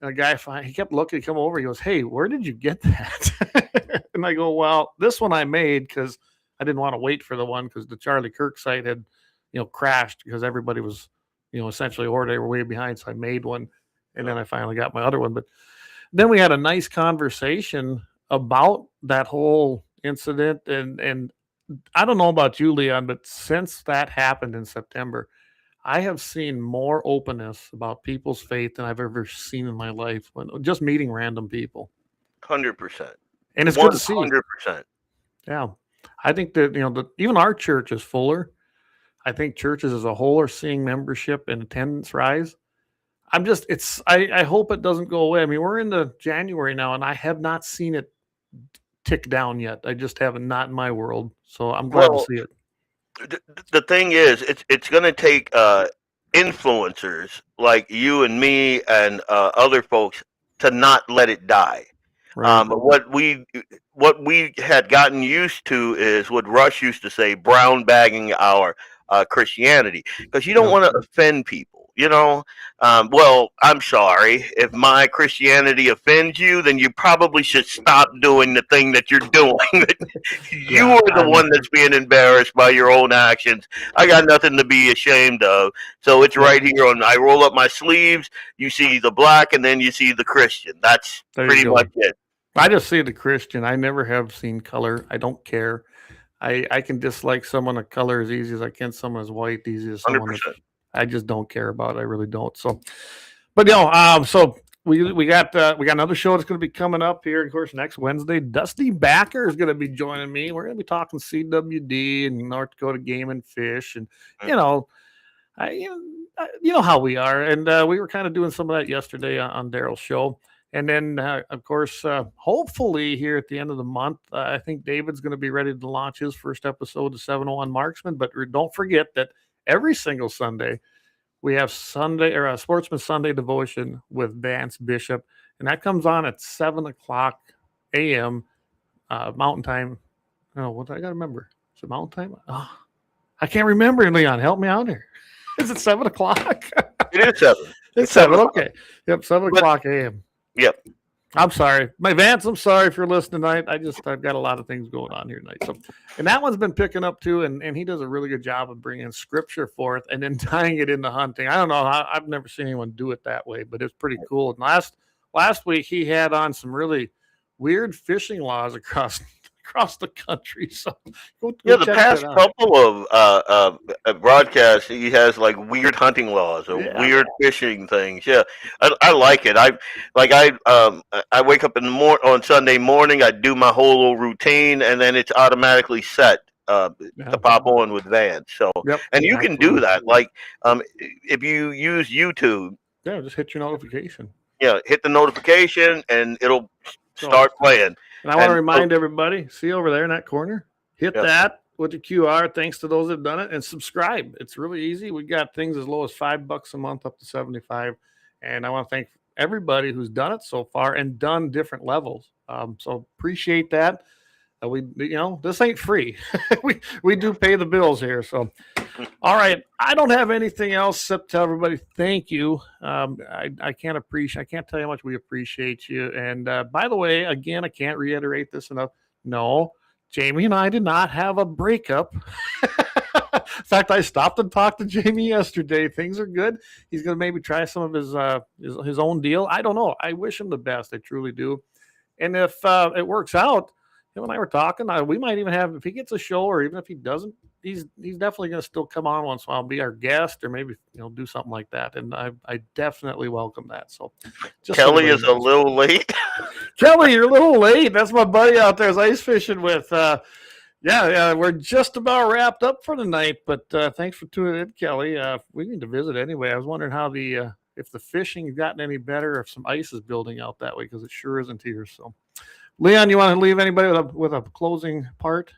And a guy, he kept looking, he come over, he goes, hey, where did you get that? And I go, well, this one I made because I didn't want to wait for the one, because the Charlie Kirk site had, crashed because everybody was, essentially, or they were way behind. So I made one, and then I finally got my other one. But then we had a nice conversation about that whole incident. And I don't know about you, Leon, but since that happened in September, I have seen more openness about people's faith than I've ever seen in my life, when just meeting random people. 100%. And it's good to see. 100%. Yeah. I think that, even our church is fuller. I think churches as a whole are seeing membership and attendance rise. I hope it doesn't go away. I mean, we're into January now, and I have not seen it tick down yet. I just haven't, not in my world. So I'm glad to see it. The thing is, it's going to take influencers like you and me and other folks to not let it die. Right. But what we had gotten used to is what Rush used to say: brown bagging our Christianity, because you don't want to offend people. Well, I'm sorry. If my Christianity offends you, then you probably should stop doing the thing that you're doing. You are the one that's being embarrassed by your own actions. I got nothing to be ashamed of. So it's right here on. I roll up my sleeves. You see the black, and then you see the Christian. That's pretty much it. I just see the Christian. I never have seen color. I don't care. I can dislike someone of color as easy as I can. Someone as white, easy as someone. 100%. I just don't care about it. I really don't. So, but so we got another show that's going to be coming up here. Of course, next Wednesday, Dusty Backer is going to be joining me. We're going to be talking CWD and North Dakota Game and Fish, and you know how we are. And we were kind of doing some of that yesterday on Daryl's show. And then, of course, hopefully here at the end of the month, I think David's going to be ready to launch his first episode of 701 Marksman. But don't forget that every single Sunday, we have a Sportsman Sunday devotion with Vance Bishop. And that comes on at 7 o'clock a.m. Mountain Time. Oh, what I got to remember? Is it Mountain Time? Oh, I can't remember, Leon. Help me out here. Is it 7 o'clock? It is 7. It's 7. Okay. Yep, 7 o'clock a.m. Yep. I'm sorry. My Vance, I'm sorry if you're listening tonight. I've got a lot of things going on here tonight. So, and that one's been picking up too, and he does a really good job of bringing scripture forth and then tying it into hunting. I don't know how, I've never seen anyone do it that way, but it's pretty cool. And last week he had on some really weird fishing laws across the country. So go the past couple of broadcasts, he has like weird hunting laws or weird fishing things. Yeah, I like it. I wake up on Sunday morning. I do my whole little routine, and then it's automatically set to pop on with Vance. So, and you can do that. Like, if you use YouTube, just hit your notification. Yeah, hit the notification, and it'll start playing. And I want to remind everybody, see over there in that corner, hit that with the QR. Thanks to those that have done it, and subscribe. It's really easy. We got things as low as $5 a month up to $75. And I want to thank everybody who's done it so far and done different levels. So appreciate that. This ain't free. we do pay the bills here. So, all right. I don't have anything else except tell everybody thank you. I can't tell you how much we appreciate you. And by the way, again, I can't reiterate this enough. No, Jamie and I did not have a breakup. In fact, I stopped and talked to Jamie yesterday. Things are good. He's going to maybe try some of his own deal. I don't know. I wish him the best. I truly do. And if it works out, him and I were talking. We might even have, if he gets a show, or even if he doesn't, he's definitely going to still come on once in a while, be our guest, or maybe do something like that. And I definitely welcome that. So, Kelly is a little late. Kelly, you're a little late. That's my buddy out there. Is ice fishing with. We're just about wrapped up for the night. But thanks for tuning in, Kelly. We need to visit anyway. I was wondering how if the fishing has gotten any better, if some ice is building out that way, because it sure isn't here. So. Leon, you want to leave anybody with a closing part?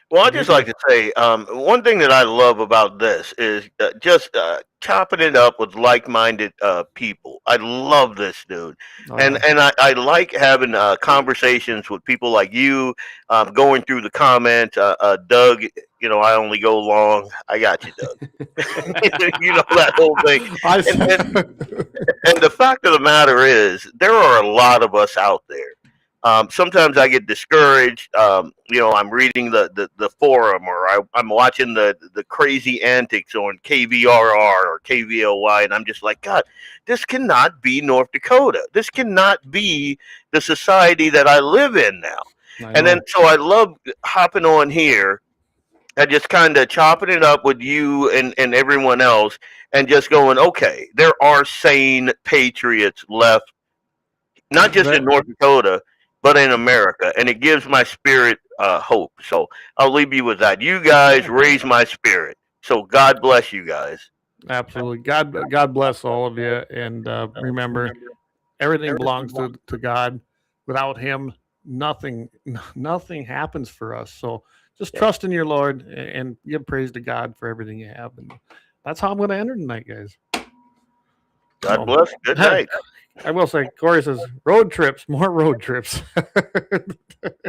Well, I'd just like to say one thing that I love about this is just chopping it up with like-minded people. I love this, dude. And I like having conversations with people like you, going through the comments. Doug, I only go long. I got you, Doug. That whole thing. And the fact of the matter is, there are a lot of us out there. Sometimes I get discouraged. I'm reading the forum, or I'm watching the crazy antics on KVRR or KVLY, and I'm just like, God, this cannot be North Dakota. This cannot be the society that I live in now. And then so I love hopping on here and just kind of chopping it up with you and everyone else, and just going, okay, there are sane patriots left, not just in North Dakota, but in America, and it gives my spirit hope. So I'll leave you with that. You guys raise my spirit. So God bless you guys. Absolutely. God bless all of you. And remember, everything belongs to God. Without him, nothing happens for us. So just trust in your Lord and give praise to God for everything you have. And that's how I'm going to end tonight, guys. God bless. Good night. I will say, Corey says, more road trips.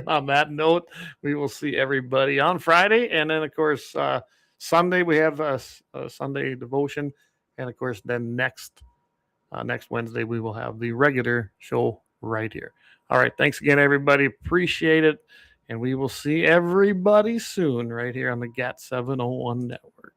On that note, we will see everybody on Friday. And then, of course, Sunday, we have a Sunday devotion. And, of course, then next Wednesday, we will have the regular show right here. All right. Thanks again, everybody. Appreciate it. And we will see everybody soon right here on the GAT 701 network.